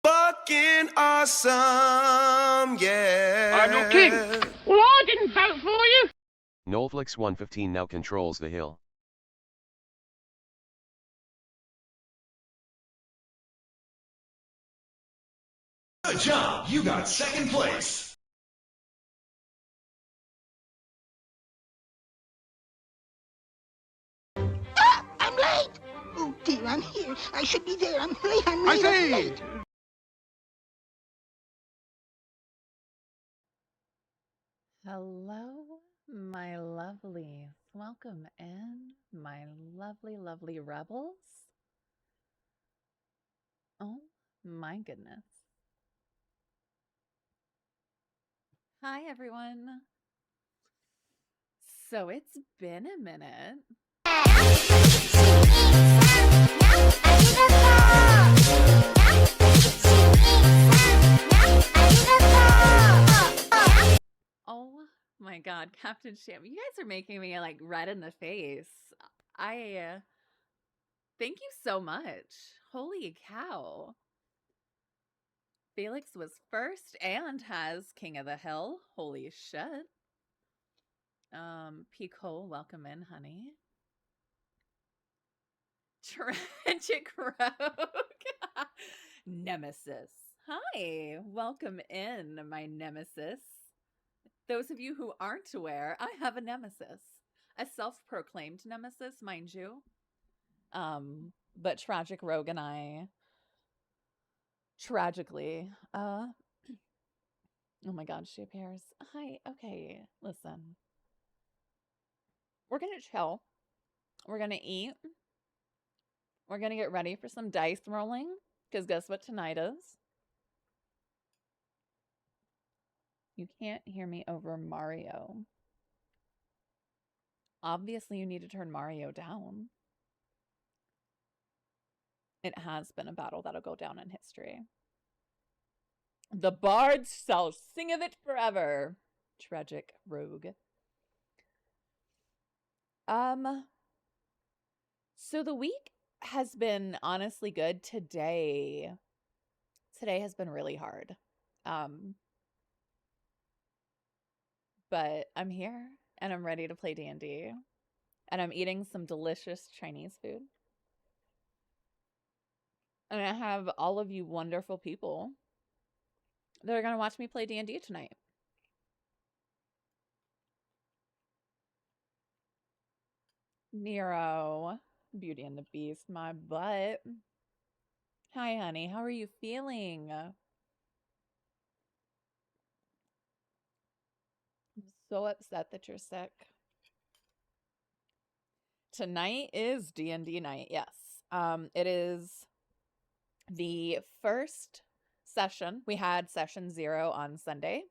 fucking awesome, yeah. I'm no king. Well, I didn't vote for you. Nolflix 115 now controls the hill. Good job, you got second place. Ah, I'm late. Oh dear, I'm here. I should be there. I'm late. I'm late. I'm late. Hello, my lovelies. Welcome in, my lovely, lovely rebels. Oh my goodness. Hi, everyone. So it's been a minute. Oh my God, Captain Sham, you guys are making me like red in the face. Thank you so much. Holy cow. Felix was first and has King of the Hill. Holy shit. Pico, welcome in, honey. Tragic Rogue. Nemesis. Hi, welcome in, my nemesis. Those of you who aren't aware, I have a nemesis. A self-proclaimed nemesis, mind you. But Tragic Rogue and I tragically, oh my God, she appears. Hi, okay, listen. We're gonna chill. We're gonna eat. We're gonna get ready for some dice rolling, because guess what tonight is? You can't hear me over Mario. Obviously, you need to turn Mario down. It has been a battle that'll go down in history. The bards shall sing of it forever. Tragic Rogue. So the week has been honestly good. Today has been really hard. But I'm here and I'm ready to play D&D. And I'm eating some delicious Chinese food. And I have all of you wonderful people that are going to watch me play D&D tonight. Nero, Beauty and the Beast, my butt. Hi, honey. How are you feeling? I'm so upset that you're sick. Tonight is D&D night, yes. It is the first session. We had session 0 on Sunday.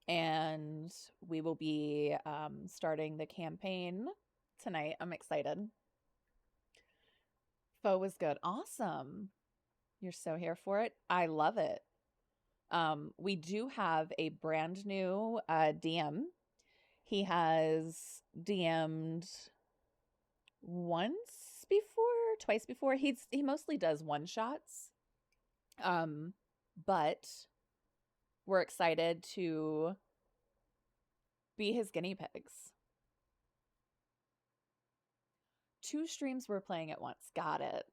And we will be starting the campaign tonight. I'm excited. Foe was good. Awesome. You're so here for it. I love it. We do have a brand new DM. He has DM'd twice before. He mostly does one-shots. But we're excited to be his guinea pigs. 2 streams we're playing at once. Got it.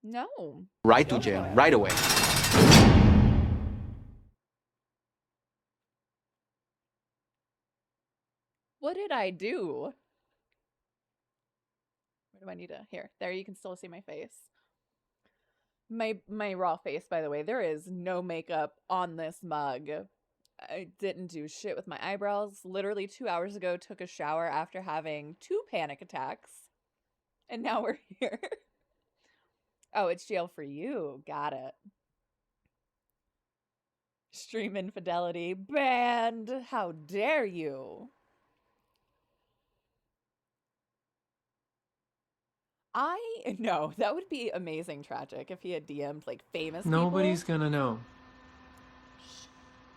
No. Right to jail, right away. What did I do? Where do I need to? Here. There, you can still see my face. My raw face, by the way. There is no makeup on this mug. I didn't do shit with my eyebrows. Literally 2 hours ago, took a shower after having 2 panic attacks. And now we're here. Oh, it's jail for you. Got it. Stream infidelity. Banned. How dare you? No, that would be amazing tragic if he had DM'd like famous Nobody's people. gonna know. Shh,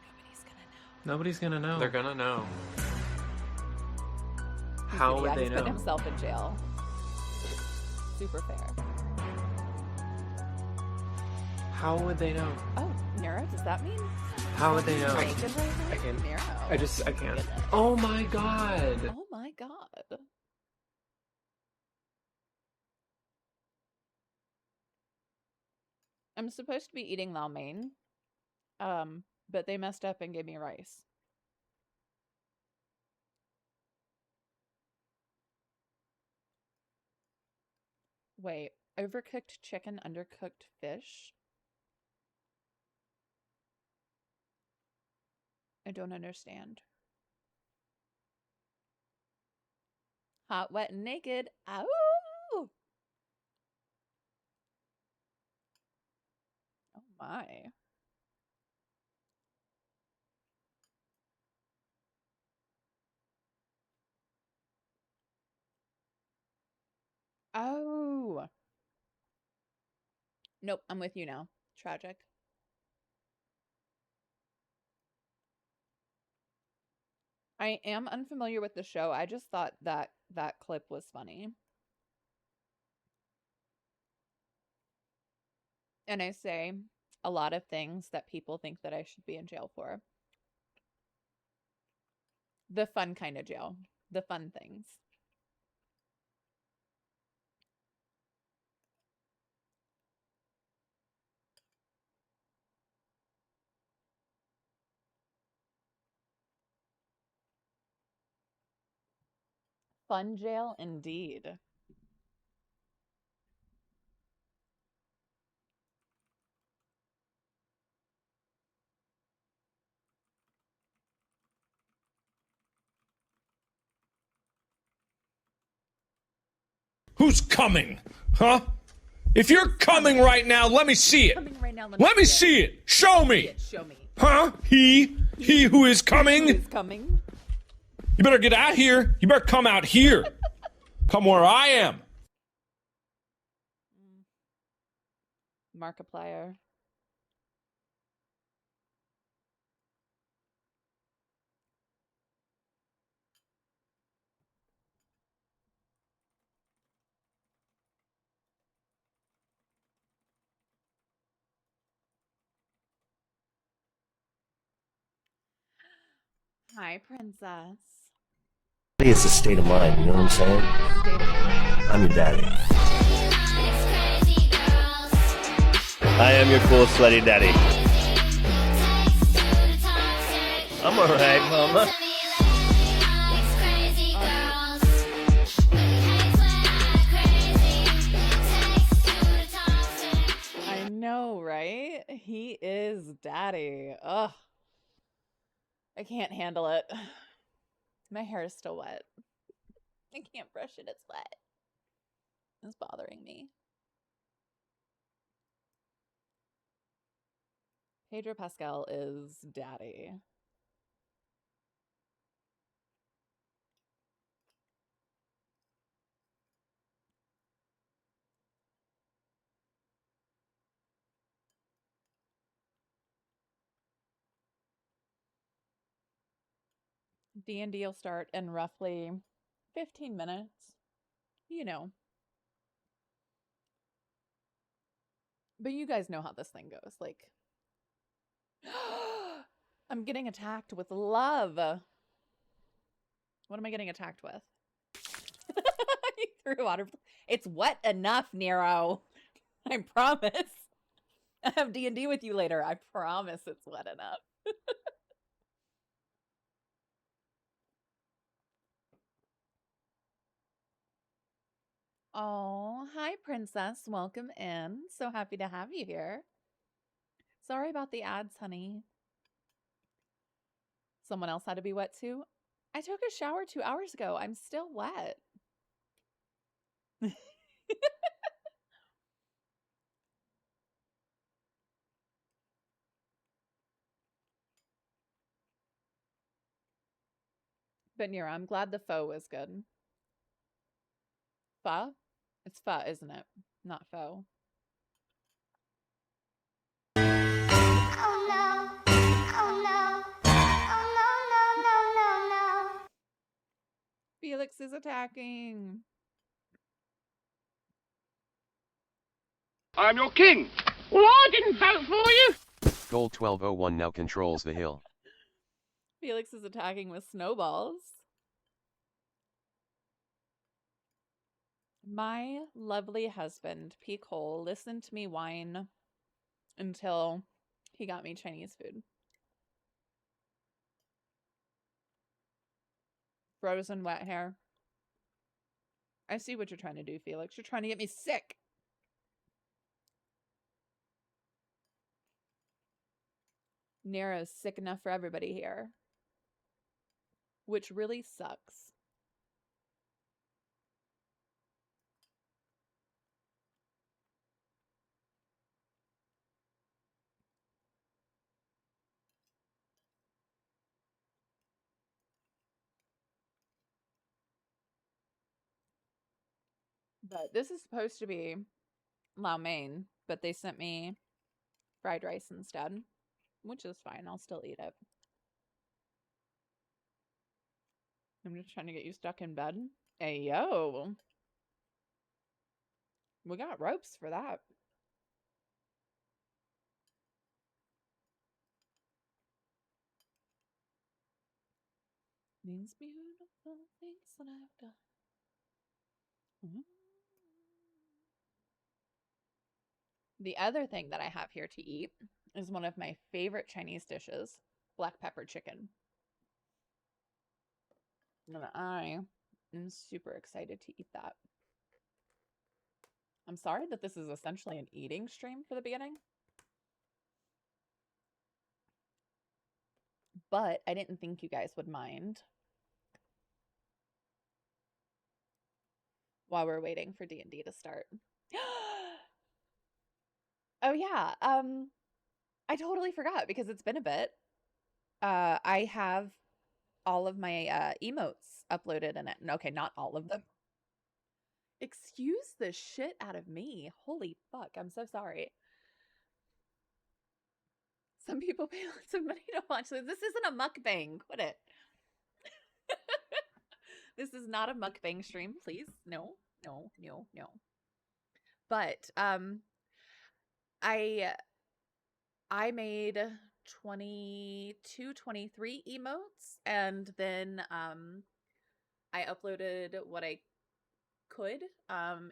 nobody's gonna know. Nobody's gonna know. They're gonna know. How would they he's know? put himself in jail. Super fair. How would they know? Oh, Nero, does that mean? How would they know? Naked right now? I can't. Nero. I can't. Oh my god. Oh my god. I'm supposed to be eating lo mein, but they messed up and gave me rice. Wait, overcooked chicken, undercooked fish? I don't understand. Hot, wet, and naked. Ow! Oh my. Oh. Nope, I'm with you now. Tragic. I am unfamiliar with the show. I just thought that that clip was funny. And I say a lot of things that people think that I should be in jail for. The fun kind of jail. The fun things. Fun jail indeed. Who's coming? Huh? If you're coming right now, let me see it. Right now, Let me see it. Show me. Show me. Huh? He who is coming. Who is coming? You better get out here. You better come out here. Come where I am. Markiplier. Hi, princess. It's a state of mind, you know what I'm saying? I'm your daddy. I am your cool, slutty daddy. I'm alright, mama. I know, right? He is daddy. Ugh. I can't handle it. My hair is still wet. I can't brush it, it's wet. It's bothering me. Pedro Pascal is daddy. D&D will start in roughly 15 minutes. You know. But you guys know how this thing goes. Like, I'm getting attacked with love. What am I getting attacked with? He threw water. It's wet enough, Nero. I promise. I have D&D with you later. I promise it's wet enough. Oh, hi, princess. Welcome in. So happy to have you here. Sorry about the ads, honey. Someone else had to be wet too. I took a shower 2 hours ago. I'm still wet. But Nira, I'm glad the pho was good. Pho? It's pho, isn't it? Not pho. Oh no. Oh no. Oh no, no, no, no, no. Felix is attacking. I'm your king. Well, I didn't vote for you. Gold 1201 now controls the hill. Felix is attacking with snowballs. My lovely husband, P. Cole, listened to me whine until he got me Chinese food. Frozen wet hair. I see what you're trying to do, Felix. You're trying to get me sick. Nero's sick enough for everybody here. Which really sucks. But this is supposed to be Lau mein, but they sent me fried rice instead, which is fine. I'll still eat it. I'm just trying to get you stuck in bed. Hey, yo. We got ropes for that. These beautiful things that I've done. The other thing that I have here to eat is one of my favorite Chinese dishes, black pepper chicken. And I am super excited to eat that. I'm sorry that this is essentially an eating stream for the beginning. But I didn't think you guys would mind while we're waiting for D&D to start. Oh yeah, I totally forgot because it's been a bit. I have all of my emotes uploaded in it. Okay, not all of them. Excuse the shit out of me. Holy fuck, I'm so sorry. Some people pay lots of money to watch this. This isn't a mukbang. Quit it. This is not a mukbang stream, please. No, no, no, no. But I made 22, 23 emotes, and then I uploaded what I could.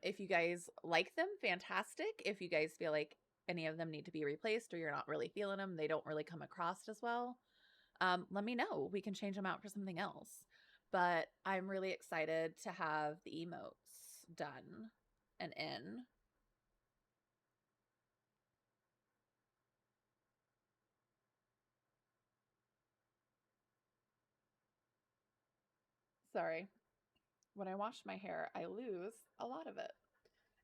If you guys like them, fantastic. If you guys feel like any of them need to be replaced or you're not really feeling them, they don't really come across as well, let me know. We can change them out for something else. But I'm really excited to have the emotes done and in. Sorry. When I wash my hair, I lose a lot of it.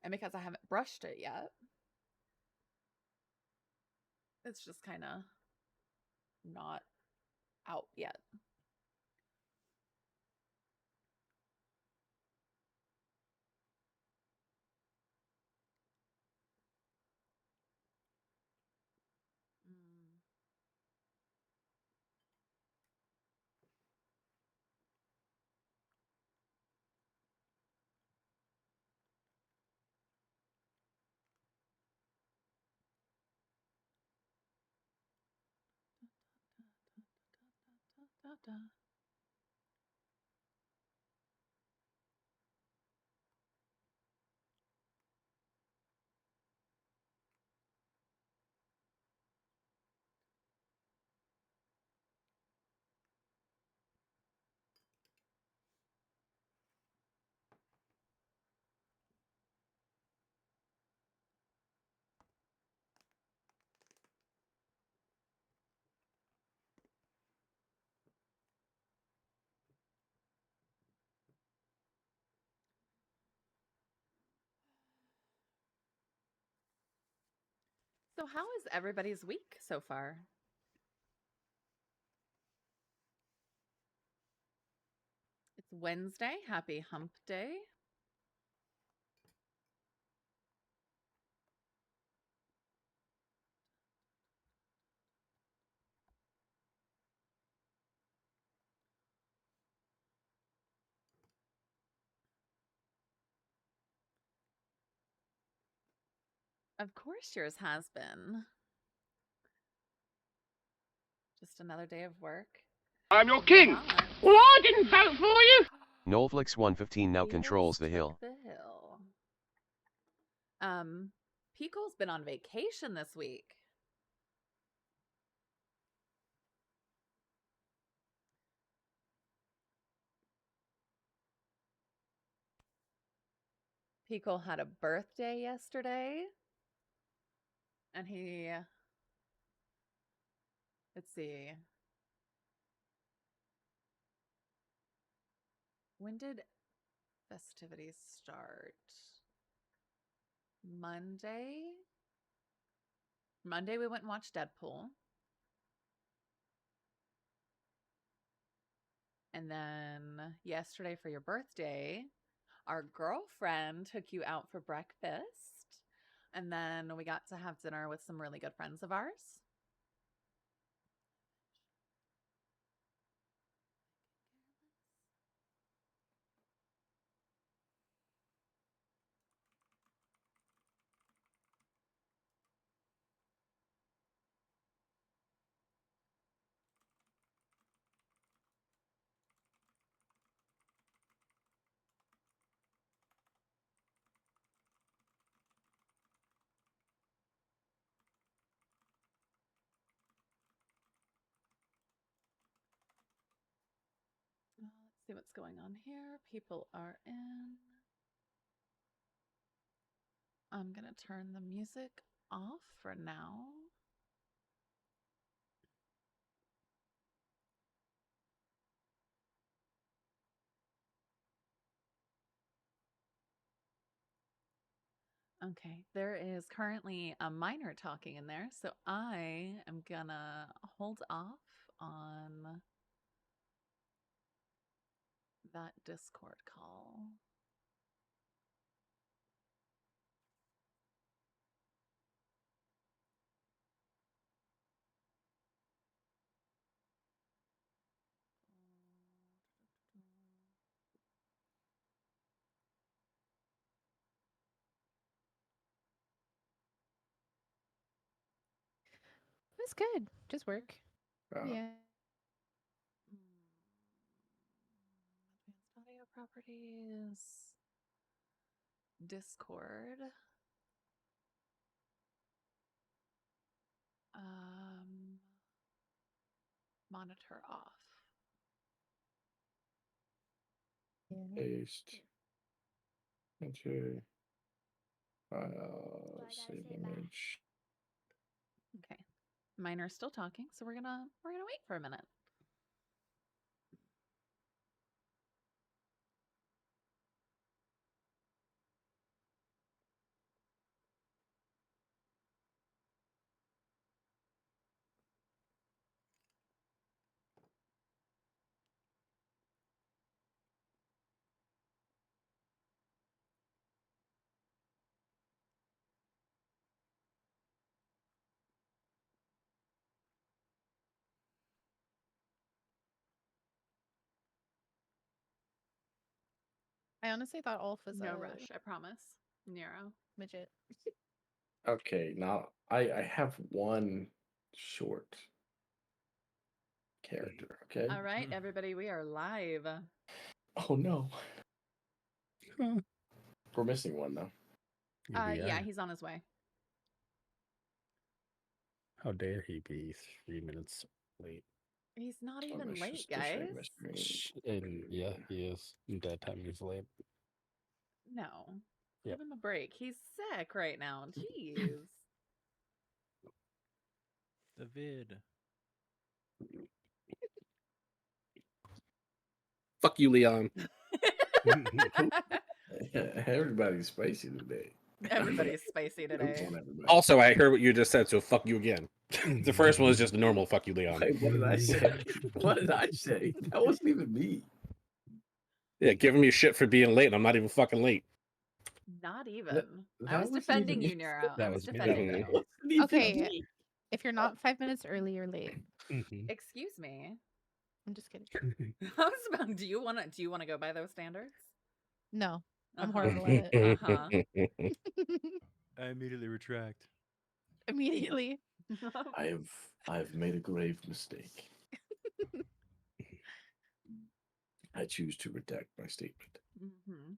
And because I haven't brushed it yet, it's just kind of not out yet. So how is everybody's week so far? It's Wednesday. Happy hump day. Of course yours has been. Just another day of work. I'm your king. Well, I didn't vote for you. Nolflix 115 now controls the Beatles hill. took the hill. Pico's been on vacation this week. Pico had a birthday yesterday. And he, let's see. When did festivities start? Monday? Monday we went and watched Deadpool. And then yesterday for your birthday, our girlfriend took you out for breakfast. And then we got to have dinner with some really good friends of ours. Let's see what's going on here. People are in. I'm going to turn the music off for now. Okay, there is currently a minor talking in there, so I am gonna hold off on that Discord call. It was good. Just work. Yeah. Advanced audio properties, Discord. Monitor off. Paste. Into file. Save image. Okay. Minor's still talking, so we're gonna wait for a minute. I honestly thought Ulf was No a rush, I promise. Nero. midget. Okay, now I have one short character. Okay. All right, everybody, we are live. Oh no. We're missing one though. Yeah, he's on his way. How dare he be 3 minutes late? He's not Oh, even it's late, just sharing guys. my screen. And yeah, he is. That time he's late. No. Yep. Give him a break. He's sick right now. Jeez. The vid. Fuck you, Leon. Everybody's spicy today. Everybody's spicy today. Also, I heard what you just said, so fuck you again. The first one was just a normal fuck you, Leon. Wait, what did I say? What did I say? That wasn't even me. Yeah, giving me shit for being late, and I'm not even fucking late. Not even. I that was wasn't defending even you, me. Nero. I That was was me. defending you. Okay, if you're not 5 minutes early, you're late. Excuse me. I'm just kidding. I was about, do you wanna go by those standards? No, I'm Uh-huh. horrible at it. Uh-huh. I immediately retract. Immediately. I've made a grave mistake. I choose to redact my statement. Mm-hmm.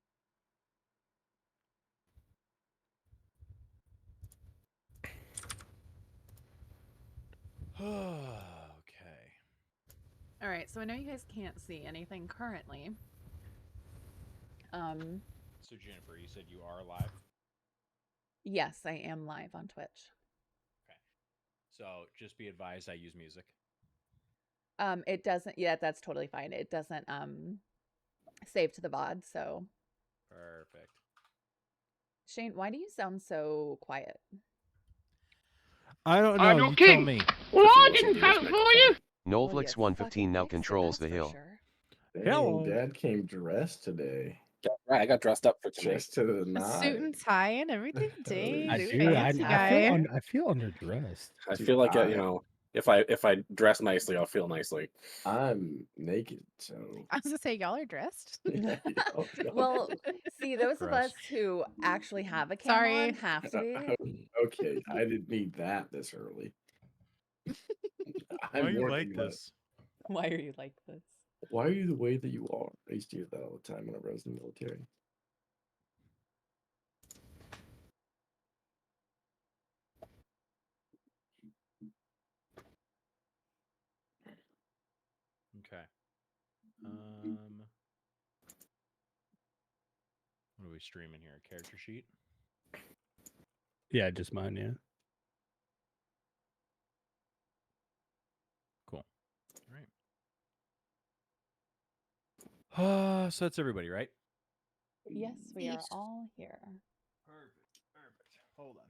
Okay. All right, so I know you guys can't see anything currently. So Jennifer, you said you are live? Yes, I am live on Twitch. Okay. So just be advised I use music. It doesn't, yeah, that's totally fine. It doesn't save to the VOD, so. Perfect. Shane, why do you sound so quiet? I don't know. I'm your You tell king. me. Well, I didn't vote for you. Nolflix 115 now controls the hill. Dang, Dad came dressed today. Right, I got dressed up for tonight. Just to the A nines. suit and tie and everything. Dang, I you do. fancy guy. I feel underdressed. I feel like you know, if I dress nicely, I'll feel nicely. I'm naked, so I was gonna say y'all are dressed. Well, see, those of Gross. us who actually have a cam Sorry. on have to be. Okay, I didn't need that this early. Why are you like working on it. this? Why are you like this? Why are you the way that you are? I used to hear that all the time when I was in the military. Okay. What are we streaming here? A character sheet? Yeah, just mine. Yeah. Cool. All right. So that's everybody, right? Yes, we are all here. Perfect. Perfect. Hold on.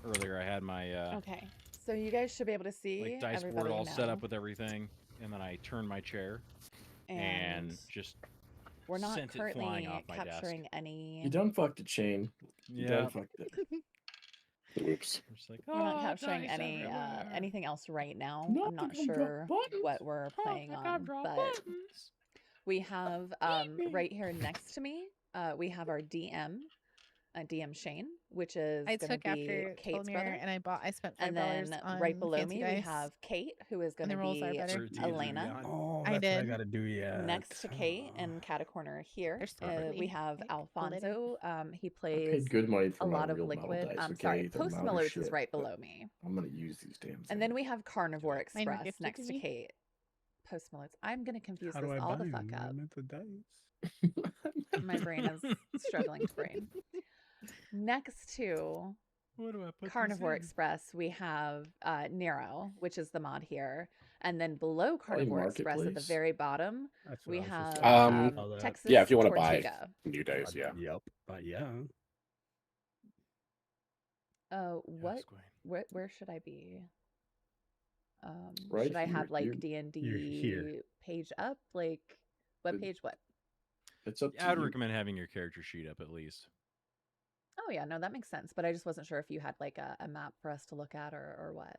Earlier, I had my Okay, so you guys should be able to see like dice board everybody all set now. up with everything, and then I turned my chair and just we're not sent it flying currently off my desk. capturing any. You done fucked it, Shane. You Yeah. done fucked it. Whoops. I'm just like, We're not "Oh, capturing dice any everywhere." anything else right now. Not I'm not the gumdrop sure buttons. what we're playing on, but we have right here next to me. We have our DM, DM Shane, which is I going to took be after Kate's Telmir brother. and I spent $5 And then on right below fancy me dice. we have Kate, who is going And to the rolls are be better. Elena. Oh, I that's what I did. gotta do. Yeah. Next to Kate in Catacorner here, They're sparkly, we have like Alfonso. He I plays paid good money for a my lot of real metal liquid. dice. I'm Okay, sorry, they're Post loud as Miller's shit, is right but below me. I'm gonna use these damn things. And then we have Carnivore Mine were Express gifted next to to me. Kate. Post Miller's. I'm gonna confuse How this do I all buy the fuck them? up. I meant the dice. My brain is struggling to brain. Next to Where do I put Carnivore this in? Express, we have Nero, which is the mod here. And then below Carnivore Express at the Marketplace? very bottom, That's what we I was just have thinking about that. Texas Yeah, if you want to buy Tortuga. new dice, yeah. Yep. But yeah. What? Yes, Gwen. Where should I be? Right Should I here. have like You're D&D here. page up? Like web page what? It's up to I'd you. recommend having your character sheet up at least. Oh yeah, no, that makes sense. But I just wasn't sure if you had like a map for us to look at or what.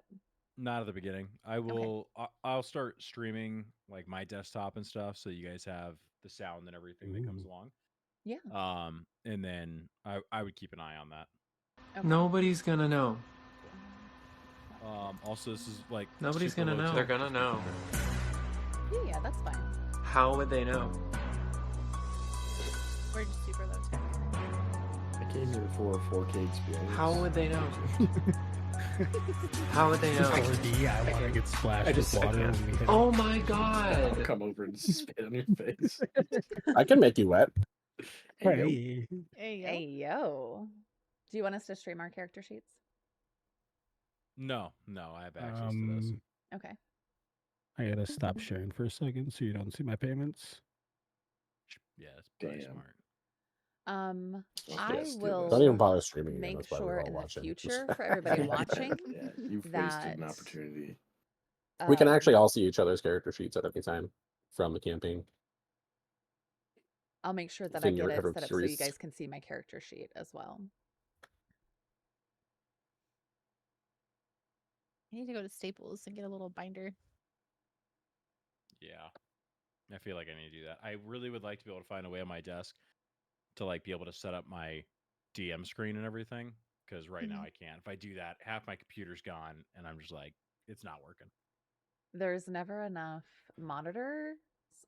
Not at the beginning. I will. I'll start streaming like my desktop and stuff, so you guys have the sound and everything that comes along. Yeah. And then I would keep an eye on that. Okay. Nobody's gonna know. Also, this is like Nobody's super gonna low know. tech, They're gonna just be know. prepared. Yeah, that's fine. How would they know? We're just super low tech. I came here for a 4K experience. How would they know? How would they know? 4D, I want to get splashed with water when we hit. Oh my I'll god! come over and spit on your face. I can make you wet. Hey. Hey yo. Do you want us to stream our character sheets? No, I have access to this. Okay. I gotta stop sharing for a second so you don't see my payments. Yeah, it's pretty Damn. smart. I Yes, do will this. Don't even bother streaming again. make That's why we're sure all in the watching. future for everybody watching Yeah, you've wasted that an opportunity. We can actually all see each other's character sheets at any time from the campaign. I'll make sure that If I you're get it ever set up so you curious. guys can see my character sheet as well. I need to go to Staples and get a little binder. Yeah. I feel like I need to do that. I really would like to be able to find a way on my desk to like be able to set up my DM screen and everything. Because right now I can't. If I do that, half my computer's gone and I'm just like, it's not working. There's never enough monitors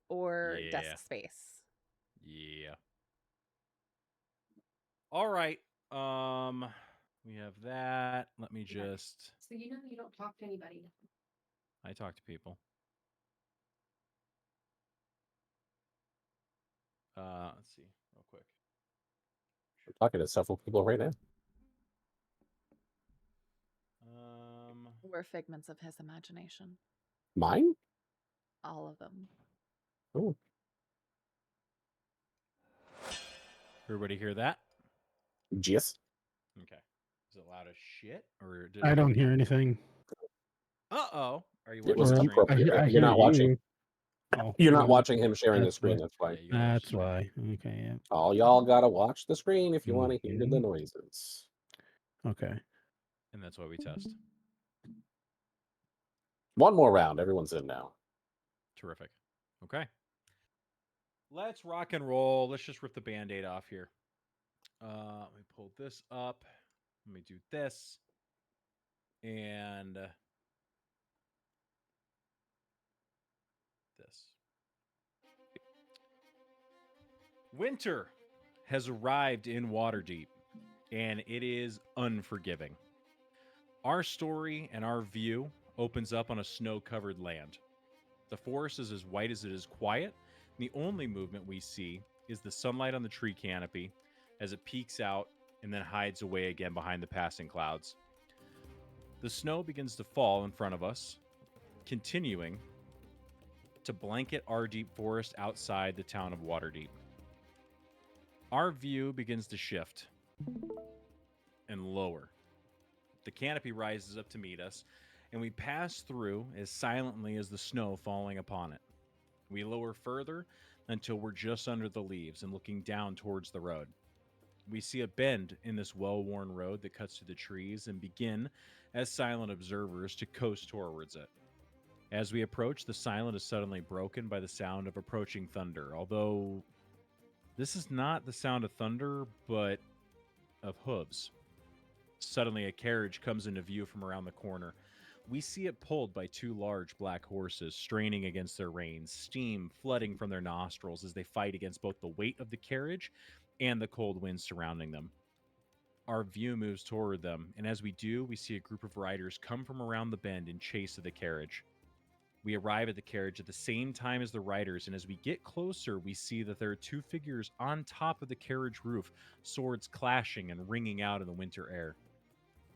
or Yeah. desk space. Yeah. All right. We have that. Let me just. So you don't talk to anybody. I talk to people. Let's see real quick. I'm talking to several people right now. We're figments of his imagination. Mine? All of them. Oh. Everybody hear that? Yes. Okay. Is it loud as shit? Or I don't hear anything. Uh-oh. Are you It watching was the Well, stream? appropriate. I You're hear not watching. Oh, You're not well, watching him sharing the that's screen. why. That's why. Yeah, you gotta watch That's the why. Okay, yeah. All y'all gotta watch the screen if you want to hear the Mhm. noises. Okay. And that's why we test. One more round. Everyone's in now. Terrific. Okay. Let's rock and roll. Let's just rip the band-aid off here. Let me pull this up. Let me do this. And this. Winter has arrived in Waterdeep, and it is unforgiving. Our story and our view opens up on a snow-covered land. The forest is as white as it is quiet. And the only movement we see is the sunlight on the tree canopy as it peeks out and then hides away again behind the passing clouds. The snow begins to fall in front of us, continuing to blanket our deep forest outside the town of Waterdeep. Our view begins to shift and lower. The canopy rises up to meet us, and we pass through as silently as the snow falling upon it. We lower further until we're just under the leaves and looking down towards the road. We see a bend in this well-worn road that cuts through the trees and begin, as silent observers, to coast towards it. As we approach, the silence is suddenly broken by the sound of approaching thunder, although this is not the sound of thunder, but of hooves. Suddenly, a carriage comes into view from around the corner. We see it pulled by two large black horses, straining against their reins, steam flooding from their nostrils as they fight against both the weight of the carriage and the cold wind surrounding them. Our view moves toward them, and as we do, we see a group of riders come from around the bend in chase of the carriage. We arrive at the carriage at the same time as the riders, and as we get closer, we see that there are two figures on top of the carriage roof, swords clashing and ringing out in the winter air.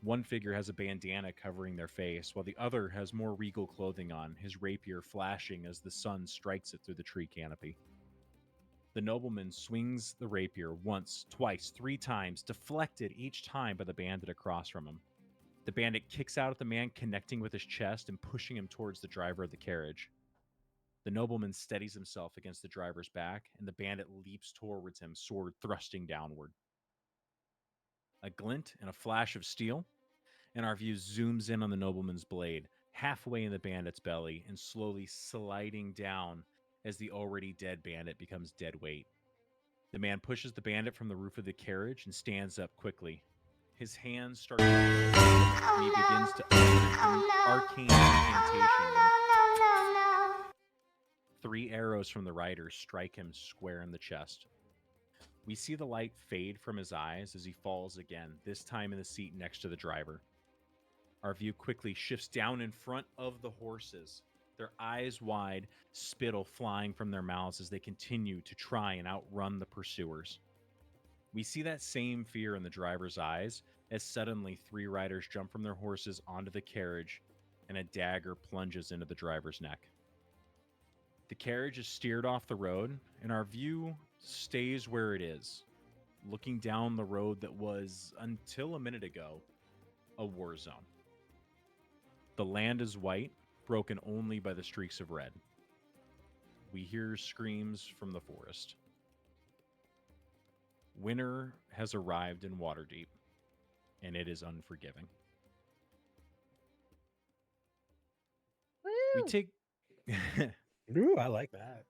One figure has a bandana covering their face, while the other has more regal clothing on, his rapier flashing as the sun strikes it through the tree canopy. The nobleman swings the rapier once, twice, 3 times, deflected each time by the bandit across from him. The bandit kicks out at the man, connecting with his chest and pushing him towards the driver of the carriage. The nobleman steadies himself against the driver's back, and the bandit leaps towards him, sword thrusting downward. A glint and a flash of steel, and our view zooms in on the nobleman's blade, halfway in the bandit's belly, and slowly sliding down as the already dead bandit becomes dead weight. The man pushes the bandit from the roof of the carriage and stands up quickly. His hands start to and he begins to utter an arcane incantation. 3 arrows from the rider strike him square in the chest. We see the light fade from his eyes as he falls again, this time in the seat next to the driver. Our view quickly shifts down in front of the horses, their eyes wide, spittle flying from their mouths as they continue to try and outrun the pursuers. We see that same fear in the driver's eyes as suddenly 3 riders jump from their horses onto the carriage and a dagger plunges into the driver's neck. The carriage is steered off the road, and our view stays where it is, looking down the road that was, until a minute ago, a war zone. The land is white, broken only by the streaks of red. We hear screams from the forest. Winter has arrived in Waterdeep, and it is unforgiving. We Woo! take Ooh, I like that.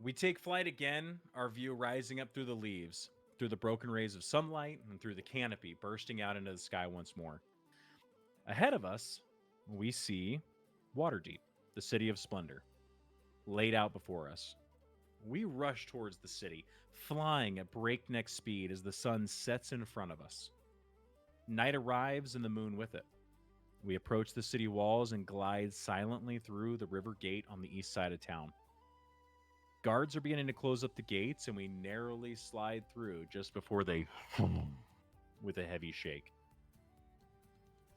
we take flight again, our view rising up through the leaves, through the broken rays of sunlight, and through the canopy bursting out into the sky once more. Ahead of us, we see Waterdeep, the city of splendor, laid out before us. We rush towards the city, flying at breakneck speed as the sun sets in front of us. Night arrives and the moon with it. We approach the city walls and glide silently through the river gate on the east side of town. Guards are beginning to close up the gates, and we narrowly slide through just before they with a heavy shake.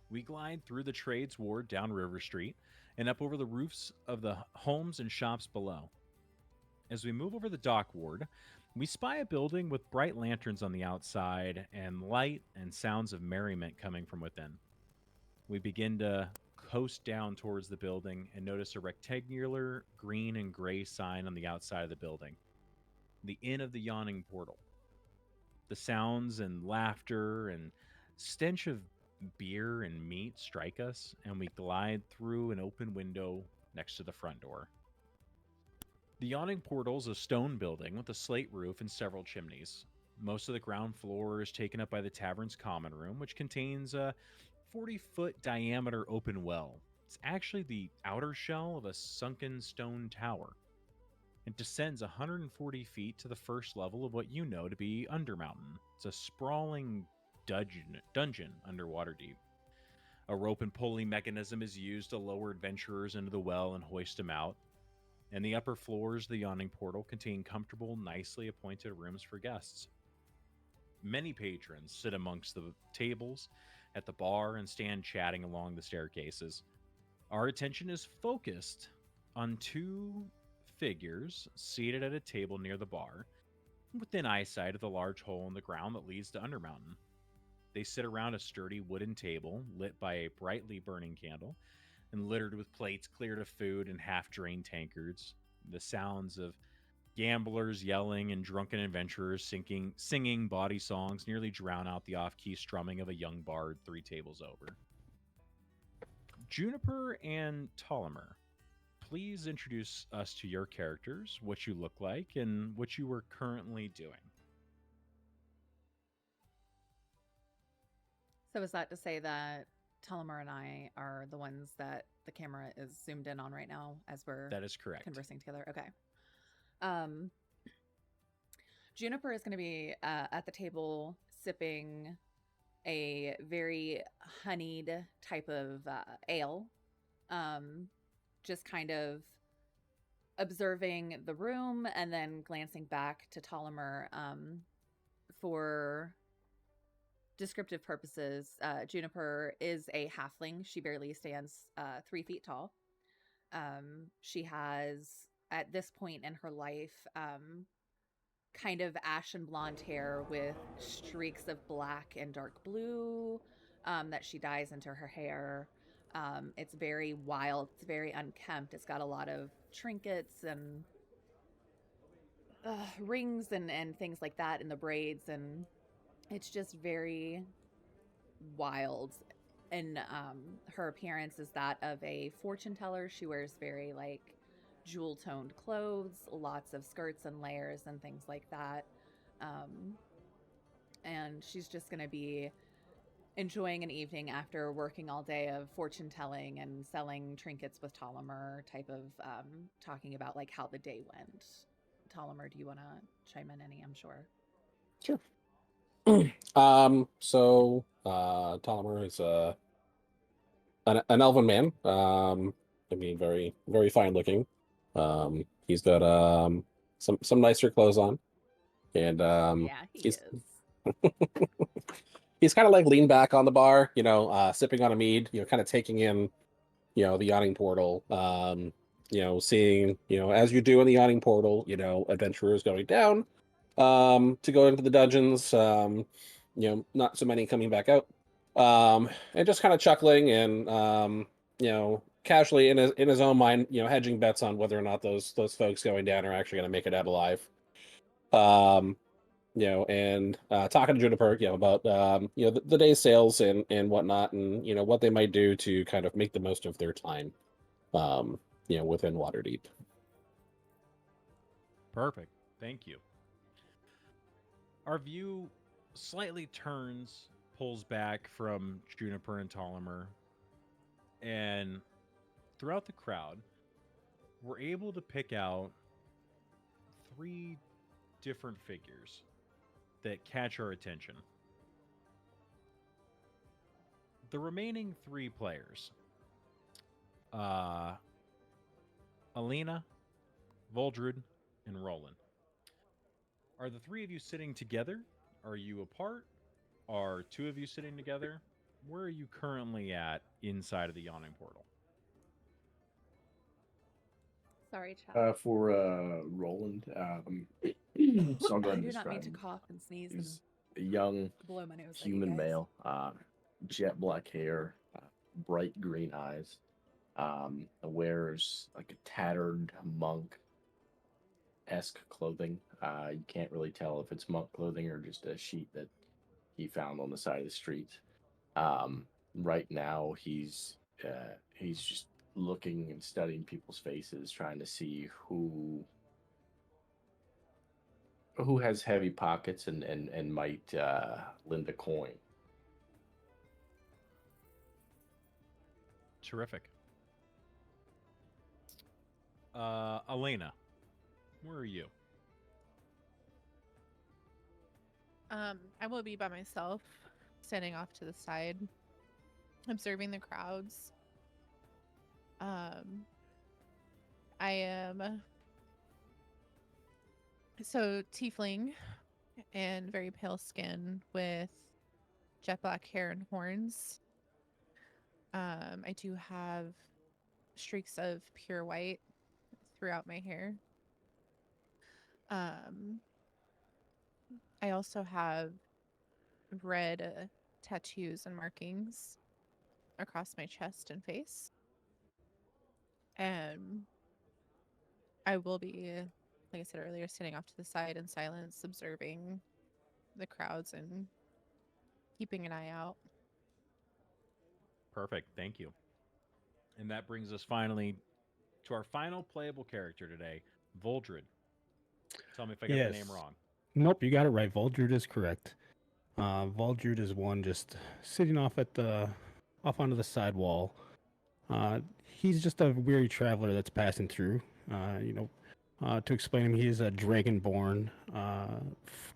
We glide through the trades ward down River Street and up over the roofs of the homes and shops below. As we move over the dock ward, we spy a building with bright lanterns on the outside and light and sounds of merriment coming from within. We begin to coast down towards the building and notice a rectangular green and gray sign on the outside of the building. The Inn of the Yawning Portal. The sounds and laughter and stench of beer and meat strike us, and we glide through an open window next to the front door. The Yawning Portal is a stone building with a slate roof and several chimneys. Most of the ground floor is taken up by the tavern's common room, which contains a 40-foot diameter open well. It's actually the outer shell of a sunken stone tower. It descends 140 feet to the first level of what you know to be Undermountain. It's a sprawling dungeon under Waterdeep. A rope and pulley mechanism is used to lower adventurers into the well and hoist them out. And the upper floors of the Yawning Portal contain comfortable, nicely appointed rooms for guests. Many patrons sit amongst the tables at the bar and stand chatting along the staircases. Our attention is focused on two figures seated at a table near the bar, within eyesight of the large hole in the ground that leads to Undermountain. They sit around a sturdy wooden table lit by a brightly burning candle and littered with plates cleared of food and half-drained tankards. The sounds of gamblers yelling and drunken adventurers singing bawdy songs nearly drown out the off-key strumming of a young bard 3 tables over. Juniper and Ptolemy, please introduce us to your characters, what you look like, and what you were currently doing. So is that to say that Ptolemy and I are the ones that the camera is zoomed in on right now as we're That is correct. conversing together? Okay. Juniper is going to be at the table sipping a very honeyed type of ale, just kind of observing the room and then glancing back to Ptolemy for descriptive purposes. Juniper is a halfling. She barely stands 3 feet tall. She has, at this point in her life, kind of ashen blonde hair with streaks of black and dark blue that she dyes into her hair. It's very wild. It's very unkempt. It's got a lot of trinkets and rings and things like that in the braids, and it's just very wild. And her appearance is that of a fortune teller. She wears very like jewel toned clothes, lots of skirts and layers and things like that. And she's just going to be enjoying an evening after working all day of fortune telling and selling trinkets with Ptolemy, type of talking about like how the day went. Ptolemy, do you want to chime in any? I'm sure. Sure. Ptolemy is an elven man. I mean, very, very fine looking. He's got some nicer clothes on, and Yeah, he's is. he's kind of like leaned back on the bar, sipping on a mead, kind of taking in, the Yawning Portal, seeing, as you do in the Yawning Portal, adventurers going down, to go into the dungeons, not so many coming back out, and just kind of chuckling and, casually in his own mind, hedging bets on whether or not those folks going down are actually going to make it out alive. And talking to Juniper, about the day's sales and whatnot, and what they might do to kind of make the most of their time, within Waterdeep. Perfect. Thank you. Our view slightly turns, pulls back from Juniper and Tolimer, and throughout the crowd, we're able to pick out 3 different figures that catch our attention. The remaining 3 players, Alina, Voldred, and Roland. Are the 3 of you sitting together? Are you apart? Are 2 of you sitting together? Where are you currently at inside of the yawning portal? Sorry, Chad. For Roland, so I'll go ahead I and do not mean describe to him. cough and sneeze He's and a young blow my nose like you human guys. male, jet black hair, bright green eyes. Wears like a tattered monk-esque clothing. You can't really tell if it's monk clothing or just a sheet that he found on the side of the street. Right now, he's just looking and studying people's faces, trying to see who has heavy pockets and might lend a coin. Terrific. Elena, where are you? I will be by myself, standing off to the side, observing the crowds. I am tiefling and very pale skin with jet black hair and horns. I do have streaks of pure white throughout my hair. I also have red tattoos and markings across my chest and face. And I will be, like I said earlier, standing off to the side in silence, observing the crowds and keeping an eye out. Perfect. Thank you. And that brings us finally to our final playable character today, Voldred. Tell me if I got the name wrong. Nope, you got it right. Voldred is correct. Voldred is one just sitting off onto the side wall. He's just a weary traveler that's passing through. To explain him, he is a dragonborn,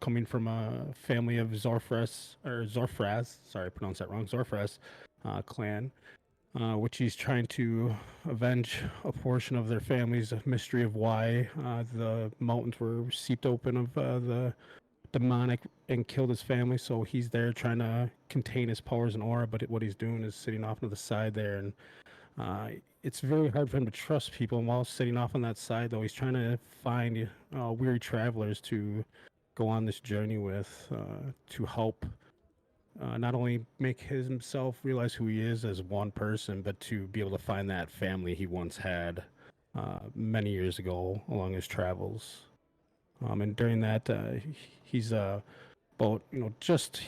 coming from a family of Zorfraz. Sorry, I pronounced that wrong. Zorfraz clan, which he's trying to avenge a portion of their family's mystery of why the mountains were seeped open of the demonic and killed his family. So he's there trying to contain his powers and aura, but what he's doing is sitting off to the side there, and it's very hard for him to trust people. And while sitting off on that side, though, he's trying to find weary travelers to go on this journey with, to help not only make himself realize who he is as one person, but to be able to find that family he once had many years ago along his travels. And during that, he's about, just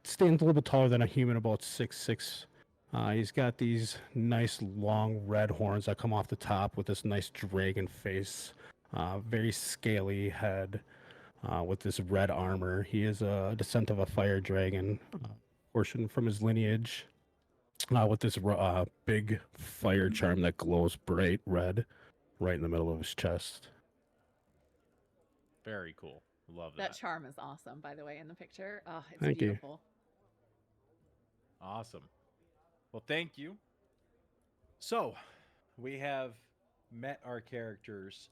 stands a little bit taller than a human, about 6'6". He's got these nice long red horns that come off the top with this nice dragon face, very scaly head with this red armor. He is a descent of a fire dragon, portion from his lineage, with this big fire charm that glows bright red right in the middle of his chest. Very cool. Love that. That charm is awesome, by the way, in the picture. Oh, it's Thank you. beautiful. Awesome. Well, thank you. So, we have met our characters.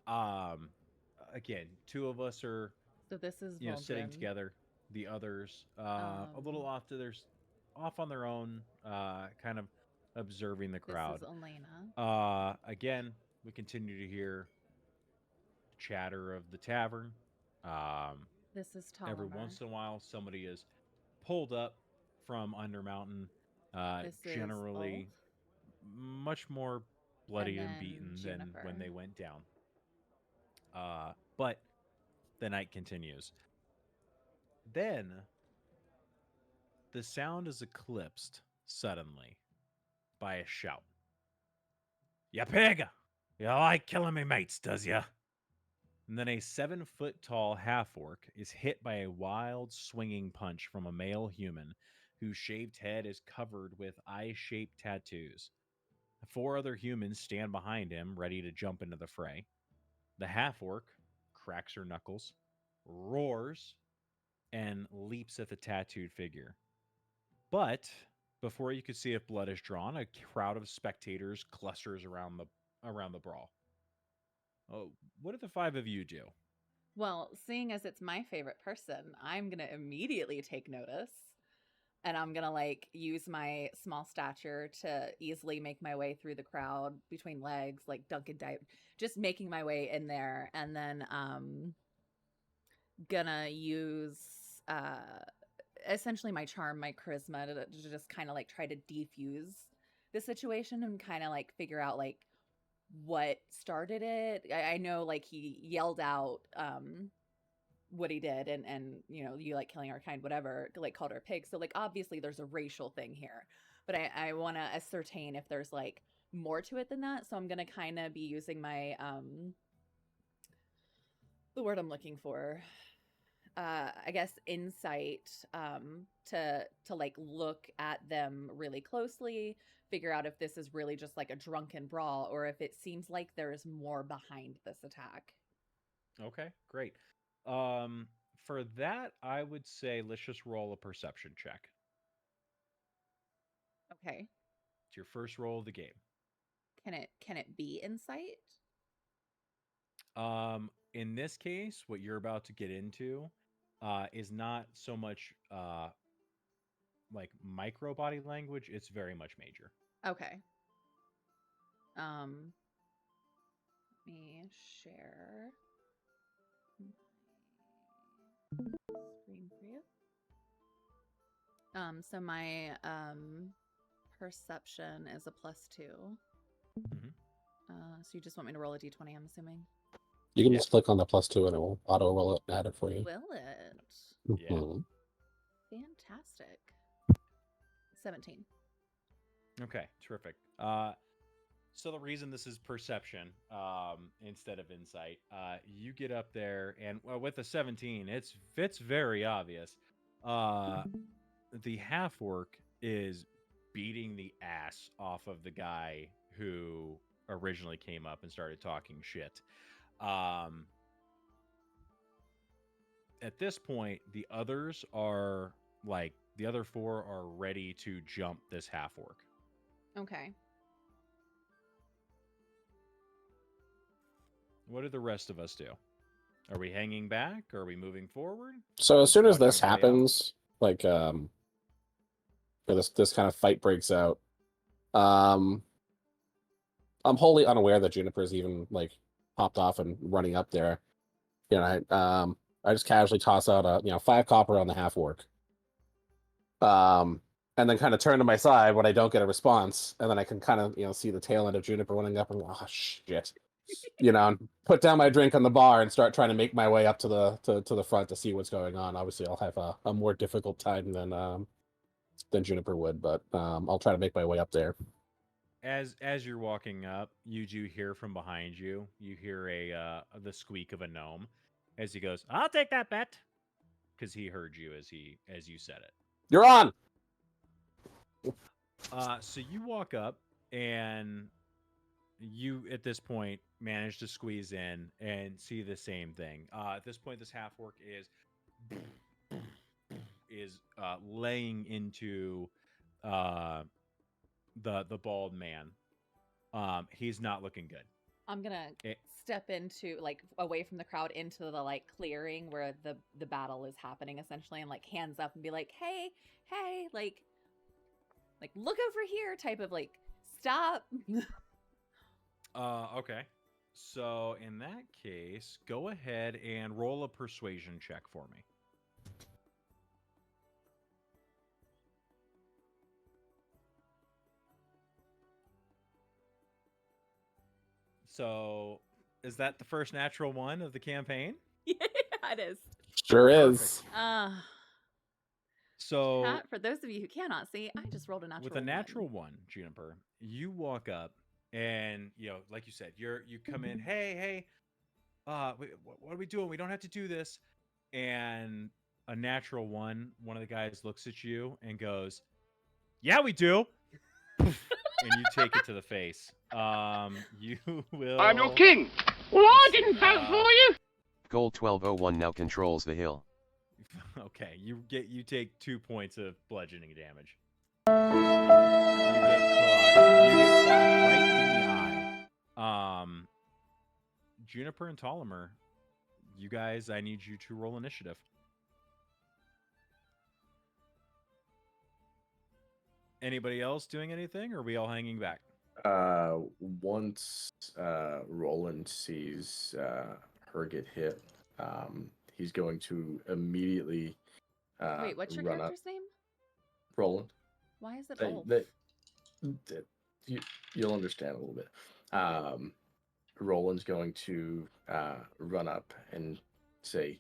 Again, 2 of us are So this is sitting Volgren. together. The others a little off on their own, kind of observing the crowd. This is Elena. Again, we continue to hear chatter of the tavern. This is Every Tolimer. once in a while, somebody is pulled up from Undermountain. This Generally, much more bloody and then beaten than when they Juniper. went down. But the night continues. Then the sound is eclipsed suddenly by a shout. "Ya pig! You like killing me mates, does ya?" And then a 7-foot tall half orc is hit by a wild swinging punch from a male human whose shaved head is covered with eye shaped tattoos. 4 other humans stand behind him, ready to jump into the fray. The half orc cracks her knuckles, roars, and leaps at the tattooed figure. But before you could see if blood is drawn, a crowd of spectators clusters around the brawl. Oh, what do the 5 of you do? Well, seeing as it's my favorite person, I'm going to immediately take notice. And I'm going to like use my small stature to easily make my way through the crowd between legs, like Dunkin' Dive, just making my way in there. And then gonna use essentially my charm, my charisma to just kind of like try to defuse the situation and kind of like figure out like what started it. I know like he yelled out what he did and you know, you like killing our kind, whatever, like called her pig. So like obviously there's a racial thing here. But I want to ascertain if there's like more to it than that. So I'm gonna kind of be using my the word I'm looking for, I guess insight, to like look at them really closely, figure out if this is really just like a drunken brawl or if it seems like there's more behind this attack. Okay, great. Um, for that, I would say let's just roll a perception check. Okay. It's your first roll of the game. Can it be insight? In this case, what you're about to get into is not so much like micro body language, it's very much major. Okay. Let me share my screen for you. So my perception is a +2. Mhm. So you just want me to roll a d20, I'm assuming? You can just click on the +2 and it will auto roll it and add it for you. Will it? Yeah. Mhm. Fantastic. 17. Okay, terrific. So the reason this is perception instead of insight, you get up there and with a 17, it's very obvious. The half orc is beating the ass off of the guy who originally came up and started talking shit. At this point, the others are like the other 4 are ready to jump this half orc. Okay. What do the rest of us do? Are we hanging back? Are we moving forward? So as soon as Watching this it play out? happens, like this kind of fight breaks out, I'm wholly unaware that Juniper's even like popped off and running up there. You know, I just casually toss out a 5 copper on the half orc. And then kind of turn to my side when I don't get a response, and then I can kind of see the tail end of Juniper running up and go, oh shit, and put down my drink on the bar and start trying to make my way up to the front to see what's going on. Obviously, I'll have a more difficult time than Juniper would, but I'll try to make my way up there. As you're walking up, you do hear from behind you. You hear the squeak of a gnome as he goes, "I'll take that bet," because he heard you as you said it. You're on. So you walk up and you at this point manage to squeeze in and see the same thing. At this point, this half orc is laying into the bald man. He's not looking good. I'm gonna step into like away from the crowd into the like clearing where the battle is happening essentially, and like hands up and be like, hey, like look over here type of like stop. Okay. So in that case, go ahead and roll a persuasion check for me. So, is that the first natural one of the campaign? Yeah, it is. Sure is. Perfect. So, So, for those of you who cannot see, I just rolled a natural with a one. natural one, Juniper, you walk up and, like you said, you come in, hey, what are we doing? We don't have to do this. And a natural one of the guys looks at you and goes, yeah, we do. And you take it to the face. You will. I'm your king. Well, I didn't vote for you. Goal 1201 now controls the hill. Okay, you take 2 points of bludgeoning damage. You get caught right in the eye. Juniper and Tolimer, you guys, I need you to roll initiative. Anybody else doing anything, or are we all hanging back? Once Roland sees her get hit, he's going to immediately Wait, what's your run character's up. name? Roland. Why is it They- Ulf? You'll understand a little bit. Roland's going to run up and say,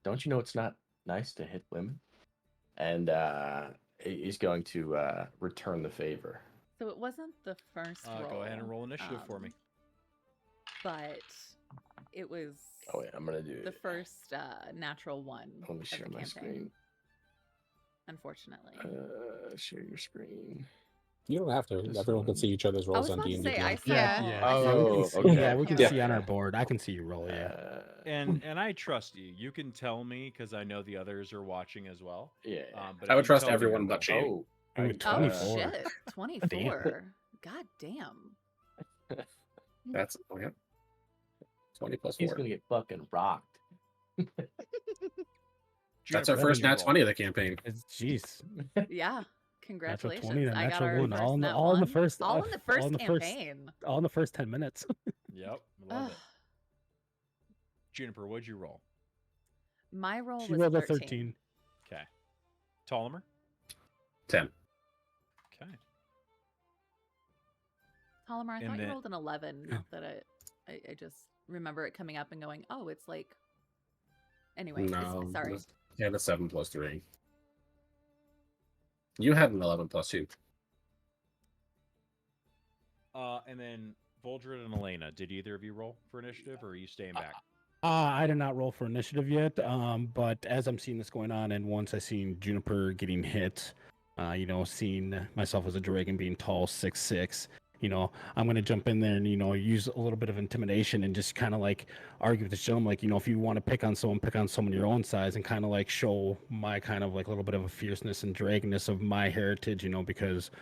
"Don't you know it's not nice to hit women?" And he's going to return the favor. So it wasn't the first roll. Go ahead and roll initiative for me. But it was. Oh yeah, I'm gonna do the first natural one. Let me share my screen. Unfortunately. Share your screen. You don't have to. Everyone can see each other's rolls on D&D. Yeah, we can see on our board. I can see you roll. Yeah. And I trust you. You can tell me because I know the others are watching as well. Yeah. But I if would you trust tell me everyone your but roll- you. Ooh, 24. Shit. 24. God damn. That's yeah. 20 plus 4. He's gonna get fucking rocked. That's our first nat 20 of the campaign. Jeez. Yeah. Congratulations. 20 to I got natural our one. first All in the nat all in the one. first All in the first all in the campaign. all in the first 10 minutes. Yep. Love it. Juniper, what'd you roll? My roll She was rolled a 13. 13. Okay. Tolimer? 10. Okay. Tolimer, I And thought you then- rolled an 11. Not that I just remember it coming up and going, oh, it's like. Anyway, No. sorry. Yeah, the 7 plus 3. You had an 11 plus 2. And then Voldred and Elena, did either of you roll for initiative, or are you staying back? I did not roll for initiative yet, but as I'm seeing this going on, and once I seen Juniper getting hit, seeing myself as a dragon being tall, 6'6", I'm gonna jump in there and use a little bit of intimidation and just kind of like argue with the show. Like, if you want to pick on someone your own size, and kind of like show my kind of like a little bit of a fierceness and dragonness of my heritage, because.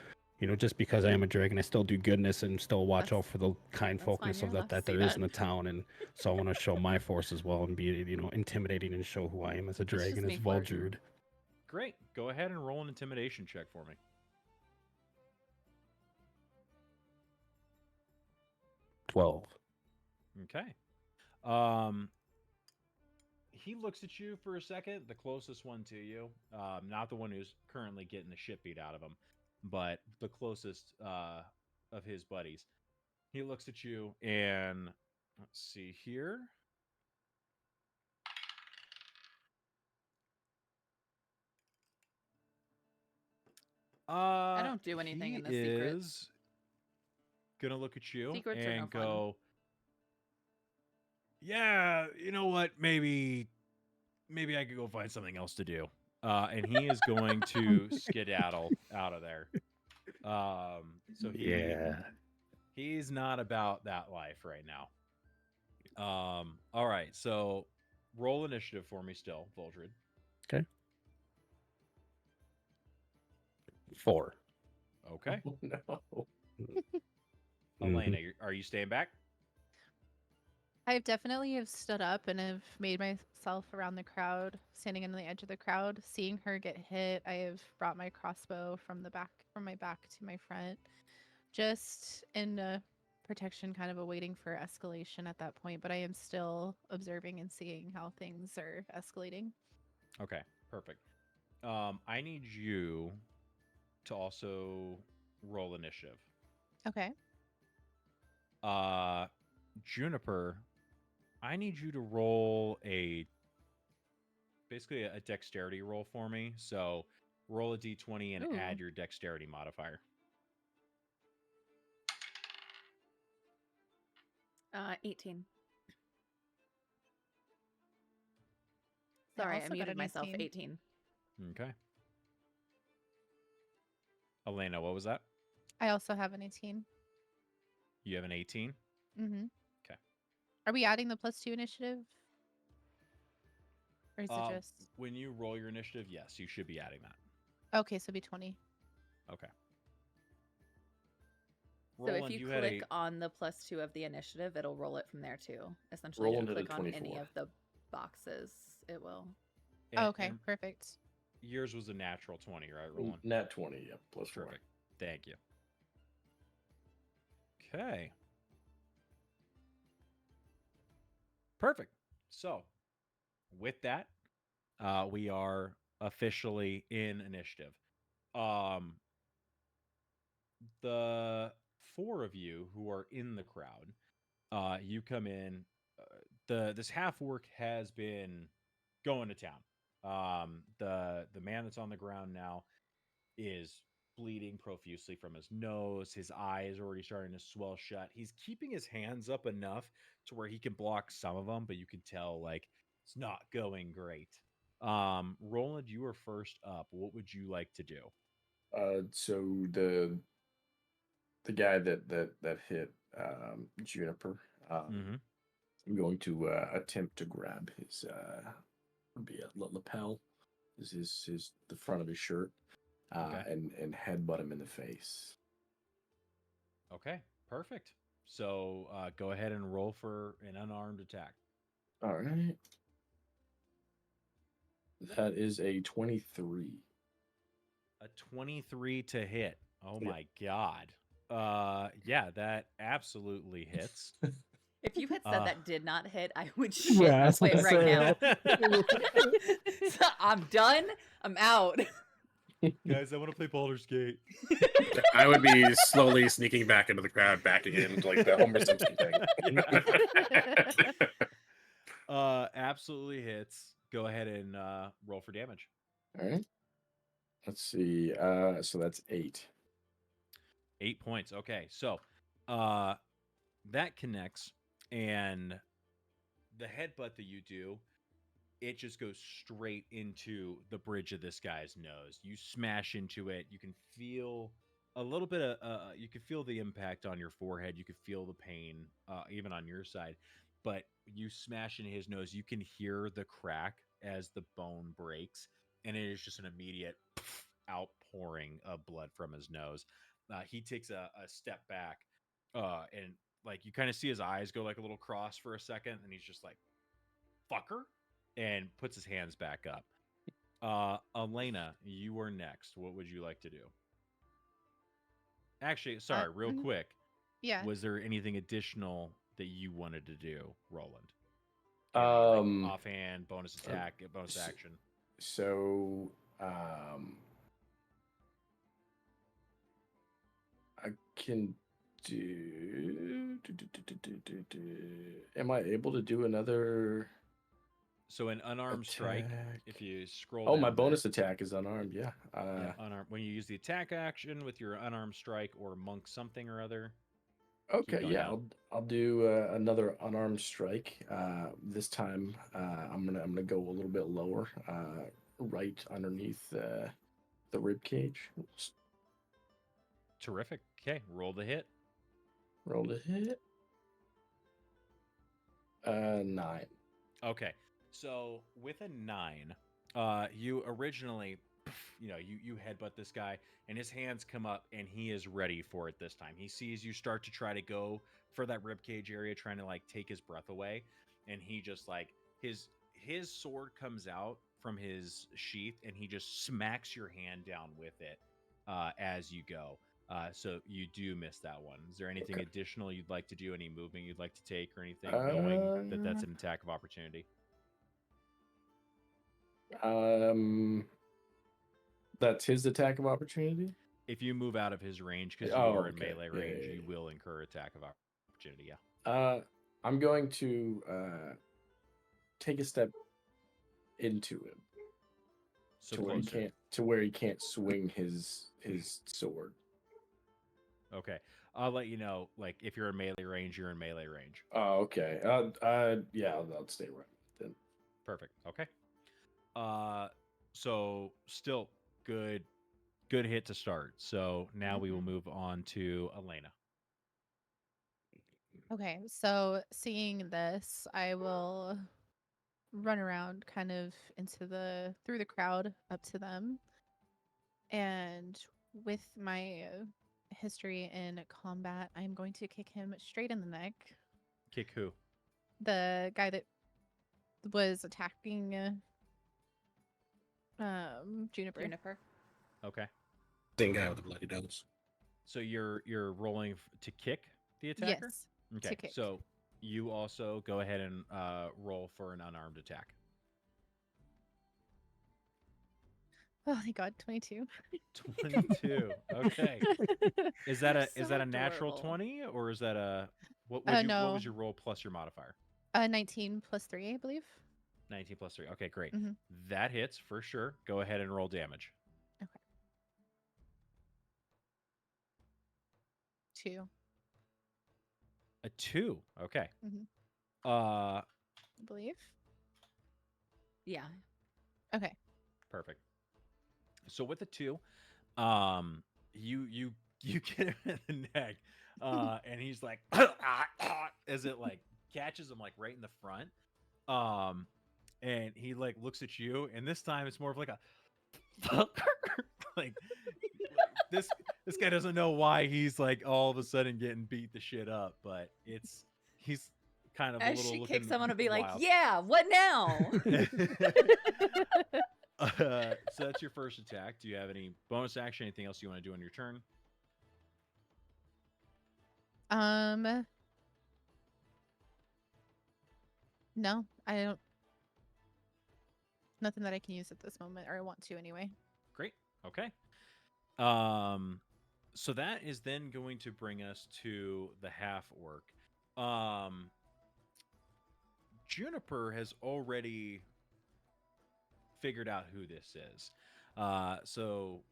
Just because I am a dragon, I still do goodness and still watch out for the kind folkness of that there is in the town. And so I want to show my force as well and be, intimidating and show who I am as a dragon, as Voldred. Great. Go ahead and roll an intimidation check for me. 12. Okay. He looks at you for a second, the closest one to you, not the one who's currently getting the shit beat out of him, but the closest of his buddies. He looks at you and let's see here. I don't do anything in the secrets. Is gonna look at you Secrets are no and fun. go, yeah, you know what? Maybe I could go find something else to do. And he is going to skedaddle out of there. So he's not about that life right now. All right, so roll initiative for me still, Voldred. Okay. 4. Okay. Oh, no. Elena, are you staying back? I've definitely have stood up and have made myself around the crowd, standing on the edge of the crowd, seeing her get hit. I have brought my crossbow from my back to my front, just in protection, kind of awaiting for escalation at that point. But I am still observing and seeing how things are escalating. Okay, perfect. I need you to also roll initiative. Okay. Juniper, I need you to roll basically a dexterity roll for me. So roll a d20 and Ooh. add your dexterity modifier. 18. I Sorry, I also got muted an myself. 18. 18. Okay. Elena, what was that? I also have an 18. You have an 18? Mm-hmm. Okay. Are we adding the +2 initiative? Or is it just... When you roll your initiative, yes, you should be adding that. Okay, so it'd be 20. Okay. So if Roland, you had click on the +2 of the initiative, it'll roll it from there too. Essentially, Roland if you did a click on any 24. of the boxes, it will. Okay, perfect. Yours was a natural 20, right, Roland? Nat 20, yep, plus 4. Perfect. Thank you. Okay. Perfect. So, with that, we are officially in initiative. The 4 of you who are in the crowd, you come in. This half orc has been going to town. The man that's on the ground now is bleeding profusely from his nose. His eye is already starting to swell shut. He's keeping his hands up enough to where he can block some of them, but you can tell like it's not going great. Roland, you are first up. What would you like to do? So the guy that hit Juniper, I'm going to attempt to grab his be a lapel, is the front of his shirt, and headbutt him in the face. Okay, perfect. So go ahead and roll for an unarmed attack. All right. That is a 23. A 23 to hit. Oh Yeah. my god. Yeah, that absolutely hits. If you had said that did not hit, I would shit Yeah, this way that's right now. what So I'm done. I'm out. Guys, I want to play Baldur's Gate. I would be slowly sneaking back into the crowd, backing in like the Homer Simpson thing. Absolutely hits. Go ahead and roll for damage. All right. Let's see. So that's 8. 8 points. Okay, so that connects, and the headbutt that you do, it just goes straight into the bridge of this guy's nose. You smash into it. You can feel a little bit of, you can feel the impact on your forehead. You can feel the pain, even on your side. But you smash into his nose. You can hear the crack as the bone breaks, and it is just an immediate outpouring of blood from his nose. He takes a step back, and like you kind of see his eyes go like a little cross for a second, and he's just like, "Fucker," and puts his hands back up. Elena, you are next. What would you like to do? Actually, sorry, real quick. Yeah. Was there anything additional that you wanted to do, Roland? Offhand, bonus attack, bonus action. So, I can do. Am I able to do another? So an unarmed strike. If you scroll. Oh, down my there, bonus attack is unarmed. Yeah. yeah, unarmed. When you use the attack action with your unarmed strike or monk something or other. Okay. Yeah. I'll do another unarmed strike. This time, I'm gonna go a little bit lower. Right underneath the rib cage. Oops. Terrific. Okay, roll the hit. Roll the hit. 9. Okay, so with a 9, you originally, you headbutt this guy, and his hands come up, and he is ready for it this time. He sees you start to try to go for that ribcage area, trying to like take his breath away, and he just like his sword comes out from his sheath, and he just smacks your hand down with it as you go. So you do miss that one. Is there anything additional you'd like to do? Any movement you'd like to take, or anything, knowing that that's an attack of opportunity? That's his attack of opportunity. If you move out of his range, because you are in melee range, you will incur attack of opportunity. opportunity. Yeah. I'm going to take a step into him So to where he can't swing his sword. Okay. I'll let you know. Like if you're in melee range, you're in melee range. Oh, okay. Yeah, I'll stay right then. Perfect. Okay. So still good hit to start. So now we will move on to Elena. Okay, so seeing this, I will run around kind of through the crowd up to them. And with my history in combat, I'm going to kick him straight in the neck. Kick who? The guy that was attacking Juniper. Okay. Same guy with the bloody nose. So you're rolling to kick the attacker? Yes. Okay. To kick. So you also go ahead and roll for an unarmed attack. Oh, thank God, 22. 22. Okay. Is that a natural adorable. 20 or is that a what was no. what was your roll plus your modifier? 19 plus 3, I believe. 19 plus 3. Okay, great. Mhm. That hits for sure. Go ahead and roll damage. Okay. 2. A 2. Okay. Mhm. I believe. Yeah. Okay. Perfect. So with the 2, you get him in the neck, and he's like, as it like catches him like right in the front, and he like looks at you, and this time it's more of like a like this guy doesn't know why he's like all of a sudden getting beat the shit up, but he's kind of a As little she looking kicks, I'm gonna be like, wild. yeah, what now? So that's your first attack. Do you have any bonus action? Anything else you want to do on your turn? No, I don't. Nothing that I can use at this moment, or I want to anyway. Great. Okay. So that is then going to bring us to the half orc. Juniper has already figured out who this is. So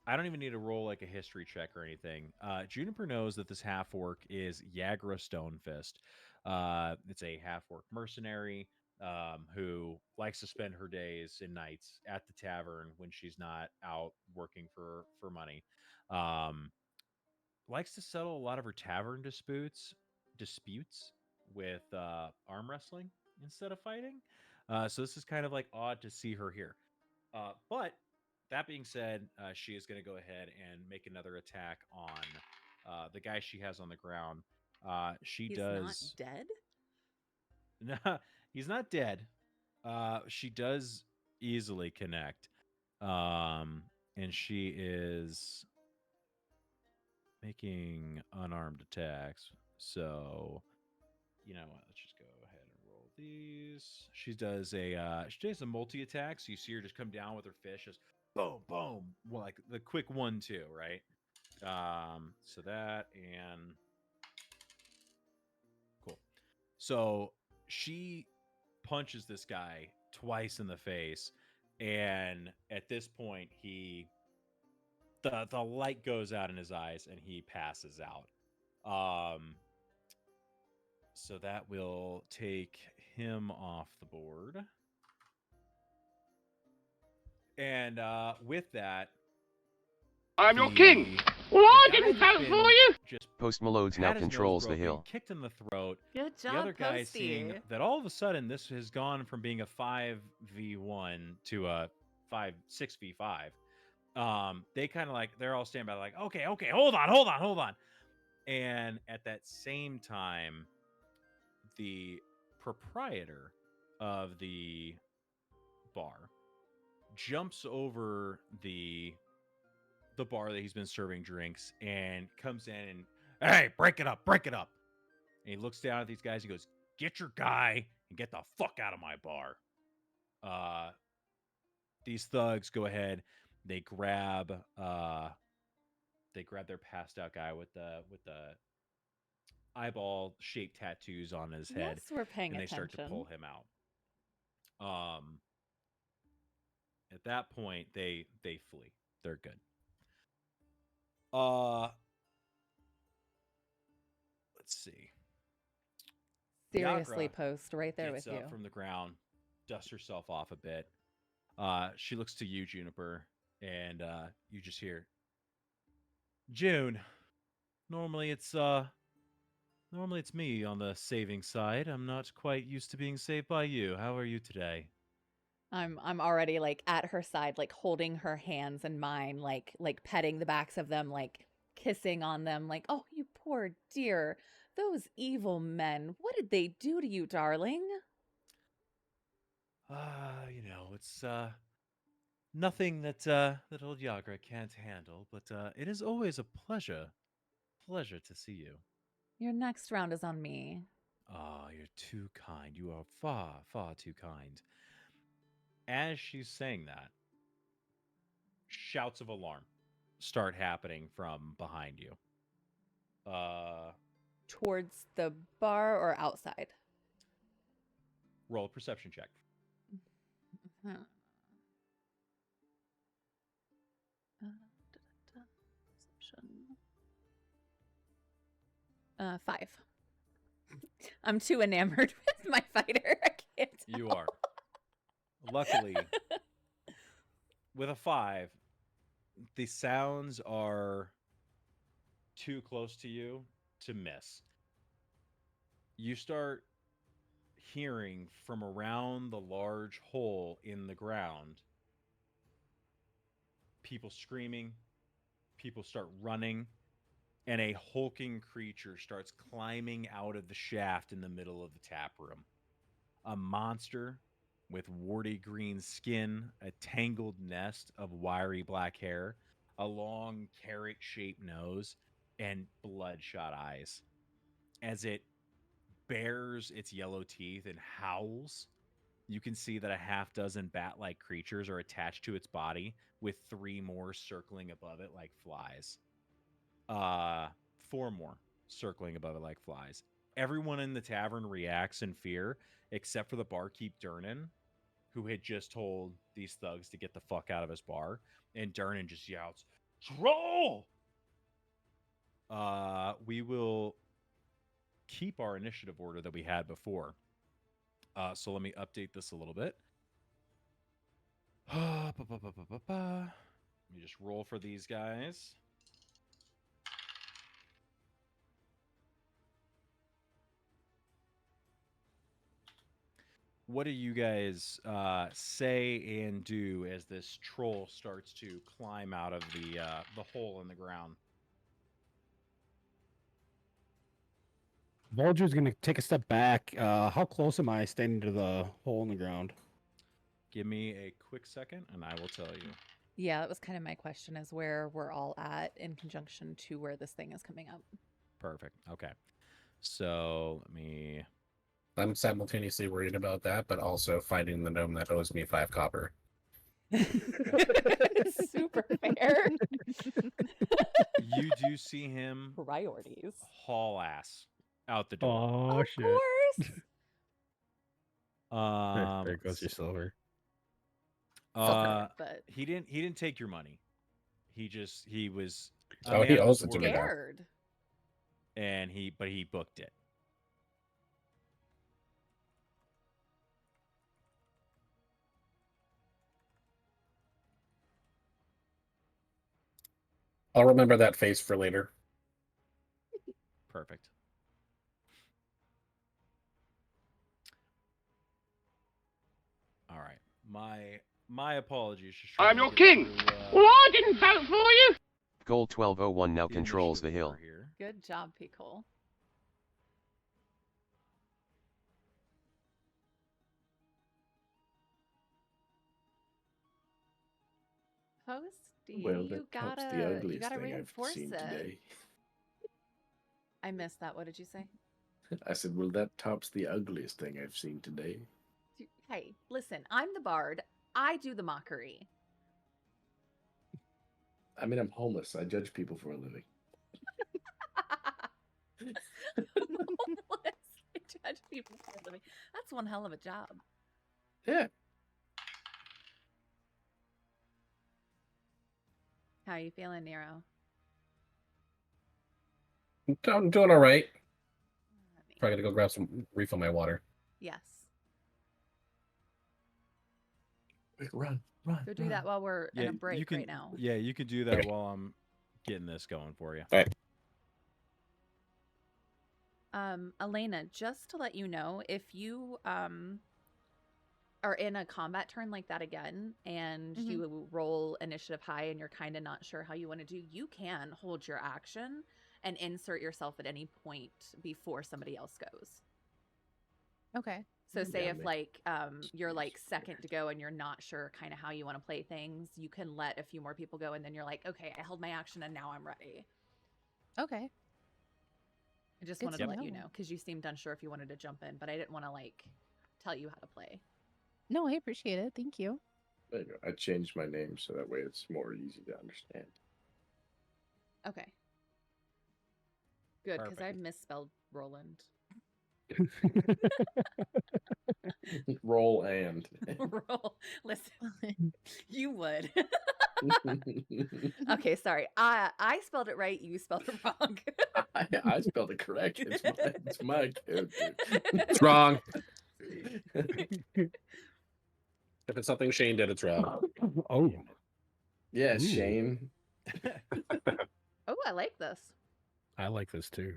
I don't even need to roll like a history check or anything. Juniper knows that this half orc is Yagra Stonefist. It's a half orc mercenary who likes to spend her days and nights at the tavern when she's not out working for money. Likes to settle a lot of her tavern disputes with arm wrestling instead of fighting. So this is kind of like odd to see her here. But that being said, she is going to go ahead and make another attack on the guy she has on the ground. He's not dead? No, he's not dead. She does easily connect. And she is making unarmed attacks. So, you know what? Let's just go ahead and roll these. She does a multi attack. So you see her just come down with her fish, just boom, boom, well, like the quick 1-2, right? So that and cool. So she punches this guy twice in the face, and at this point, the light goes out in his eyes, and he passes out. So that will take him off the board. And with that, I'm your king. Well, I didn't vote for you. Just Post Malodes now had his nose controls the broken, hill. kicked in the throat. Good job, The other guy Posty. seeing that all of a sudden this has gone from being a 5v1 to a 6v5. They kind of like, they're all standing by like, okay, hold on. And at that same time, the proprietor of the bar jumps over the bar that he's been serving drinks and comes in and, hey, break it up. And he looks down at these guys and goes, get your guy and get the fuck out of my bar. These thugs go ahead, they grab their passed out guy with the eyeball-shaped tattoos on his head, Yes, we're paying and they attention. start to pull him out. At that point, they flee. They're good. Let's see. Seriously, Yagra Post, right there gets with you. up from the ground, dusts herself off a bit. She looks to you, Juniper, and you just hear, June. Normally it's me on the saving side. I'm not quite used to being saved by you. How are you today? I'm already like at her side, like holding her hands in mine, like petting the backs of them, like kissing on them, like, oh, you poor dear. Those evil men. What did they do to you, darling? It's nothing that old Yagra can't handle, but it is always a pleasure to see you. Your next round is on me. Ah, you're too kind. You are far, far too kind. As she's saying that, shouts of alarm start happening from behind you. Towards the bar or outside? Roll a perception check. Perception. 5. I'm too enamored with my fighter. I can't tell. You are. Luckily, with a 5, the sounds are too close to you to miss. You start hearing from around the large hole in the ground people screaming, people start running, and a hulking creature starts climbing out of the shaft in the middle of the tap room. A monster with warty green skin, a tangled nest of wiry black hair, a long carrot-shaped nose, and bloodshot eyes. As it bares its yellow teeth and howls, you can see that a half dozen bat-like creatures are attached to its body, with 3 more circling above it like flies. 4 more circling above it like flies. Everyone in the tavern reacts in fear, except for the barkeep Durnan, who had just told these thugs to get the fuck out of his bar. And Durnan just yells, "Troll!" We will keep our initiative order that we had before. So let me update this a little bit. Let me just roll for these guys. What do you guys say and do as this troll starts to climb out of the hole in the ground? Vulture's gonna take a step back. How close am I standing to the hole in the ground? Give me a quick second, and I will tell you. Yeah, that was kind of my question, is where we're all at in conjunction to where this thing is coming up. Perfect. Okay. So let me... I'm simultaneously worried about that, but also finding the gnome that owes me 5 copper. Super fair. You do see him Priorities. haul ass out the door. Oh, Of shit. course. There goes your silver. But he didn't take your money. He was he owes it to me now. scared. And he booked it. I'll remember that face for later. Perfect. All right. My apologies. Just I'm your king. Well, I didn't vote for you. Goal 1201 now controls the hill. Here. Good job, P. Cole. Posty, Well, you that's the gotta ugliest thing I've reinforce seen it. today. I missed that. What did you say? I said, well, that tops the ugliest thing I've seen today. Hey, listen, I'm the bard. I do the mockery. I mean, I'm homeless. I judge people for a living. Homeless. I judge people for a living. That's one hell of a job. Yeah. How are you feeling, Nero? I'm doing all right. Probably gonna go grab some refill my water. Yes. Wait, run. Go do that while we're in a break you can, right now. Yeah, you can do that Okay. while I'm getting this going for you. All right. Elena, just to let you know, if you are in a combat turn like that again and you roll initiative high and you're kind of not sure how you want to do, you can hold your action and insert yourself at any point before somebody else goes. Okay. So say if like you're like second to go and you're not sure kind of how you want to play things, you can let a few more people go and then you're like, okay, I held my action and now I'm ready. Okay. I just Good wanted to to let know. you know because you seemed unsure if you wanted to jump in, but I didn't want to like tell you how to play. No, I appreciate it. Thank you. There you go. I changed my name so that way it's more easy to understand. Okay. Good, because I Perfect. misspelled Roland. Roll and. Roll. Listen, you would. Okay, sorry. I spelled it right. You spelled it wrong. I spelled it correct. It's my character. It's wrong. If it's something Shane did, it's wrong. Oh. Yeah, Ooh. Shane. Oh, I like this. I like this too.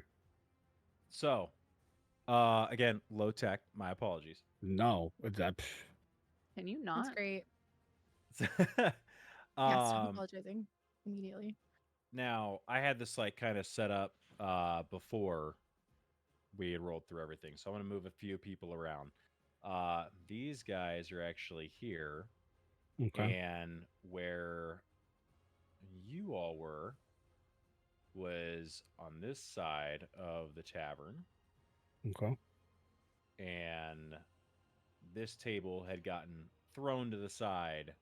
So, again, low tech. My apologies. No, that. Can you not? That's great. Yeah, stop apologizing immediately. Now, I had this like kind of set up before we had rolled through everything, so I'm going to move a few people around. These guys are actually here, Okay. and where you all were was on this side of the tavern, Okay. and this table had gotten thrown to the side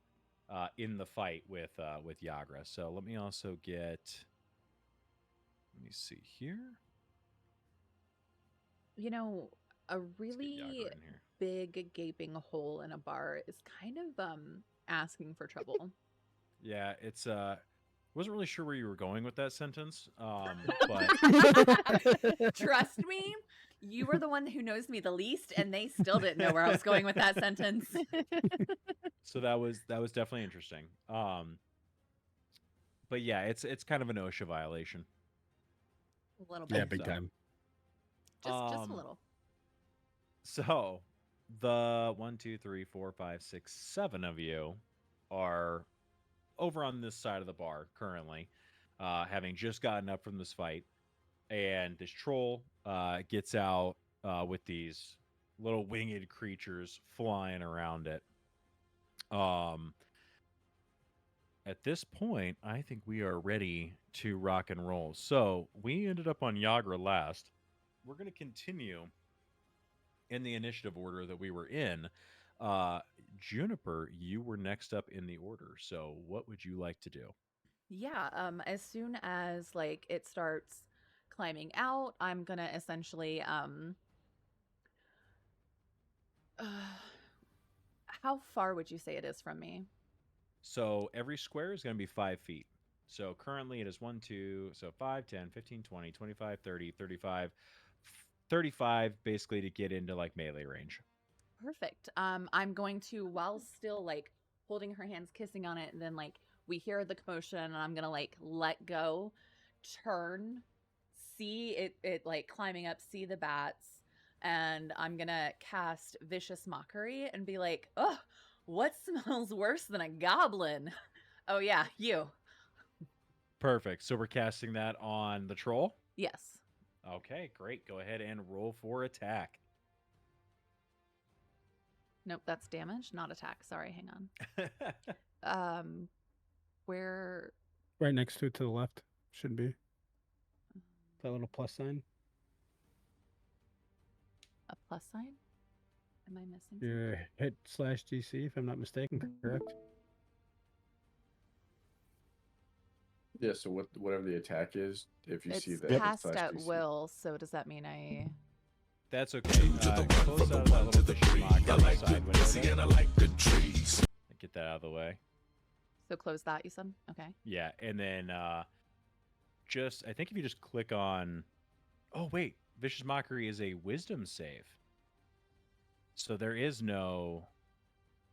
in the fight with Yagra. So let me also get. Let me see here. You know, a Let's get really Yagra in here. big gaping hole in a bar is kind of asking for trouble. Yeah, it's wasn't really sure where you were going with that sentence, but Trust me, you were the one who knows me the least, and they still didn't know where I was going with that sentence. so that was definitely interesting. But yeah, it's kind of an OSHA violation. A little bit. Yeah, big time. Just a little. So the 1, 2, 3, 4, 5, 6, 7 of you are over on this side of the bar currently, having just gotten up from this fight, and this troll gets out with these little winged creatures flying around it. At this point, I think we are ready to rock and roll. So we ended up on Yagra last. We're going to continue in the initiative order that we were in. Juniper, you were next up in the order. So what would you like to do? Yeah, as soon as like it starts climbing out, I'm gonna essentially how far would you say it is from me? So every square is going to be 5 feet. So currently it is 1, 2, so 5, 10, 15, 20, 25, 30, 35, 35 basically to get into like melee range. Perfect. I'm going to, while still like holding her hands, kissing on it, and then like we hear the commotion, and I'm gonna like let go, turn, see it like climbing up, see the bats, and I'm gonna cast Vicious Mockery and be like, oh, what smells worse than a goblin? Oh yeah, you. Perfect. So we're casting that on the troll? Yes. Okay, great. Go ahead and roll for attack. Nope, that's damage, not attack. Sorry, hang on. Where? Right next to it to the left should be that little plus sign. A plus sign? Am I missing Your hit / DC, if I'm not mistaken, correct? Yeah, so whatever the attack is, if you It's see that cast it's at /DC. will, so does that mean I... That's okay. Close out of that little vicious mockery side window there. Get that out of the way. So close that, you said? Okay. Yeah, and then I think if you just click on... Oh, wait. Vicious Mockery is a wisdom save. So there is no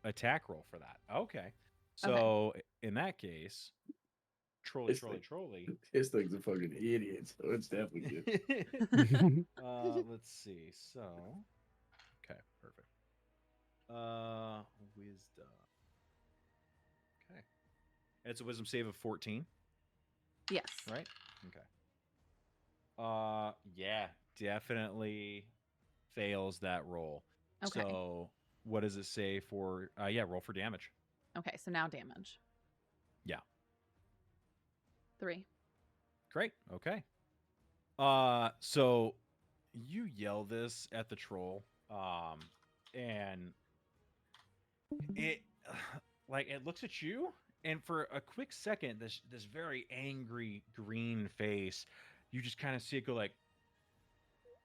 attack roll for that. Okay. So in that case, Trolley. This thing's a fucking idiot, so it's definitely good. Let's see. So, okay, perfect. Wisdom. Okay. It's a wisdom save of 14. Yes. Right? Okay. Yeah, definitely fails that roll. Okay. So, what does it say for roll for damage? Okay, so now damage. Yeah. 3. Great. Okay. So you yell this at the troll, and it it looks at you, and for a quick second, this very angry green face, you just kind of see it go like,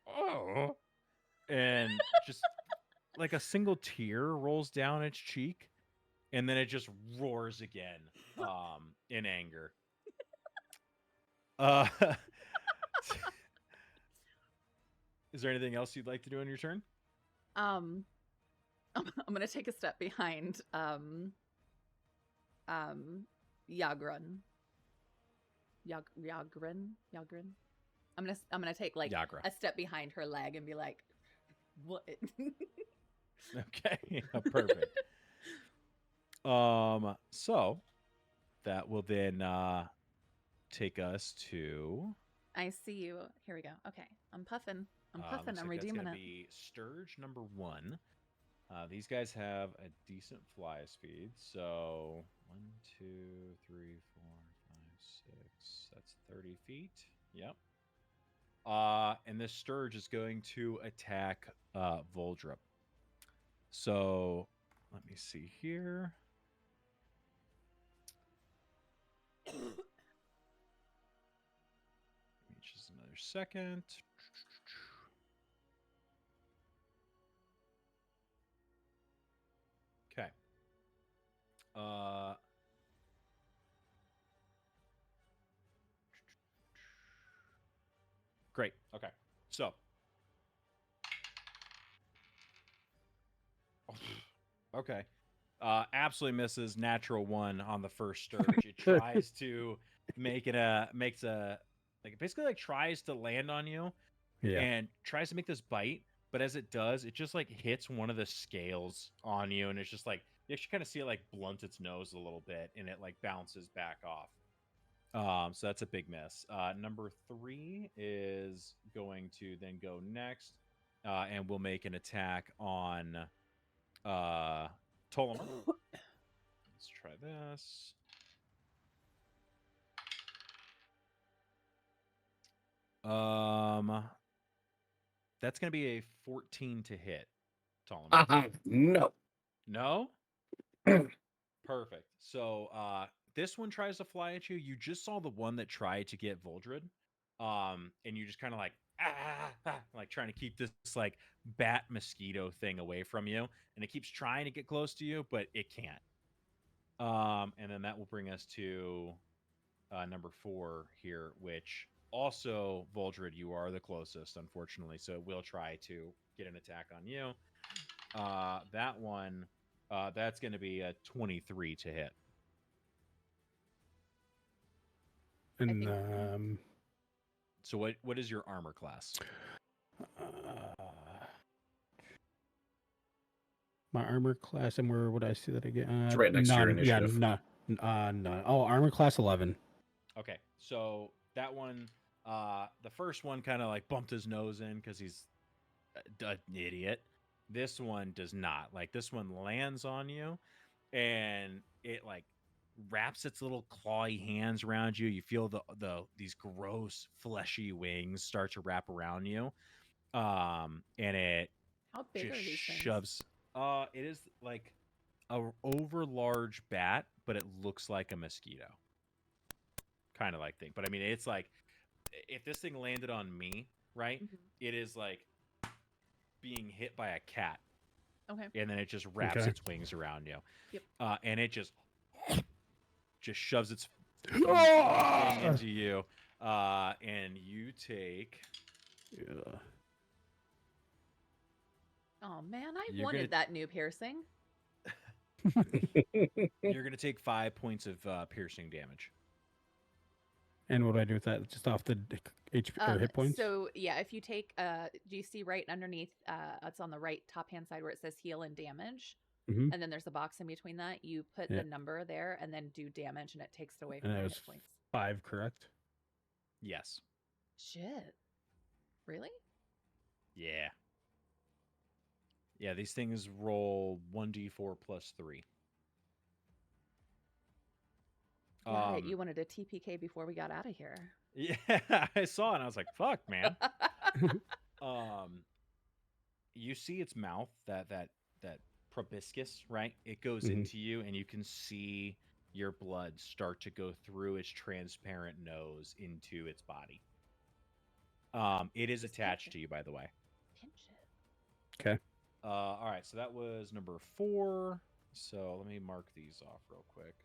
oh, and just like a single tear rolls down its cheek, and then it just roars again, in anger. Is there anything else you'd like to do on your turn? I'm gonna take a step behind Yagran. Yagran. I'm gonna take like Yagra. a step behind her leg and be like, what? Okay, yeah, perfect. So that will then take us to. I see you. Here we go. Okay, I'm puffing. I'm Looks redeeming that's gonna it. be Sturge number 1. These guys have a decent fly speed. So 1, 2, 3, 4, 5, 6. That's 30 feet. Yep. And this Sturge is going to attack Voldrup. So let me see here. Just another second. Okay. Great. Okay. So. Okay. Absolutely misses natural 1 on the first Sturge. It tries to basically like tries to land on you, and tries to make this bite, but as it does, it just like hits one of the scales on you, and it's just like you actually kind of see it like blunt its nose a little bit, and it like bounces back off. So that's a big miss. Number 3 is going to then go next, and we'll make an attack on Tolomer. Let's try this. That's going to be a 14 to hit, Tolomer. No. No? Perfect. So this one tries to fly at you. You just saw the one that tried to get Voldred. And you just kind of like, like trying to keep this like bat mosquito thing away from you. And it keeps trying to get close to you, but it can't. And then that will bring us to number 4 here, which also, Voldred, you are the closest, unfortunately. So we'll try to get an attack on you. That one, that's going to be a 23 to hit. And so what is your armor class? My armor class, and where would I see that again? It's right next to your initiative. Yeah, none. Oh, armor class 11. Okay, so that one, the first one kind of like bumped his nose in because he's an idiot. This one does not. Like, this one lands on you, and it like wraps its little clawy hands around you. You feel these gross fleshy wings start to wrap around you, and it How big just are these shoves. It is like a over large bat, but it looks like a mosquito. kind of like thing. But I mean, it's like if this thing landed on me, right? It is like being hit by a cat. Okay. And then it just wraps its wings around you. Yep. And it just shoves its thing into you. And you take. Yeah. Oh man, I You're wanted gonna- that new piercing. You're gonna take 5 points of piercing damage. And what do I do with that? Just off the HP or hit points? So yeah, if you take do you see right underneath it's on the right top hand side where it says heal and damage? Mhm. And then there's a box in between that. You put Yeah. the number there and then do damage and it takes it away from And your that was hit points. 5, correct? Yes. Shit. Really? Yeah. Yeah, these things roll 1d4 plus 3. Got it. You wanted a TPK before we got out of here. Yeah, I saw it and I was like, fuck, man. You see its mouth, that proboscis, right? It goes into you and you can see your blood start to go through its transparent nose into its body. It is attached to you, by the way. Pinch it. Okay. All right, so that was number 4. So let me mark these off real quick.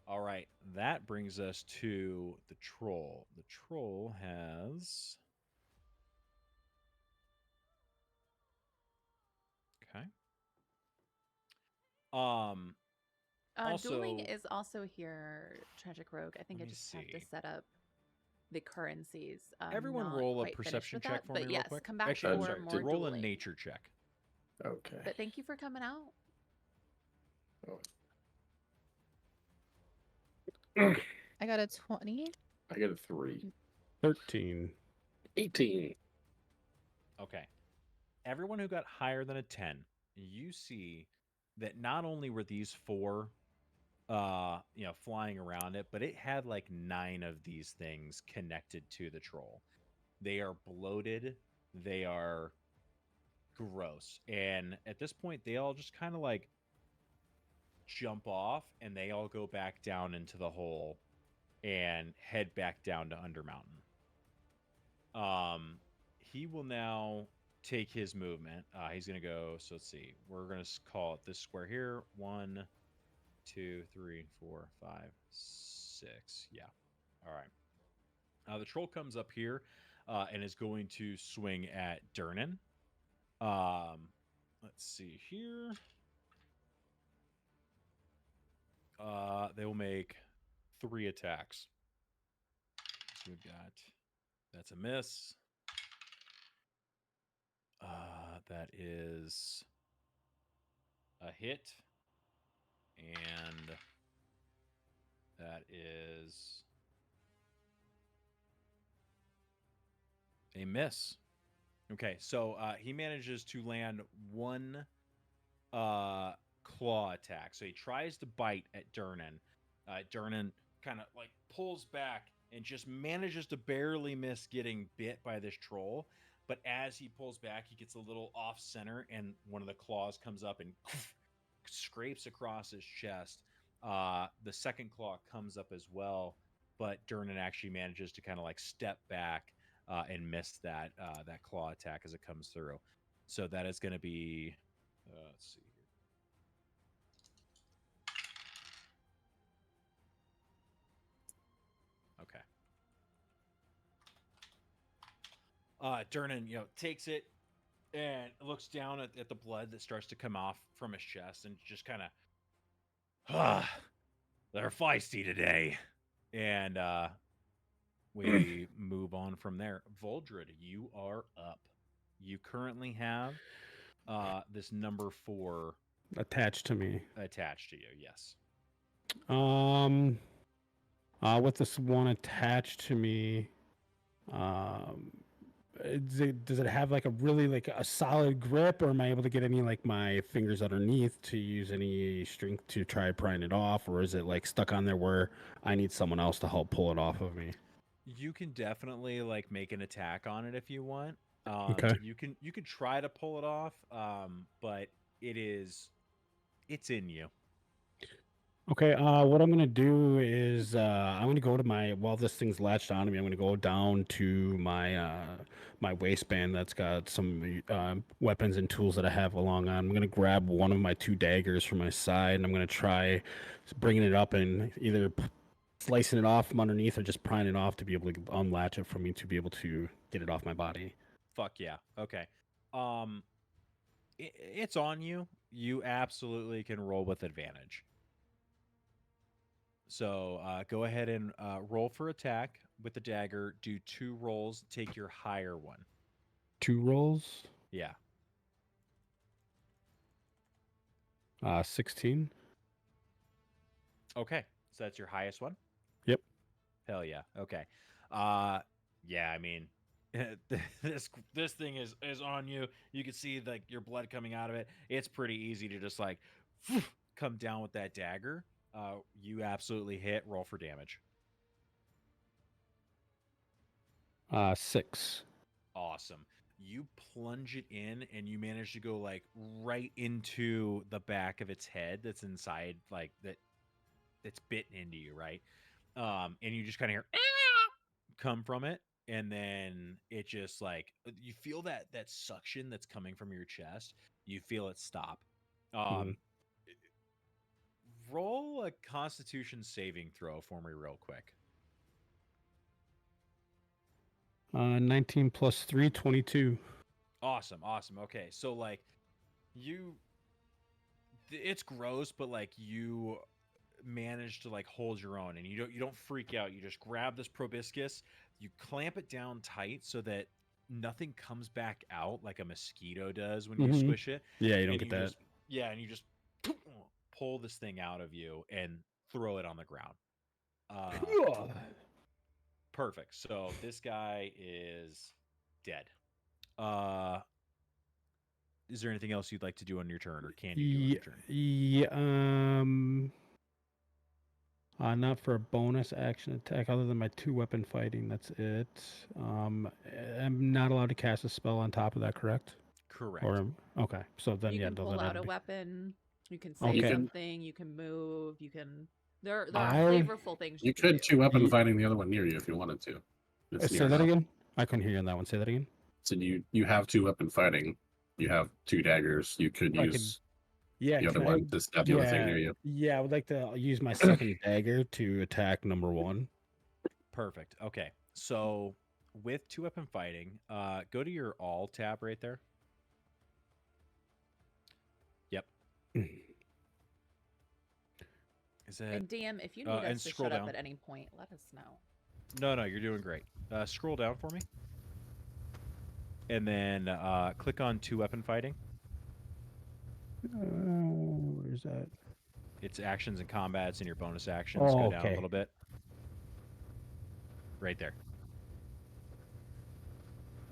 All right, that brings us to the troll. The troll has... Okay. Dueling Also, is also here, Tragic Rogue. I think I let me just have to see. set up the currencies. Everyone Not roll a quite finished perception with check that, for but me yes, real quick. come back Actually, for sorry, more roll a dueling. nature check. Okay. But thank you for coming out. I got a 20. I got a 3. 13. 18. Okay. Everyone who got higher than a 10, you see that not only were these 4 flying around it, but it had like 9 of these things connected to the troll. They are bloated, they are gross. And at this point they all just kind of like jump off and they all go back down into the hole and head back down to Undermountain. He will now take his movement. He's gonna go. So let's see. We're gonna call it this square here. 1, 2, 3, 4, 5, 6. Yeah. All right. The troll comes up here and is going to swing at Durnan. Let's see here. They will make 3 attacks. So we've got, that's a miss. That is a hit. And that is a miss. Okay, so he manages to land 1 claw attack. So he tries to bite at Durnan. Durnan kind of like pulls back and just manages to barely miss getting bit by this troll. But as he pulls back, he gets a little off center and one of the claws comes up and scrapes across his chest. The second claw comes up as well, but Durnan actually manages to kind of like step back and miss that claw attack as it comes through. So that is going to be, let's see here. Okay. Durnan, takes it and looks down at the blood that starts to come off from his chest and just kind of, they're feisty today. And we move on from there. Voldred, you are up. You currently have this number 4 Attached to me. attached to you. Yes. With this one attached to me, does it have like a really like a solid grip, or am I able to get any like my fingers underneath to use any strength to try prying it off, or is it like stuck on there where I need someone else to help pull it off of me? You can definitely like make an attack on it if you want. Okay. You can try to pull it off, but it's in you. Okay, what I'm gonna do is I'm gonna go to my while this thing's latched onto me, I'm gonna go down to my waistband that's got some weapons and tools that I have along on. I'm gonna grab one of my 2 daggers from my side, and I'm gonna try bringing it up and either slicing it off from underneath or just prying it off to be able to unlatch it for me to be able to get it off my body. Fuck yeah. Okay. It's on you. You absolutely can roll with advantage. So go ahead and roll for attack with the dagger. Do 2 rolls. Take your higher one. 2 rolls. Yeah. 16. Okay. So that's your highest one? Yep. Hell yeah. Okay. Yeah, I mean, this thing is on you. You can see like your blood coming out of it. It's pretty easy to just like come down with that dagger. You absolutely hit. Roll for damage. 6. Awesome. You plunge it in and you manage to go like right into the back of its head that's inside, like that's bitten into you, right? And you just kind of hear come from it, and then it just like you feel that suction that's coming from your chest. You feel it stop. Mhm. Roll a Constitution saving throw for me real quick. 19 plus 3, 22. Awesome. Okay, so like it's gross, but like you manage to like hold your own, and you don't freak out. You just grab this proboscis, you clamp it down tight so that nothing comes back out like a mosquito does when you squish it. Yeah, you don't And get that. and you just pull this thing out of you and throw it on the ground. Perfect. So this guy is dead. Is there anything else you'd like to do on your turn, or can you do on your turn? Yeah, not for a bonus action attack other than my 2 weapon fighting. That's it. I'm not allowed to cast a spell on top of that, correct? Correct. Or okay, so then You yeah, can doesn't pull have out to a be. weapon. You can say Okay. something. You can move. You can. There are I- flavorful things You can could do. 2 weapon fighting the other one near you if you wanted to. It's Say near that enough. again. I couldn't hear you on that one. Say that again. So you have 2 weapon fighting. You have 2 daggers. You could I use Yeah, the other can I- one to stab the other thing near you. Yeah, I would like to use my second dagger to attack number 1. Perfect. Okay. So with 2 weapon fighting, go to your all tab right there. Yep. Is that And DM, if you need and us to scroll shut down. up at any point, let us know. No, you're doing great. Scroll down for me. And then click on 2 weapon fighting. Where's that? It's actions and combats and your bonus actions. Oh, Go down a okay. little bit. Right there.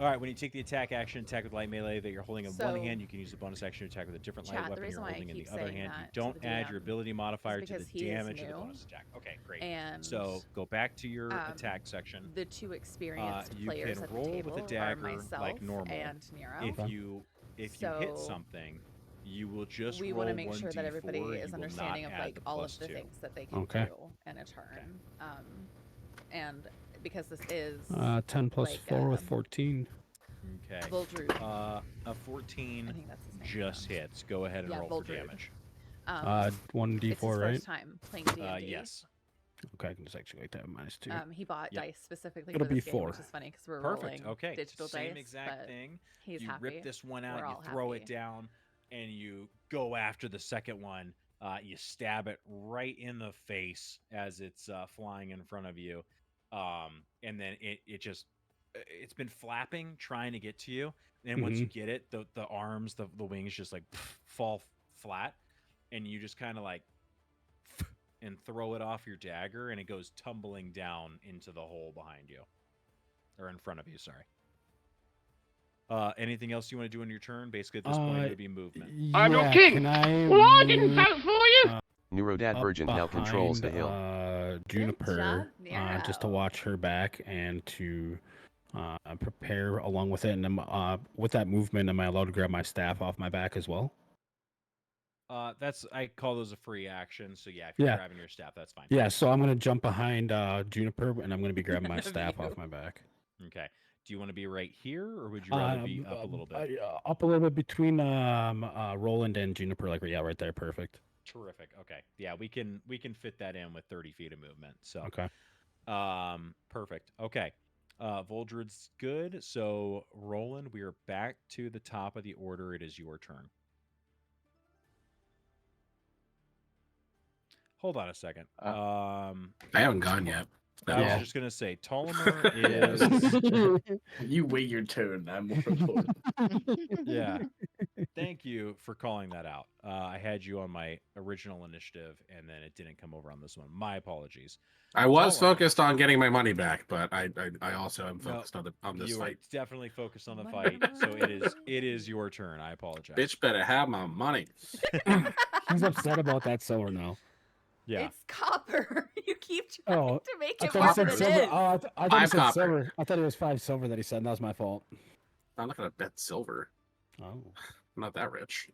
All right, when you take the attack action, attack with light melee that you're holding in one So- hand, you can use the bonus action to attack with a different light Chat, the weapon reason you're why I holding in the keep other saying hand. You that to don't the add DM your ability modifier to the because he is damage of the new, bonus attack. Okay, great. And So go back to your attack section. the 2 experienced You players can at roll the with table a dagger are myself like normal. and Nero. If you hit So something, you will just we roll want to make 1d4. sure that everybody You is will understanding not of add like the all of +2. the things that they can Okay. do in a turn. And because this is 10 plus like, 4 with 14. Okay. Voldru. A 14 I think that's his name. just hits. Go ahead and Yeah, roll for Voldru. damage. 1d4, it's his right? first time playing D&D. Yes. Okay, I can just actually like that -2. He bought Yep. dice specifically It'll for this be game, 4. which is funny because we're Perfect. rolling Okay. digital Same dice. exact but thing. He's You happy. rip this one out, We're you all throw happy. it down, and you go after the second one. You stab it right in the face as it's flying in front of you. And then it's been flapping, trying to get to you. And once you get it, the arms, the wings just like fall flat. And you just kind of like and throw it off your dagger, and it goes tumbling down into the hole behind you. Or in front of you, sorry. Anything else you want to do on your turn? Basically, at this point, it would be movement. I'm your Yeah, king. can I Well, I didn't move, vote for you. Neurodad up Virgin now controls the behind, hill. Juniper, job, just to Nero. watch her back and to prepare along with it. And with that movement, am I allowed to grab my staff off my back as well? That's I call those a free action. So yeah, if you're Yeah. grabbing your staff, that's fine. Yeah, so I'm gonna jump behind Juniper, and I'm gonna be grabbing my None of staff you. off my back. Okay. Do you want to be right here, or would you rather be up a little bit? Up a little bit between Roland and Juniper, like yeah, right there, perfect. Terrific. Okay. Yeah, we can fit that in with 30 feet of movement. So Okay. perfect. Okay. Voldred's good. So Roland, we are back to the top of the order. It is your turn. Hold on a second. I haven't gone yet. I was just gonna say Tollimer is You wait your turn. I'm more important. yeah. Thank you for calling that out. I had you on my original initiative, and then it didn't come over on this one. My apologies. I was Tollimer. focused on getting my money back, but I also am focused on this You fight. are definitely focused on the fight, so it is your turn. I apologize. Bitch better have my money. He's upset about that silver now. Yeah. It's copper. You keep trying to make I it thought more he said than it silver. is. Oh, I thought he Five said copper. silver. I thought it was 5 silver that he said. That was my fault. I'm not gonna bet silver. Oh. I'm not that rich.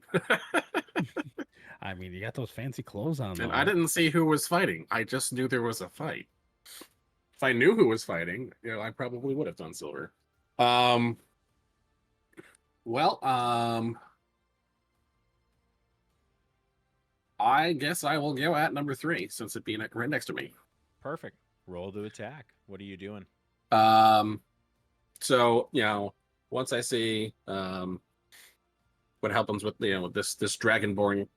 I mean, you got those fancy clothes on. And though. I didn't see who was fighting. I just knew there was a fight. If I knew who was fighting, I probably would have done silver. I guess I will go at number 3 since it being right next to me. Perfect. Roll to attack. What are you doing? So once I see what happens with with this dragonborn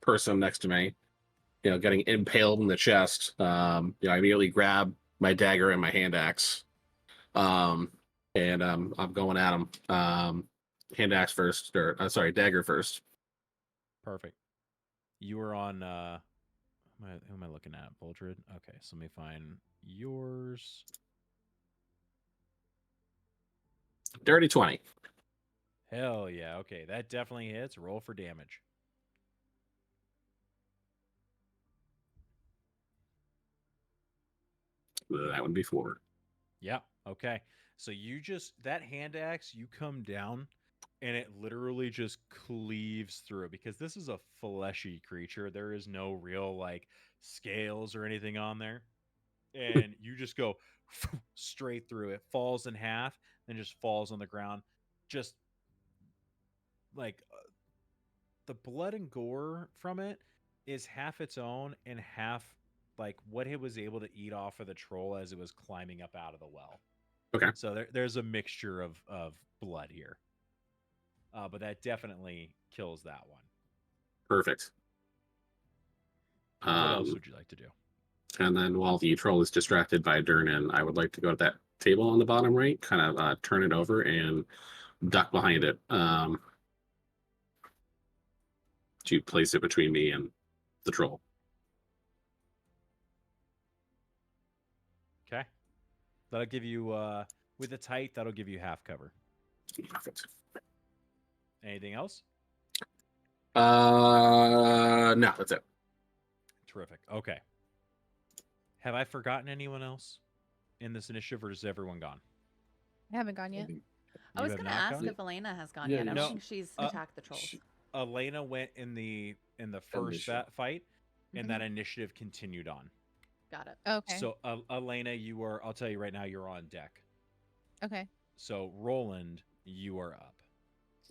person next to me, getting impaled in the chest, I immediately grab my dagger and my hand axe, and I'm going at him. Hand axe first, or sorry, dagger first. Perfect. You were on. Who am I looking at? Voldred. Okay, so let me find yours. Dirty 20. Hell yeah. Okay, that definitely hits. Roll for damage. That would be 4. Yeah. Okay. So that hand axe, you come down and it literally just cleaves through because this is a fleshy creature. There is no real like scales or anything on there. And you just go straight through it, falls in half, then just falls on the ground. Just like the blood and gore from it is half its own and half like what it was able to eat off of the troll as it was climbing up out of the well. Okay. So there's a mixture of blood here. But that definitely kills that one. Perfect. What else would you like to do? And then while the troll is distracted by Durnan, I would like to go to that table on the bottom right, kind of turn it over and duck behind it to place it between me and the troll. Okay. That'll give you, with the tight, that'll give you half cover. Perfect. Anything else? No, that's it. Terrific. Okay. Have I forgotten anyone else in this initiative, or is everyone gone? I haven't gone yet. I was have going to not ask gone? if Elena has gone Yeah, yet. I no. don't think she's attacked the trolls. Elena went in the first Initial. Fight, and Mhm. that initiative continued on. Got it. Okay. So Elena, I'll tell you right now, you're on deck. Okay. So Roland, you are up.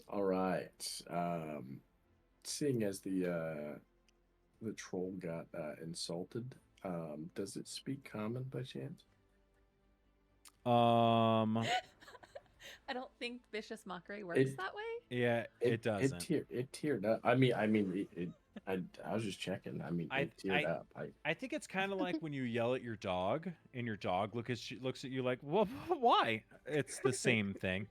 All right. Seeing as the troll got insulted, does it speak common by chance? I don't think vicious mockery works that way. Yeah, it doesn't. It teared up. I was just checking. It teared up. I think it's kind of like when you yell at your dog, and your dog looks at you like, "Well, why?" It's the same thing.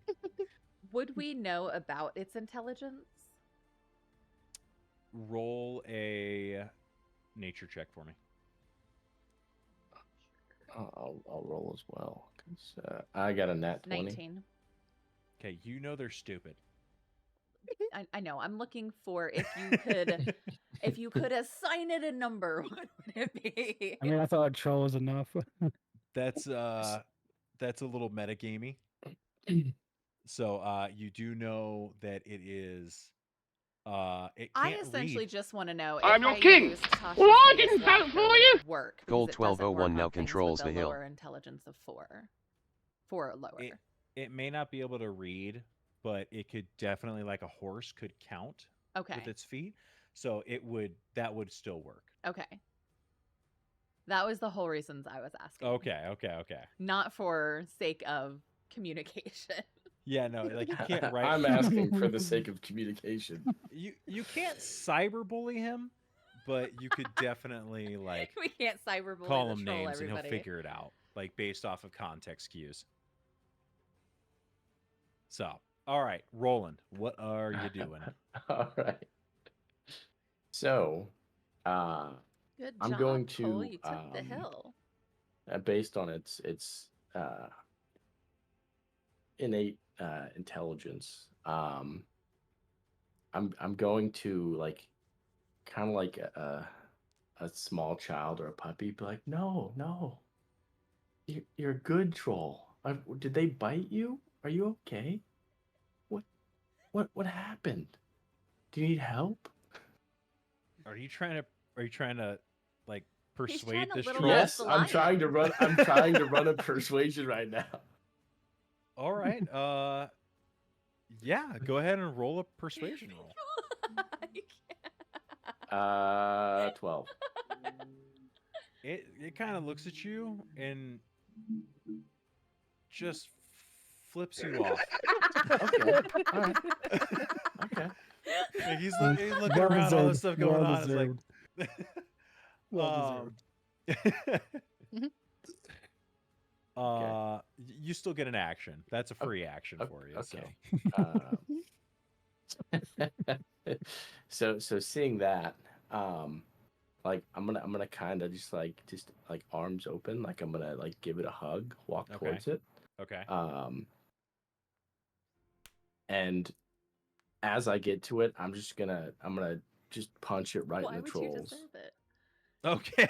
Would we know about its intelligence? Roll a nature check for me. I'll roll as well because I got a nat 20. 19. Okay, you know they're stupid. I know. I'm looking for if you could assign it a number, what would it be? I mean, I thought troll was enough. That's a little metagamey. So you do know that it is It I can't essentially read. just want to know if I'm your I king. used Tasha's Well, I Maze didn't vote Laughter, for would you. it work? Because Gold it doesn't 1201 work now on things controls with the hill. lower intelligence of 4. 4 or lower. It may not be able to read, but it could definitely, like a horse, could count Okay. with its feet. So that would still work. Okay. That was the whole reasons I was asking. Okay. Not for sake of communication. Yeah, no, like you can't write. I'm asking for the sake of communication. You can't cyberbully him, but you could definitely like We can't cyberbully call the him troll, names and everybody. he'll figure it out, like based off of context cues. So, all right, Roland, what are you doing? All right. So, Good I'm job, going Cole. to You took the hill. based on its innate intelligence. I'm going to like kind of like a small child or a puppy, be like, no, you're a good troll. Did they bite you? Are you okay? What happened? Do you need help? Are you trying to like He's persuade trying to this little troll? Yes, the I'm lion. trying to run. I'm trying to run a persuasion right now. All right. Yeah, go ahead and roll a persuasion roll. 12. It kind of looks at you and just flips you off. Okay. All right. Okay. Like he's looking Well around, all this deserved, stuff going well on. It's like, deserved. Well you still get an action. That's a free action for you. Okay. So seeing that, like I'm gonna kind of just like arms open, like I'm gonna like give it a hug, walk towards it. Okay. And as I get to it, I'm gonna just punch it right Why in the would trolls. you deserve it? Okay.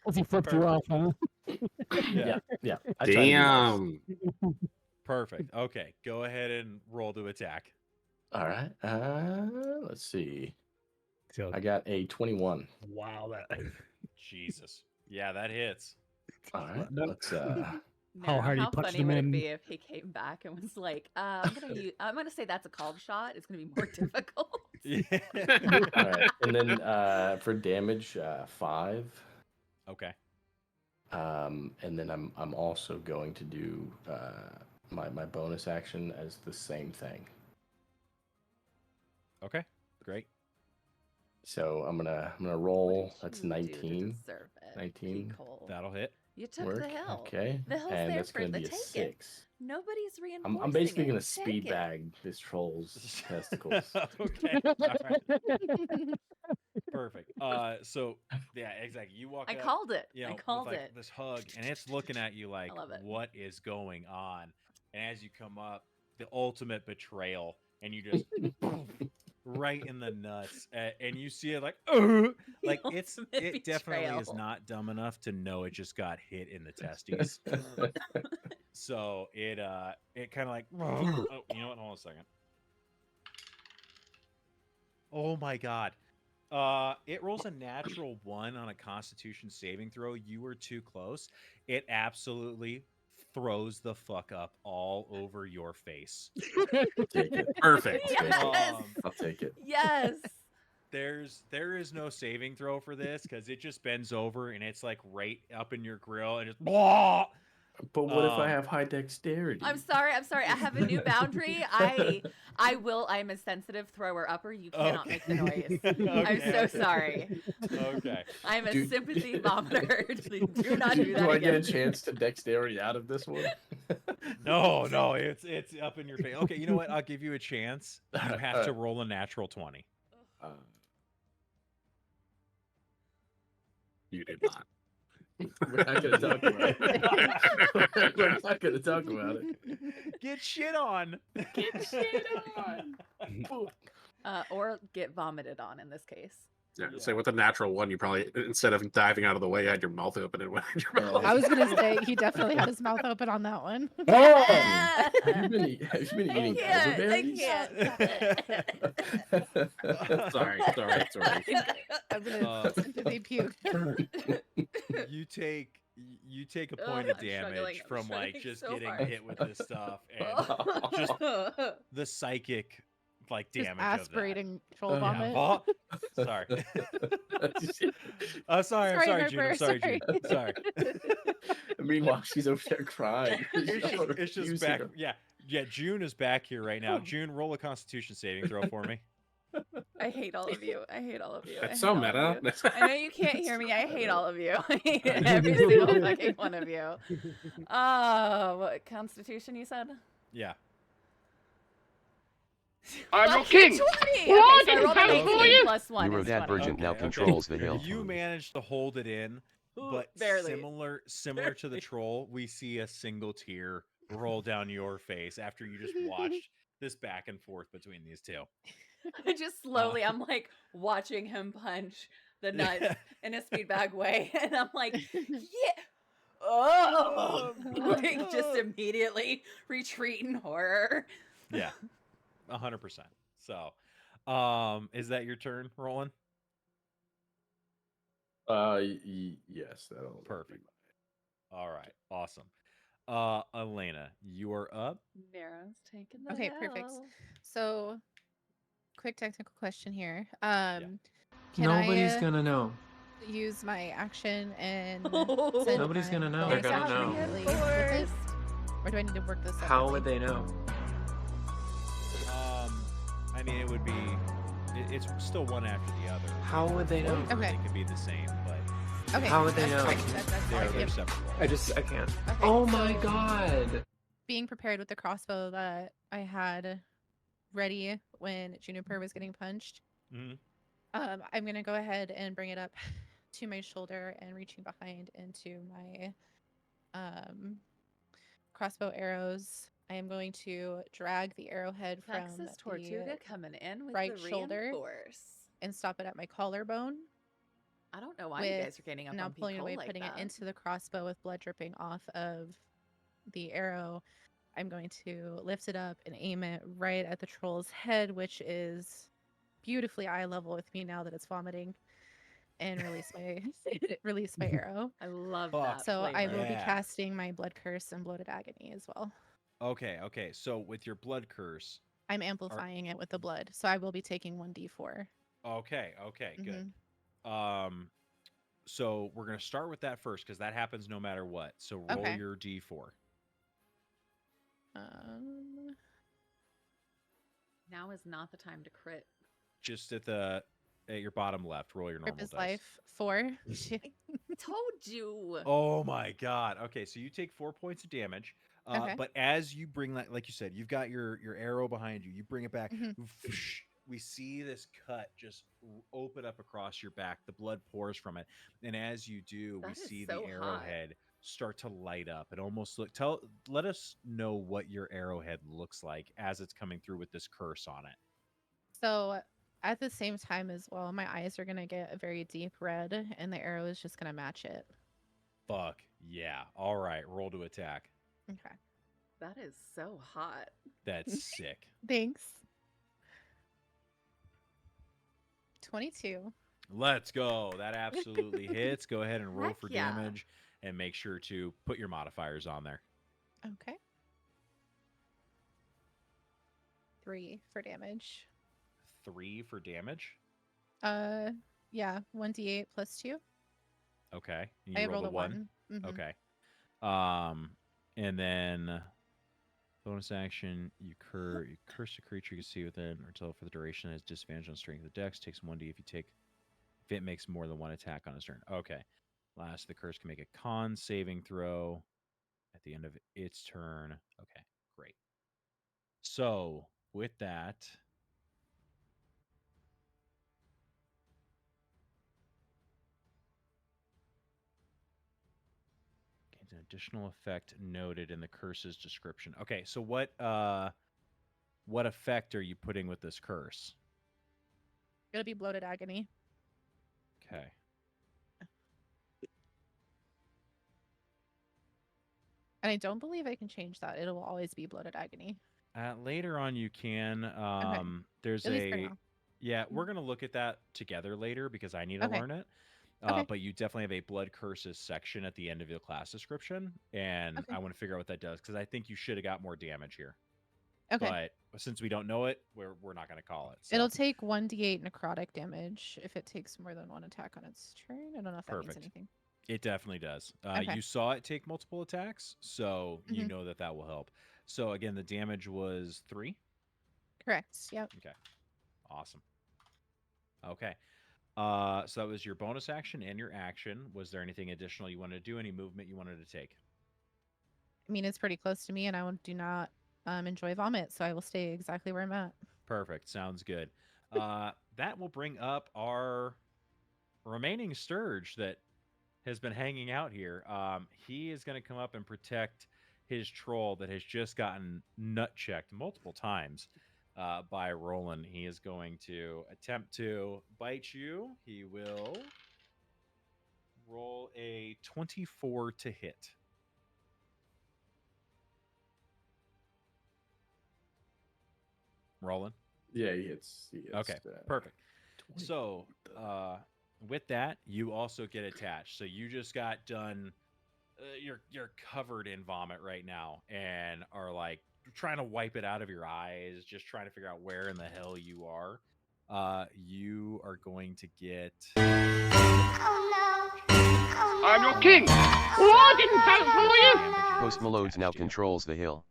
Because he flipped you off, huh? Yeah. I try to be nice. Damn. Perfect. Okay, go ahead and roll to attack. All right. Let's see. So, I got a 21. wow, that. Jesus. Yeah, that hits. All right. No. Let's How hard you How punched funny him would in. it be if he came back and was like, I'm gonna say that's a called shot. It's gonna be more difficult. Yeah. all right. And then for damage, 5. Okay. And then I'm also going to do my bonus action as the same thing. Okay. Great. So I'm gonna roll. That's You do to 19. deserve it, 19. Cole. That'll hit. You took Work. the hill. Okay. The hill's And there that's for gonna the be a taking. 6. Nobody's reinforcing I'm basically it. gonna Take speed it. bag this troll's testicles. Okay. All right. Perfect. So yeah, exactly. You walk I up, called it. you know, I called with, like, it. this hug, and it's looking at you like, love it. what is going on? And as you come up, the ultimate betrayal, and you just right in the nuts, and you see it like, like ultimate it definitely is betrayal. not dumb enough to know it just got hit in the testes. So it kind of like, oh, you know what? Hold on a second. Oh my god. It rolls a natural 1 on a Constitution saving throw. You were too close. It absolutely throws the fuck up all over your face. Take it. Perfect. Yes. I'll take it. Yes. There is no saving throw for this because it just bends over and it's like right up in your grill and just blah. But what if I have high dexterity? I'm sorry. I have a new boundary. I'm a sensitive thrower upper. You cannot make the noise. I'm so sorry. Okay. I'm a sympathy vomiter. Do not do that Do I get a again. chance to dexterity out of this one? No, it's up in your face. Okay, you know what? I'll give you a chance. You have to roll a natural 20. You did not. We're not gonna talk about it. We're not gonna talk about it. Get shit on. Get shit on. Or get vomited on in this case. Yeah, say with a natural one, you probably instead of diving out of the way, you had your mouth open and went in your mouth. I was gonna say he definitely had his mouth open on that one. Oh, have you been eating I elderberries? can't. sorry. I'm gonna sympathy puke. You take a point of I'm damage struggling. I'm from like struggling just so getting hard. hit with this stuff and just the psychic like Just damage of that. aspirating troll Yeah, vomit. sorry. I'm sorry, June. I'm sorry, June. Sorry. Meanwhile, she's over there crying. It's just back. Yeah. June is back here right now. June, roll a Constitution saving throw for me. I hate all of you. I hate all of you. That's I so hate all of meta. you. I know you can't hear me. I hate all of you. I hate every single fucking one of you. What Constitution you said? Yeah. I'm a Fucking king. 20! Well, I Okay, so I didn't rolled an vote for 18 you. plus 1 is Neurodad 20. Virgin now Okay. controls the hill. You managed to hold it in, but Barely. similar to the troll, we see a single tear roll down your face after you just watched this back and forth between these two. I just slowly, I'm like watching him punch the nuts in a speed bag way, and I'm like, yeah. Oh, like just immediately retreat in horror. Yeah, 100%. So, is that your turn, Roland? Yes, that'll Perfect. All right, awesome. Elena, you are up. Nero's taking the Okay, perfect. hill. So, quick technical question here. Can Nobody's I gonna know. use my action and Nobody's Nobody's gonna know. bonus They're gonna action know. immediately with it? Or do I need to work this out? How would they know? I mean, it would be. It's still one after the other. How would they know? Okay. They could be the same, but Okay. How would they that's know? fine. That's they're, fine. they're Yep. separate. I can't. Okay, Oh my so god. being prepared with the crossbow that I had ready when Juniper was getting punched, Mhm. I'm gonna go ahead and bring it up to my shoulder and reaching behind into my crossbow arrows. I am going to drag the arrowhead from Texas Tortuga coming in with right the shoulder reinforce. and stop it at my collarbone. I don't know why you guys are getting up now on pulling it away, like putting that. it into the crossbow with blood dripping off of the arrow. I'm going to lift it up and aim it right at the troll's head, which is beautifully eye level with me now that it's vomiting, and release my arrow. I love Fuck. that. So I will be Yeah. casting my blood curse and bloated agony as well. Okay. So with your blood curse. I'm amplifying it with the blood, so I will be taking 1d4. Okay. Good. Mm-hmm. So we're gonna start with that first because that happens no matter what. So roll Okay. your d4. Now is not the time to crit. Just at your bottom left, roll your normal Rip his dice. life 4. Told you. Oh my god. Okay, so you take 4 points of damage. Okay. But as you bring that, like you said, you've got your arrow behind you. You bring it back. Mhm. We see this cut just open up across your back. The blood pours from it, and as you do, we That is see so the hot. arrowhead start to light up. It almost let us know what your arrowhead looks like as it's coming through with this curse on it. So at the same time as well, my eyes are going to get a very deep red, and the arrow is just going to match it. Fuck yeah! All right, roll to attack. Okay. That is so hot. That's sick. Thanks. 22. Let's go. That absolutely hits. Go ahead and roll Heck for yeah. damage and make sure to put your modifiers on there. Okay. 3 for damage. 3 for damage. Yeah, 1d8 plus 2. Okay. And I you rolled rolled a a 1. 1. Mhm. Okay. And then bonus action, you curse a creature you see within or until for the duration has disadvantage on strength of the dex, takes 1d if it makes more than one attack on its turn. Okay. Last, the curse can make a con saving throw at the end of its turn. Okay, great. So with that, gains an additional effect noted in the curse's description. Okay, so what effect are you putting with this curse? It'll be bloated agony. Okay. And I don't believe I can change that. It will always be bloated agony. Later on, you can. There's At least for a. now. Yeah, we're gonna look at that together later because I need to Okay. learn it. Okay. But you definitely have a blood curses section at the end of your class description, and Okay. I want to figure out what that does because I think you should have got more damage here. Okay. But since we don't know it, we're not gonna call it. So It'll take 1d8 necrotic damage if it takes more than one attack on its turn. I don't know if that means perfect. anything. It definitely does. Okay. You saw it take multiple attacks, so you Mhm. know that will help. So again, the damage was 3. Correct. Yep. Okay. Awesome. Okay. So that was your bonus action and your action. Was there anything additional you wanted to do? Any movement you wanted to take? I mean, it's pretty close to me, and I do not enjoy vomit, so I will stay exactly where I'm at. Perfect. Sounds good. That will bring up our remaining Sturge that has been hanging out here. He is going to come up and protect his troll that has just gotten nut checked multiple times by Roland. He is going to attempt to bite you. He will roll a 24 to hit. Roland? Yeah, he hits. Okay, perfect. So, with that, you also get attached. So you just got done. You're covered in vomit right now, and are like trying to wipe it out of your eyes, just trying to figure out where in the hell you are. You are going to get. I'm your king. Oh, I didn't vote for you. Post Malodes now controls the hill.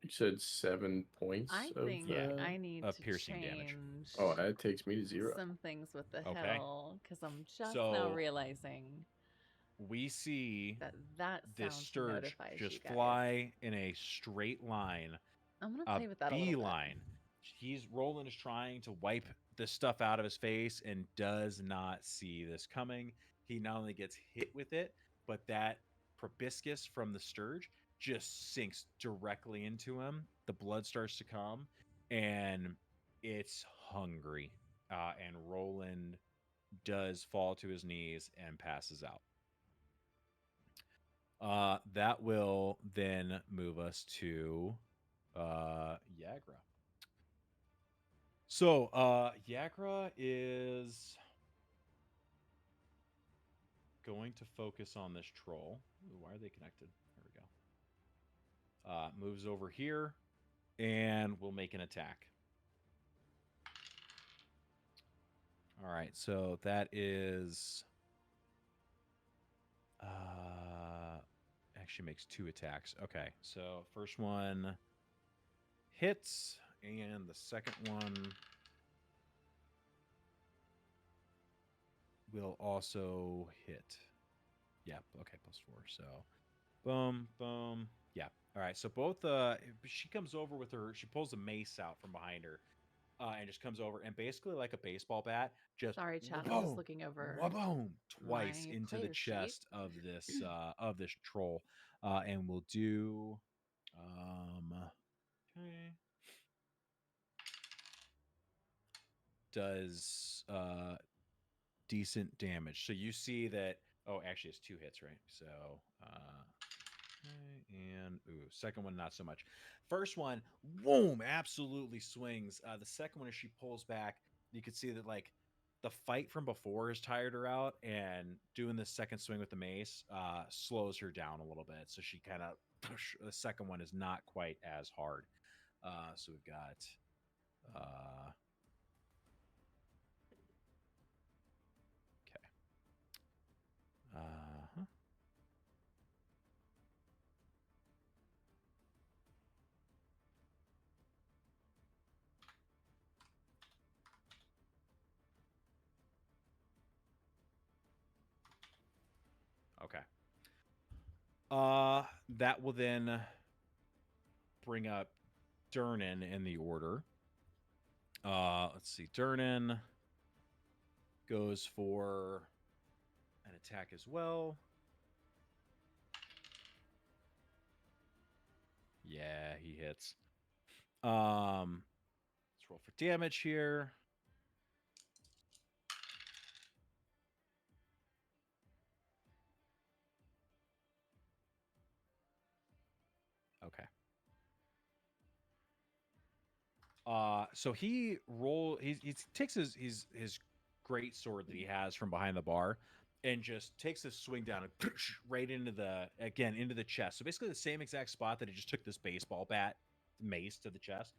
You said 7 points. I think I need to piercing change damage. Oh, that takes me to 0. some things with the Okay. hill because I'm just So- now realizing We see that this sound Sturge notifies just you guys. fly in a straight line, I'm gonna a play with that a little bit. beeline. Roland is trying to wipe the stuff out of his face and does not see this coming. He not only gets hit with it, but that proboscis from the Sturge just sinks directly into him. The blood starts to come, and it's hungry. And Roland does fall to his knees and passes out. That will then move us to Yagra. So Yagra is going to focus on this troll. Ooh, why are they connected? There we go. Moves over here and will make an attack. All right, so that is actually makes 2 attacks. Okay, so first one hits, and the second one will also hit. Yeah, okay, +4. So, boom, boom. Yeah. All right, so both she comes over with her, she pulls a mace out from behind her. And just comes over and basically like a baseball bat, just Sorry, Chad. I'm boom, just looking over boom, twice my into the player sheet. chest of this troll, and we'll do okay. Does decent damage. So you see that. Oh, actually, it's 2 hits, right? So and second one not so much. First one, boom, absolutely swings. The second one, as she pulls back, you can see that like the fight from before has tired her out, and doing this second swing with the mace slows her down a little bit. So she kind of the second one is not quite as hard. So we've got okay. Okay. That will then bring up Durnan in the order. Let's see. Durnan goes for an attack as well. Yeah, he hits. Let's roll for damage here. So he takes his great sword that he has from behind the bar and just takes this swing down and right into the chest. So basically the same exact spot that he just took this baseball bat mace to the chest.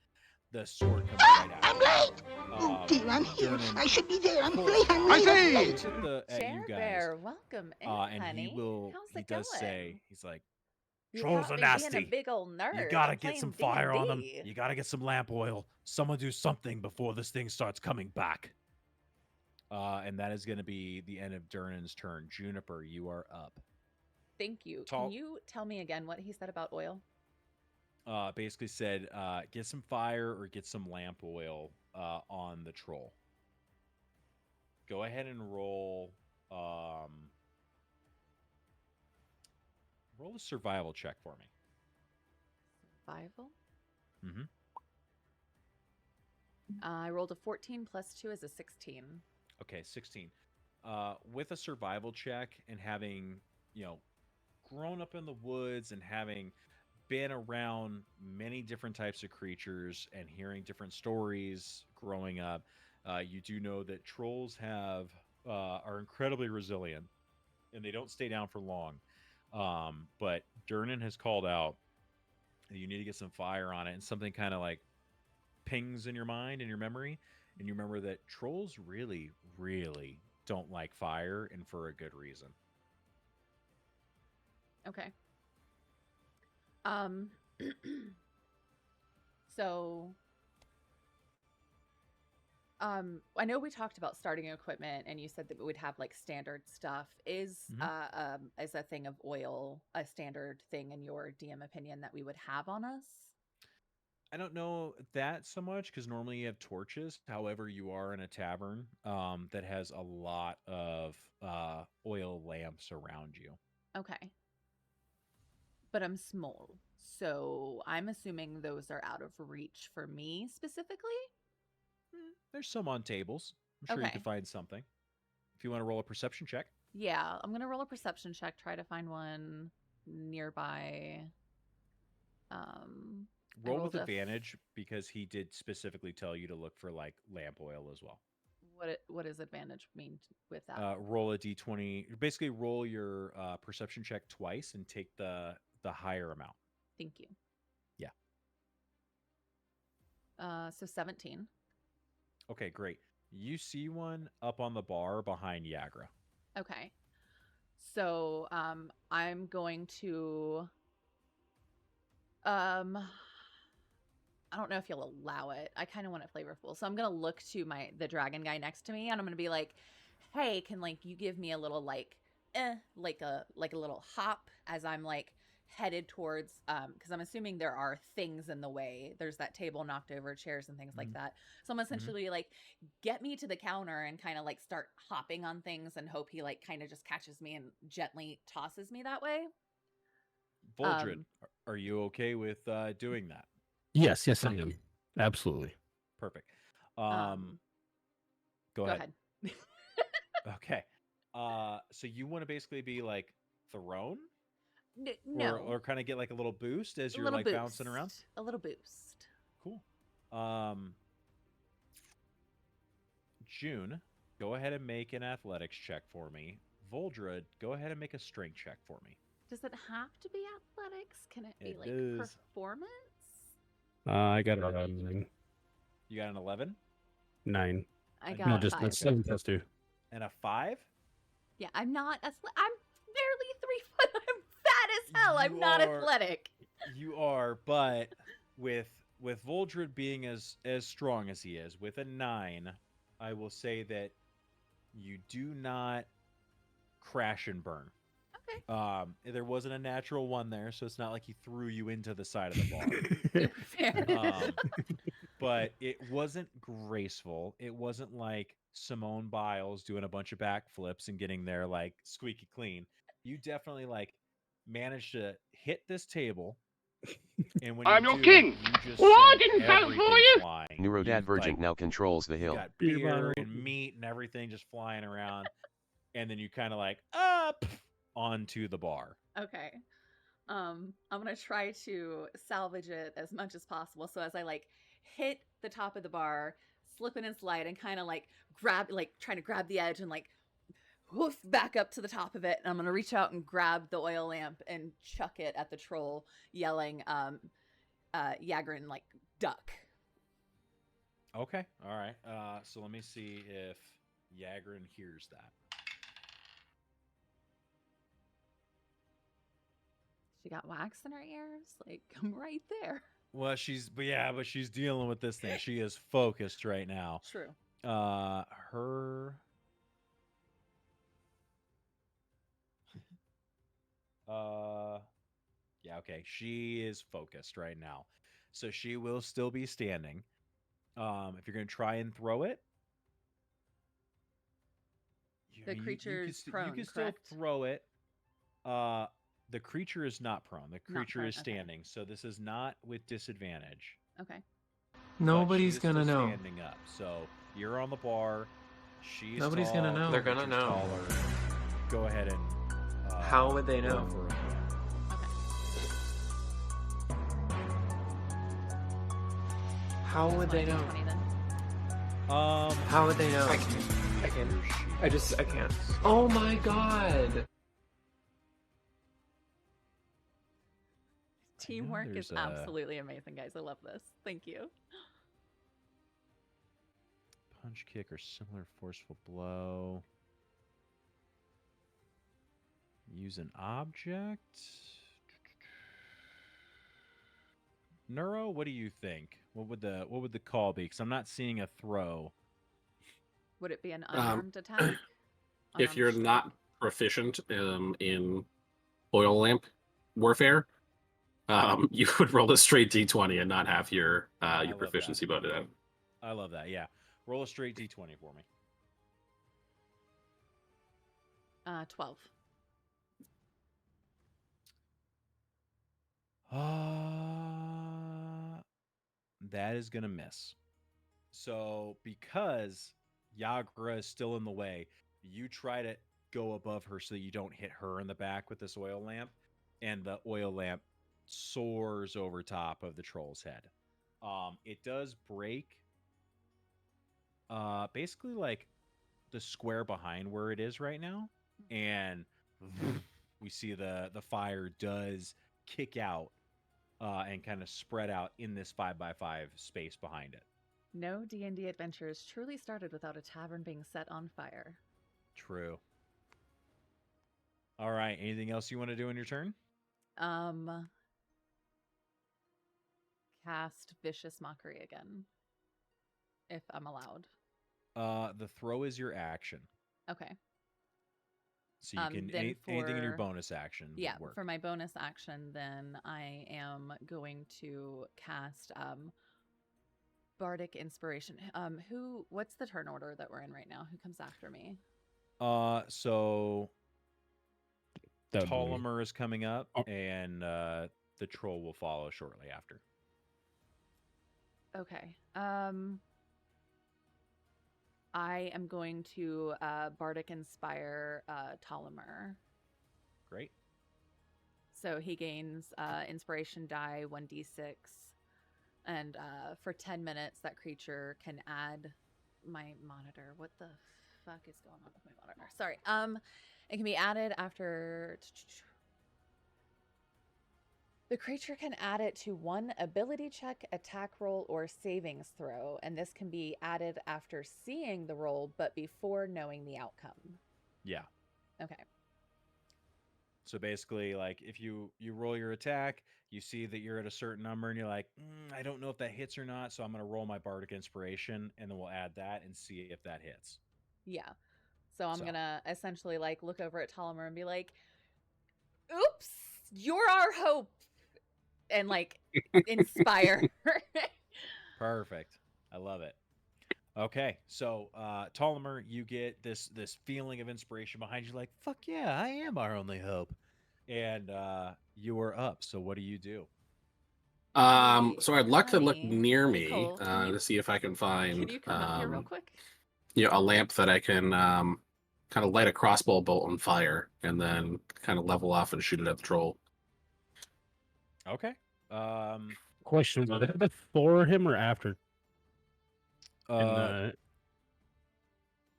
The sword comes right out. I'm late. Oh dear, I'm here. I should be there. I'm late. I'm late. I'm late. Looks at Chair you guys, Bear, welcome in, and honey. How's he it does going? say, he's like, You trolls caught are me nasty. being a big old nerd. You gotta I'm get some playing fire on them. D&D. You gotta get some lamp oil. Someone do something before this thing starts coming back. And that is going to be the end of Durnan's turn. Juniper, you are up. Thank you. Can you tell me again what he said about oil? Basically said, get some fire or get some lamp oil on the troll. Go ahead and roll a survival check for me. Survival? Mm-hmm. I rolled a 14 plus 2 is a 16. Okay, 16. With a survival check and having, grown up in the woods and having been around many different types of creatures and hearing different stories growing up, you do know that trolls are incredibly resilient and they don't stay down for long. But Durnan has called out that you need to get some fire on it, and something kind of like pings in your mind and your memory, and you remember that trolls really, really don't like fire, and for a good reason. Okay. So I know we talked about starting equipment and you said that we would have like standard stuff. Is a thing of oil a standard thing in your DM opinion that we would have on us? I don't know that so much because normally you have torches. However, you are in a tavern that has a lot of oil lamps around you. Okay. But I'm small, so I'm assuming those are out of reach for me specifically? There's some on tables. I'm sure you Okay. can find something. If you want to roll a perception check. Yeah, I'm going to roll a perception check, try to find one nearby. Roll with advantage because he did specifically tell you to look for like lamp oil as well. What does advantage mean with that? Roll a d20. Basically, roll your perception check twice and take the higher amount. Thank you. Yeah. So 17. Okay, great. You see one up on the bar behind Yagra. Okay. So I'm going to I don't know if you'll allow it. I kind of want it flavorful. So I'm going to look to the dragon guy next to me and I'm going to be like, "Hey, can you give me a little like a little hop as I'm like headed towards because I'm assuming there are things in the way. There's that table knocked over, chairs and things like that. So I'm essentially like, get me to the counter and kind of like start hopping on things and hope he like kind of just catches me and gently tosses me that way. Voldred, are you okay with doing that? Yes, I am. Absolutely. Perfect. Go ahead. Okay. So you want to basically be like thrown? No. Or kind of get like a little boost as you're like bouncing around? A little boost. Cool. June, go ahead and make an athletics check for me. Voldred, go ahead and make a strength check for me. Does it have to be athletics? Can it be performance? I got an 11. You got an 11? 9. I got just 5. 7 plus 2. And a 5? Yeah, I'm not. I'm barely 3 foot. I'm fat as hell. I'm not athletic. You are, but with Voldred being as strong as he is, with a 9, I will say that you do not crash and burn. Okay. There wasn't a natural 1 there, so it's not like he threw you into the side of the bar. Fair. But it wasn't graceful. It wasn't like Simone Biles doing a bunch of backflips and getting there like squeaky clean. You definitely like managed to hit this table. And when I'm you your do, king. you just Well, I send didn't vote for everything you. flying. Neurodadvergent now controls the hill. You got beer and meat and everything just flying around. And then you kind of like up onto the bar. Okay. I'm gonna try to salvage it as much as possible. So as I like hit the top of the bar, slipping and slide, and kind of like grab, like trying to grab the edge and like hoof back up to the top of it. And I'm gonna reach out and grab the oil lamp and chuck it at the troll, yelling, Yagrin, like, duck. Okay. All right. So let me see if Yagrin hears that. She got wax in her ears. Like, I'm right there. Well, she's dealing with this thing. She is focused right now. True. Her yeah, okay. She is focused right now. So she will still be standing. If you're going to try and throw it, The creature's prone, you can correct? still throw it. The creature is not prone. The creature prone, is okay. standing. So this is not with disadvantage. Okay. Nobody's But she is gonna still know. Standing up. So you're on the bar. She's Nobody's tall, gonna know. the They're gonna creature's know. Taller. Go ahead and. How would they roll know? for a throw. How would they know? 20 then. How would they know? I can't. I can't. Oh my god! Teamwork is there's a- absolutely amazing, guys. I love this. Thank you. Punch, kick, or similar forceful blow. Use an object. Neuro, what do you think? What would the call be? Because I'm not seeing a throw. Would it be an unarmed attack? If Unarmed you're strike? not proficient in oil lamp warfare, you would roll a straight d20 and not have your love proficiency voted out. I love that. Yeah, roll a straight d20 for me. 12. That is gonna miss. So because Yagra is still in the way, you try to go above her so that you don't hit her in the back with this oil lamp, and the oil lamp soars over top of the troll's head. It does break basically like the square behind where it is right now, and we see the fire does kick out and kind of spread out in this 5x5 space behind it. No D&D adventures truly started without a tavern being set on fire. True. All right. Anything else you want to do in your turn? Cast Vicious Mockery again, if I'm allowed. The throw is your action, Okay. so you can then anything in your for- bonus action. would Yeah, work. for my bonus action, then I am going to cast Bardic Inspiration. What's the turn order that we're in right now? Who comes after me? So That would be me. Ptolemy is coming up, Oh. and the troll will follow shortly after. Okay. I am going to Bardic Inspire Ptolemy. Great. So he gains Inspiration die 1d6, and for 10 minutes, that creature can add my monitor. What the fuck is going on with my monitor? Sorry. It can be added after. The creature can add it to one ability check, attack roll, or savings throw, and this can be added after seeing the roll, but before knowing the outcome. Yeah. Okay. So basically, like if you roll your attack, you see that you're at a certain number, and you're like, I don't know if that hits or not, so I'm going to roll my Bardic Inspiration, and then we'll add that and see if that hits. Yeah. So I'm So. gonna essentially like look over at Ptolemy and be like, "Oops, you're our hope," and like inspire. Perfect. I love it. Okay, so Ptolemy, you get this feeling of inspiration behind you, like, fuck yeah, I am our only hope. And you are up. So what do you do? So I'd like to look Honey, near hey, me Cole, can you- to see if I can find Can you come up here real quick? a lamp that I can kind of light a crossbow bolt on fire and then kind of level off and shoot it at the troll. Okay. Question: was it before him or after?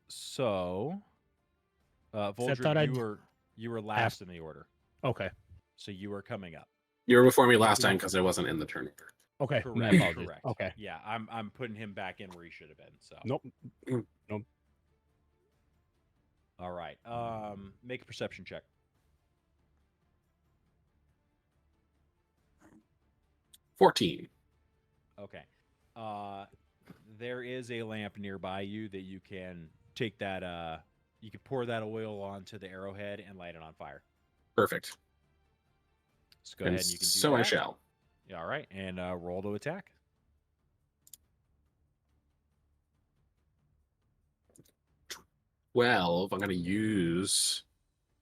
So, Voldred, thought you were last in the order, Okay. so you were coming up. You were before me last time because I wasn't in the turn order. Okay. Correct. My apologies. Correct. Okay. Yeah, I'm putting him back in where he should have been. So. Nope. Nope. All right. Make a perception check. 14. Okay. There is a lamp nearby you that you can take that. You can pour that oil onto the arrowhead and light it on fire. Perfect. So go ahead and you can do so that. I shall. Yeah, all right, and roll to attack. 12. I'm going to use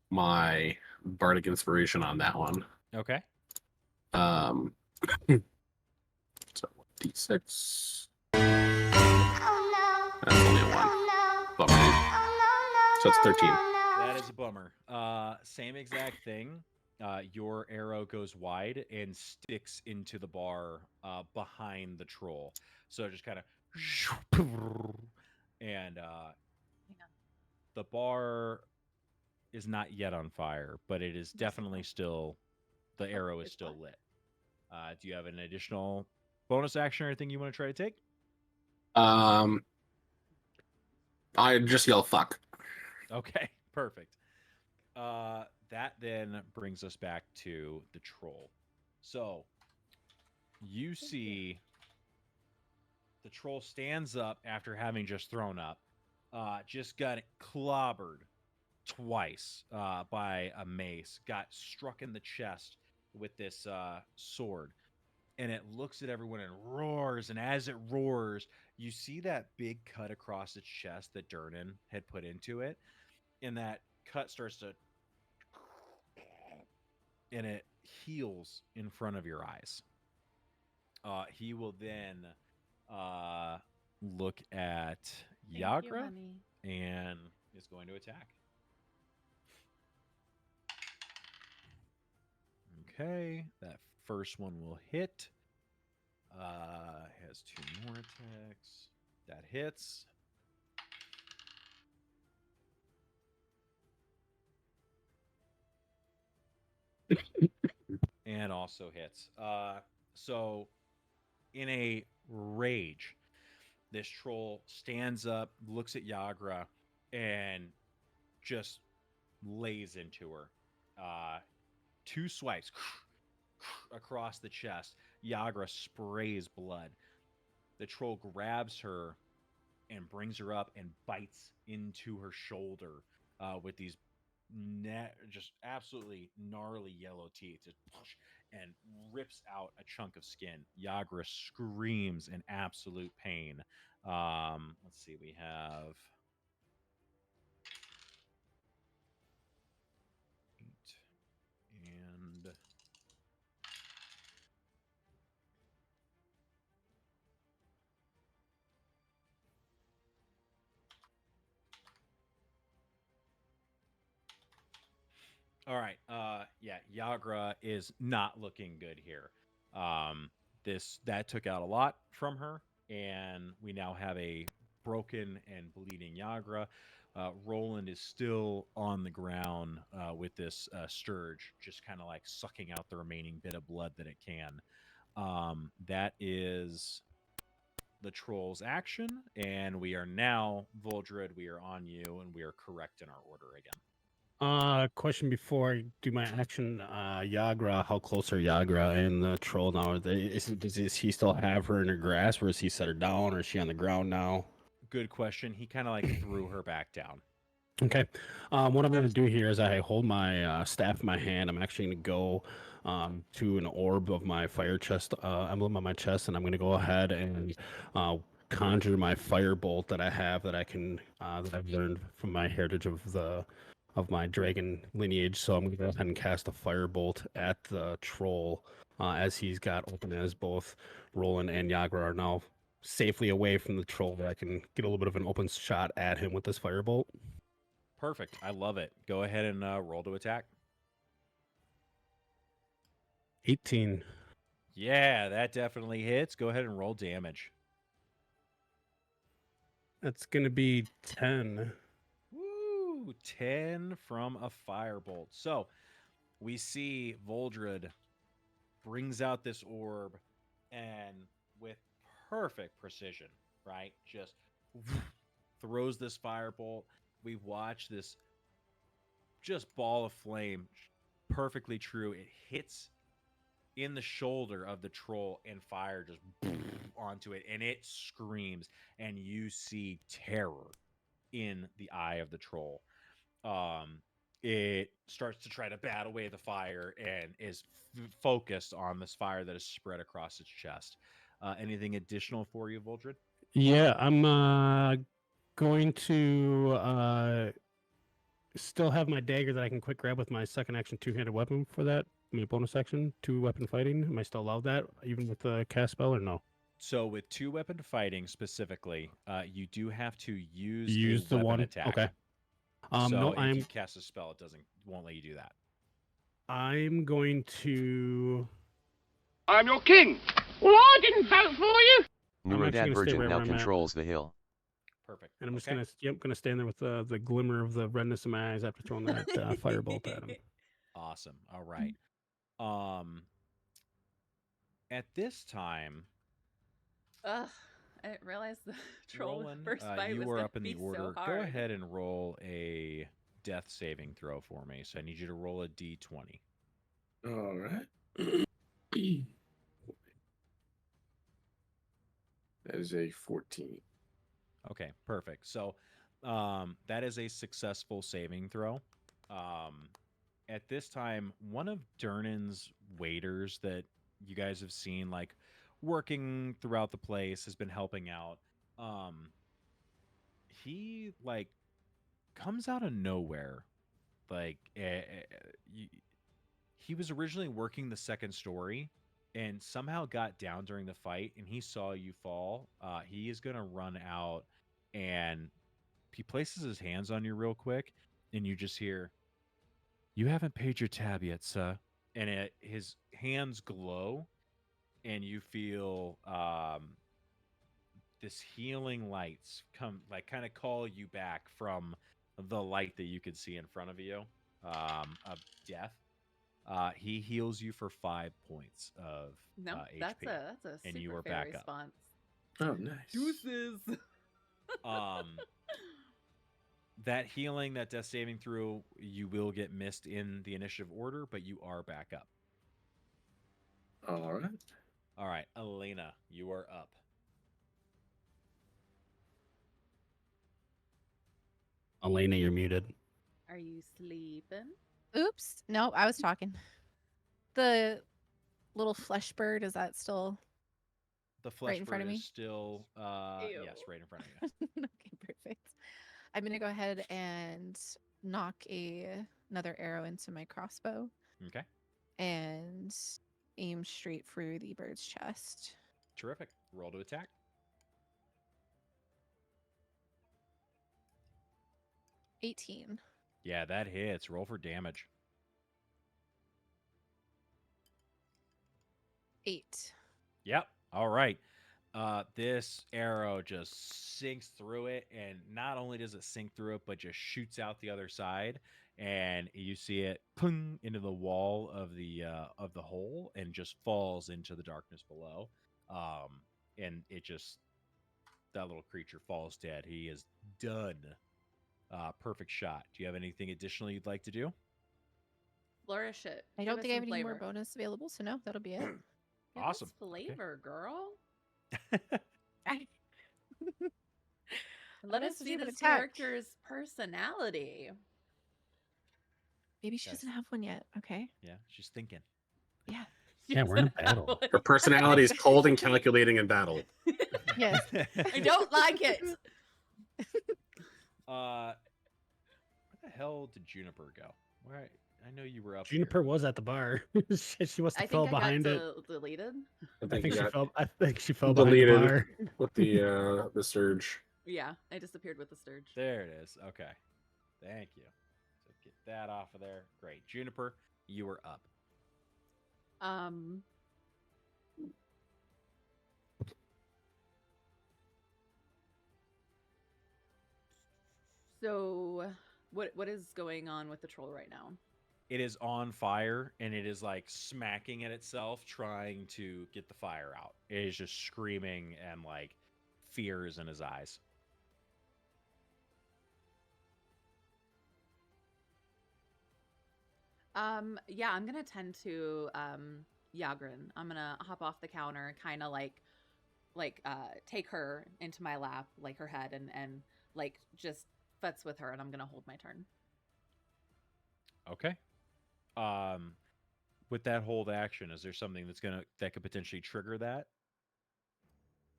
my bardic inspiration on that one. Okay. So D6. Oh no. That's only a 1. Bummer. So it's 13. That is a bummer. Same exact thing. Your arrow goes wide and sticks into the bar behind the troll. So it just kind of and the bar is not yet on fire, but it is definitely still, the arrow is still lit. Do you have an additional bonus action or anything you want to try to take? I just yell fuck. Okay, perfect. That then brings us back to the troll. So you see the troll stands up after having just thrown up, just got clobbered twice by a mace, got struck in the chest with this sword, and it looks at everyone and roars. And as it roars, you see that big cut across its chest that Durnan had put into it, and that cut starts to, and it heals in front of your eyes. He will then look at Yagra and is going to attack. Okay, that first one will hit. Has 2 more attacks. That hits. And also hits. So in a rage, this troll stands up, looks at Yagra, and just lays into her. 2 swipes across the chest. Yagra sprays blood. The troll grabs her and brings her up and bites into her shoulder with these just absolutely gnarly yellow teeth, and rips out a chunk of skin. Yagra screams in absolute pain. Let's see, we have 8 and all right. Yeah, Yagra is not looking good here. That took out a lot from her, and we now have a broken and bleeding Yagra. Roland is still on the ground with this scourge, just kind of like sucking out the remaining bit of blood that it can. That is the troll's action, and we are now, Voldred, we are on you, and we are correct in our order again. Question before I do my action. Yagra, how close are Yagra and the troll now? Does he still have her in her grasp, or has he set her down, or is she on the ground now? Good question. He kind of like threw her back down. Okay. What I'm going to do here is I hold my staff in my hand. I'm actually going to go to an orb of my fire chest emblem on my chest, and I'm going to go ahead and conjure my fire bolt that I have that I can that I've learned from my heritage of my dragon lineage. So I'm going to go ahead and cast a firebolt at the troll as he's got open, as both Roland and Yagra are now safely away from the troll, that I can get a little bit of an open shot at him with this firebolt. Perfect. I love it. Go ahead and roll to attack. 18. Yeah, that definitely hits. Go ahead and roll damage. That's gonna be 10. Woo! 10 from a firebolt. So we see Voldred brings out this orb and with perfect precision, right? Just throws this firebolt. We watch this just ball of flame, perfectly true. It hits in the shoulder of the troll and fire just onto it, and it screams, and you see terror in the eye of the troll. It starts to try to bat away the fire and is focused on this fire that is spread across its chest. Anything additional for you, Voldred? Yeah, I'm going to still have my dagger that I can quick grab with my second action two-handed weapon for that. I mean, bonus action, two-weapon fighting. Am I still allowed that, even with the cast spell, or no? So with two-weapon fighting specifically, you do have to use Use a the weapon one. attack. Okay. So No, if you cast a spell, it won't let you do that. I'm going to. I'm your king. Well, I didn't vote for you. Neurodad Virgin now controls the hill. Perfect. And I'm just gonna stand there with the glimmer of the redness in my eyes after throwing that firebolt at him. Awesome. All right. At this time, Ugh, I didn't realize the troll Roland, first fight you was were gonna up in the be so order. hard. Go ahead and roll a death saving throw for me. So I need you to roll a d20. All right. That is a 14. Okay, perfect. So that is a successful saving throw. At this time, one of Durnan's waiters that you guys have seen, like, working throughout the place, has been helping out. He, like, comes out of nowhere. Like, he was originally working the second story and somehow got down during the fight, and he saw you fall. He is going to run out, and he places his hands on you real quick, and you just hear, "You haven't paid your tab yet, sir." And his hands glow, and you feel this healing lights come, like, kind of call you back from the light that you could see in front of you, of death. He heals you for 5 points of HP. That's a and super you are fair back up. response. Oh, nice. Deuces. That healing, that death saving through, you will get missed in the initiative order, but you are back up. All right. All right, Elena, you are up. Elena, you're muted. Are you sleeping? Oops. No, I was talking. The little flesh bird, is that still The flesh right in front of bird me? is still, yes, right in front of you. Okay, perfect. I'm going to go ahead and knock another arrow into my crossbow. Okay. And aim straight through the bird's chest. Terrific. Roll to attack. $18. Yeah, that hits. Roll for damage. 8. Yep. All right. This arrow just sinks through it, and not only does it sink through it, but just shoots out the other side, and you see it pung into the wall of the hole, and just falls into the darkness below. And it just, that little creature falls dead. He is done. Perfect shot. Do you have anything additional you'd like to do? Flourish it. I don't think I have any more bonus available, so no, that'll be it. Give Awesome. us flavor, girl. Let us see this character's personality. Maybe she doesn't have one yet. Okay. Yeah, she's thinking. Yeah. Yeah, we're in a battle. Her personality is cold and calculating in battle. Yes. I don't like it. Where the hell did Juniper go? Where I know you were up. Juniper was at the bar. She must I have fell think I behind got it. deleted. I I think think you she got fell. I think she fell behind the deleted bar. with the surge. Yeah, I disappeared with the sturge. There it is. Okay. Thank you. So get that off of there. Great. Juniper, you were up. So, what is going on with the troll right now? It is on fire and it is like smacking at itself, trying to get the fire out. It is just screaming and like fear is in his eyes. Yeah, I'm gonna tend to Yagrin. I'm gonna hop off the counter, kind of take her into my lap, like her head, and like just futz with her, and I'm gonna hold my turn. Okay. With that hold action, is there something that could potentially trigger that?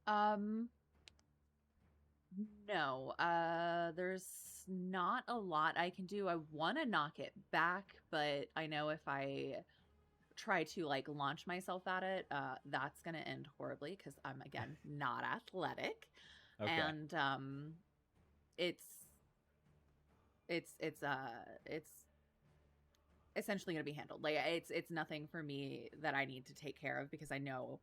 Um, no. There's not a lot I can do. I want to knock it back, but I know if I try to like launch myself at it, that's gonna end horribly because I'm again not athletic, Okay. and it's it's essentially going to be handled. Like it's nothing for me that I need to take care of because I know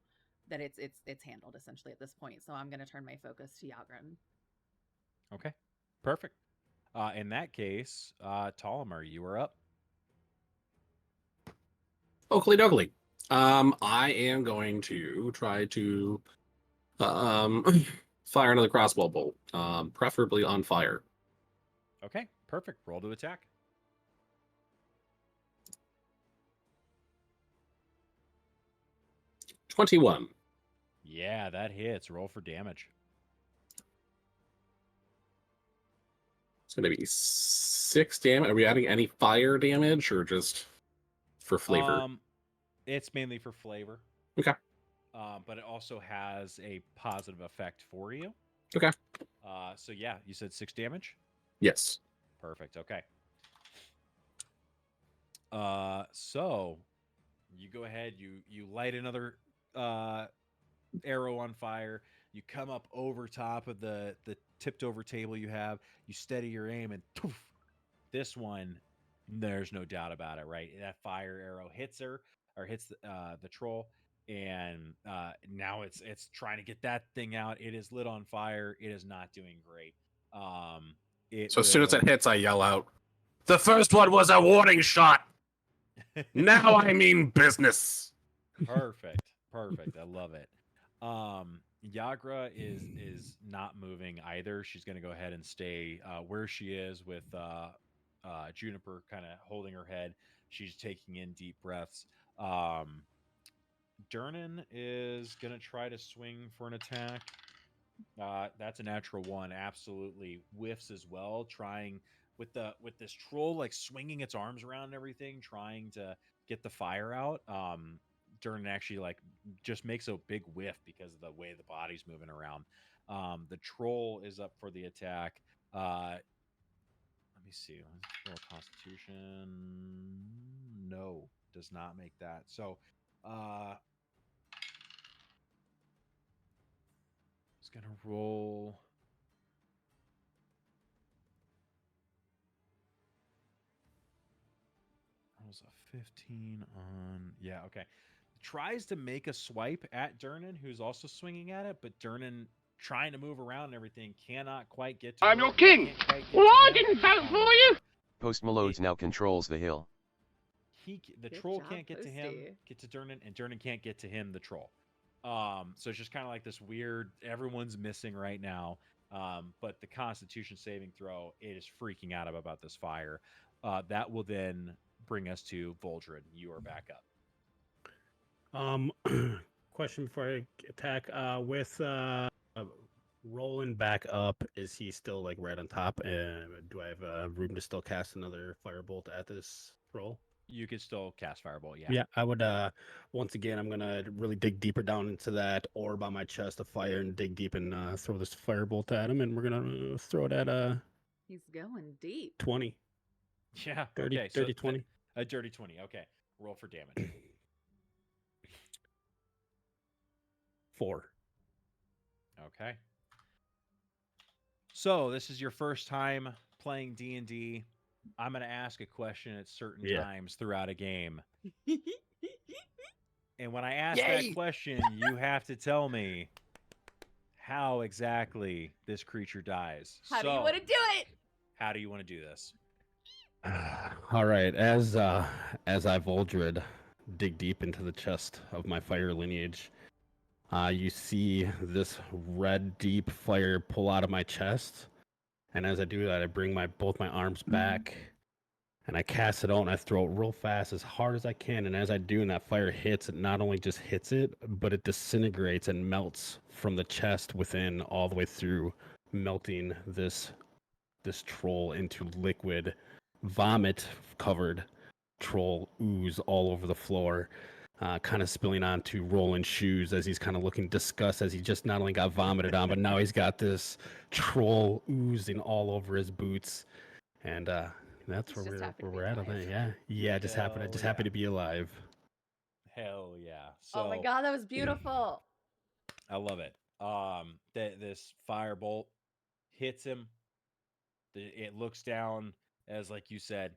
that it's handled essentially at this point. So I'm going to turn my focus to Yagrin. Okay. Perfect. In that case, Tolomer, you are up. Oakley dokley. I am going to try to fire another crossbow bolt, preferably on fire. Okay, perfect. Roll to attack. $21. Yeah, that hits. Roll for damage. It's going to be 6 damage. Are we adding any fire damage or just for flavor? It's mainly for flavor. Okay. But it also has a positive effect for you. Okay. So yeah, you said 6 damage? Yes. Perfect. Okay. So you go ahead, you light another arrow on fire. You come up over top of the tipped over table you have. You steady your aim and poof, this one, there's no doubt about it, right? That fire arrow hits her or hits the troll, and now it's trying to get that thing out. It is lit on fire. It is not doing great. So as soon as it hits, I yell out, "The first one was a warning shot. Now I mean business." Perfect. I love it. Yagra is not moving either. She's going to go ahead and stay where she is with Juniper kind of holding her head. She's taking in deep breaths. Durnan is going to try to swing for an attack. That's a natural one. Absolutely whiffs as well. Trying with this troll like swinging its arms around and everything, trying to get the fire out. Durnan actually like just makes a big whiff because of the way the body's moving around. The troll is up for the attack. Let me see. Roll Constitution. No, does not make that. So, it's gonna roll. That was a 15 on. Yeah, okay. Tries to make a swipe at Durnan, who's also swinging at it, but Durnan trying to move around and everything cannot quite get to I'm her. your king. Well, I didn't vote for you. Post Malodes now controls the hill. The troll can't get to him, get to Durnan, and Durnan can't get to him, the troll. So it's just kind of like this weird, everyone's missing right now. But the Constitution saving throw, it is freaking out about this fire. That will then bring us to Voldred. You are back up. Question before I attack. With rolling back up, is he still like right on top? And do I have room to still cast another firebolt at this roll? You could still cast Firebolt, yeah. Yeah, I would. Once again, I'm gonna really dig deeper down into that orb on my chest of fire and dig deep and throw this firebolt at him, and we're gonna throw it at He's going deep. 20. Yeah. Dirty, okay. dirty 20. A dirty 20. Okay. Roll for damage. 4. Okay. So this is your first time playing D&D. I'm going to ask a question at certain times throughout a game. And when I ask that question, you have to tell me how exactly this creature dies. How do you want to do it? How do you want to do this? All right, as I Voldred dig deep into the chest of my fire lineage, you see this red deep fire pull out of my chest, and as I do that, I bring both my arms back, and I cast it out, and I throw it real fast, as hard as I can. And as I do, and that fire hits, it not only just hits it, but it disintegrates and melts from the chest within all the way through, melting this troll into liquid vomit covered troll ooze all over the floor, kind of spilling onto Roland's shoes as he's kind of looking disgusted, as he just not only got vomited on, but now he's got this troll oozing all over his boots. And that's He's just happy to be we're at on alive. that. Yeah, just happy to be alive. Hell yeah. So Oh my god, that was beautiful. I love it. This firebolt hits him. It looks down, as like you said,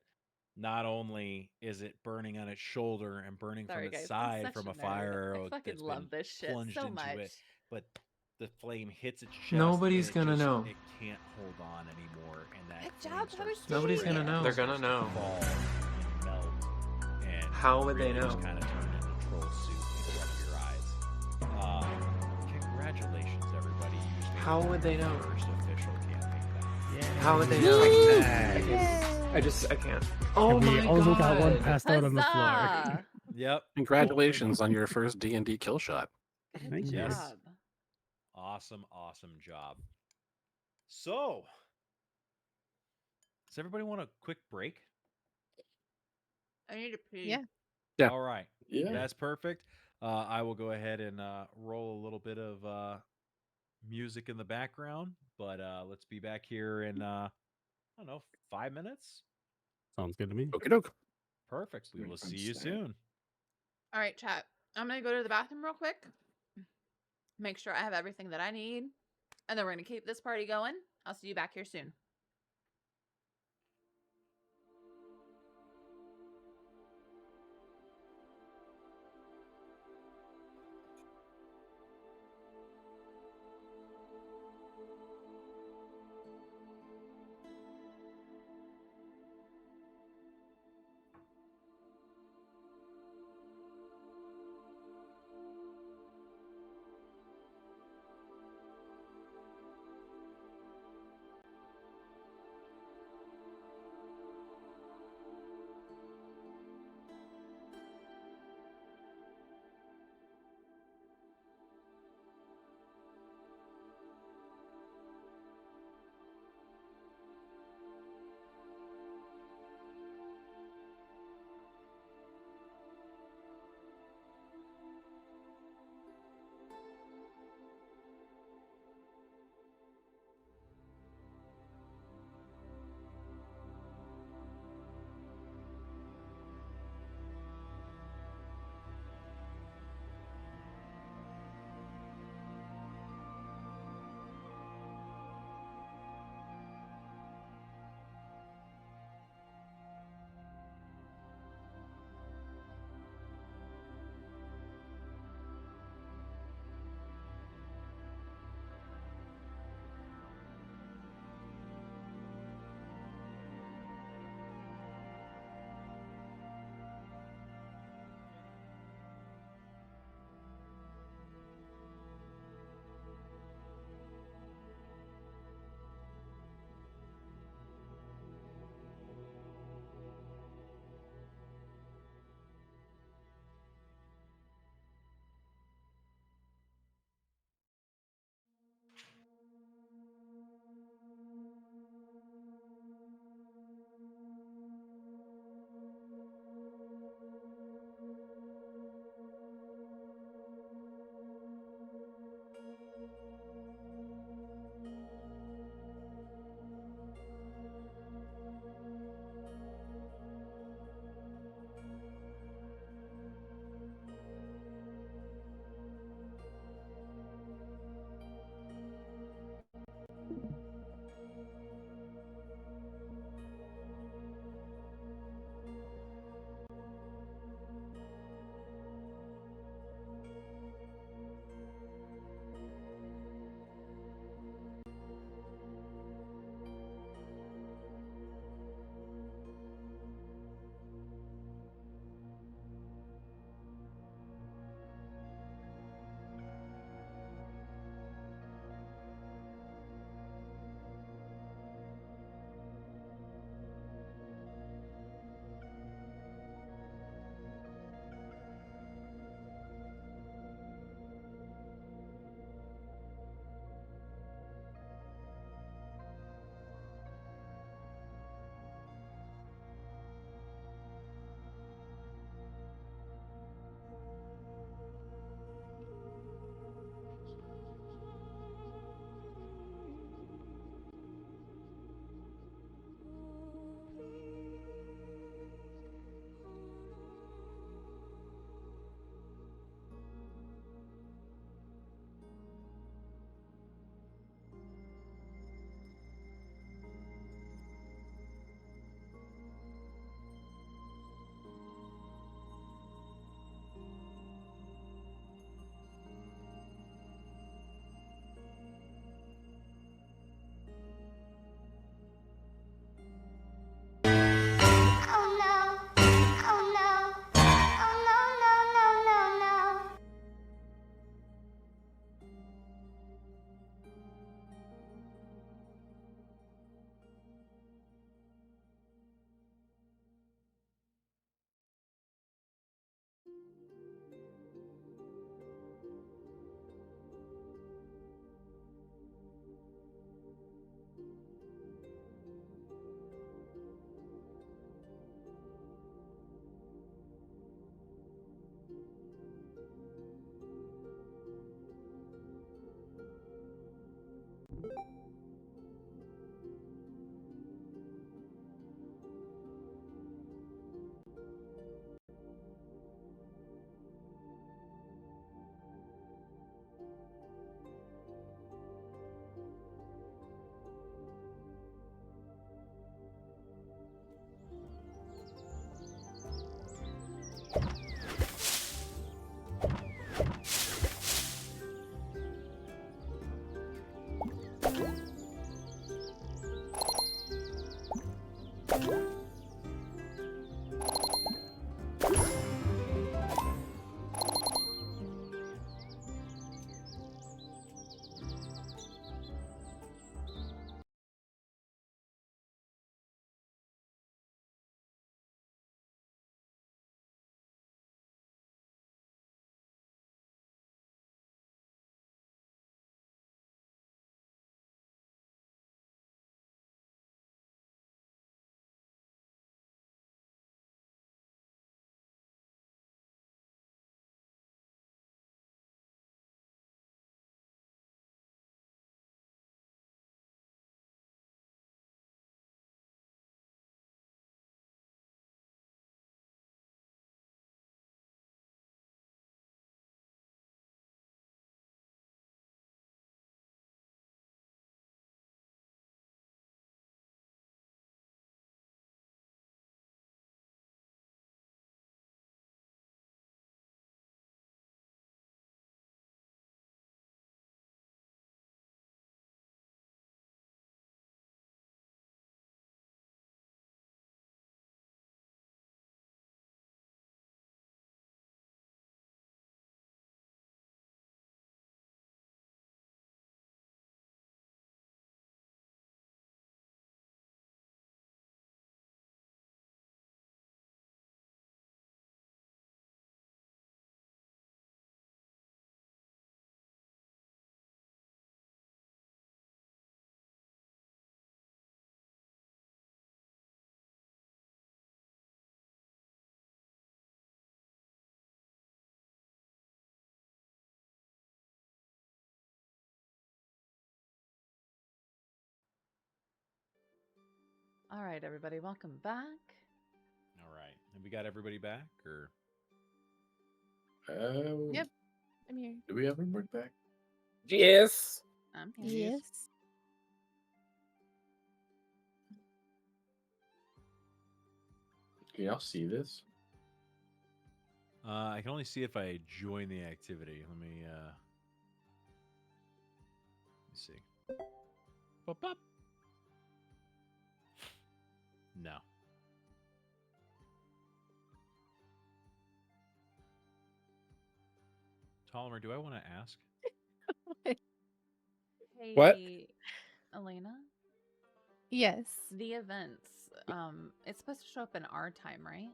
not only is it burning on its shoulder and burning Sorry, from its guys. I'm side such from a a nerd. fire I arrow fucking that's love been this shit plunged so into much. it, but the flame hits its chest. Nobody's and gonna know. It can't hold on anymore, and that Good flame job, starts to Nobody's spread gonna know. out, They're gonna starts to know. fall and melt, and How would they really just know? kind of turn into troll soup in front of your eyes. Congratulations, everybody! You just made How would they know? First official campaign battle. How would they know? I can't. Oh And we my only god! got one passed out on the floor. Huzzah! Yep. Congratulations on your first D&D kill shot. Good job. Awesome job. So, does everybody want a quick break? I need to pee. Yeah. Yeah. All right. Yeah. That's perfect. I will go ahead and roll a little bit of music in the background, but let's be back here in I don't know, 5 minutes. Sounds good to me. Okie doke. Perfect. We will see you soon. All right, chat. I'm going to go to the bathroom real quick. Make sure I have everything that I need. And then we're going to keep this party going. I'll see you back here soon. All right, everybody, welcome back. All right. Have we got everybody back, or? Yep, I'm here. Do we have everybody back? Yes. I'm here. Yes. Can y'all see this? I can only see if I join the activity. Let me see. Bop, bop. No. Tolliver, do I want to ask? Hey, What? Elena? Yes. The events, it's supposed to show up in our time, right?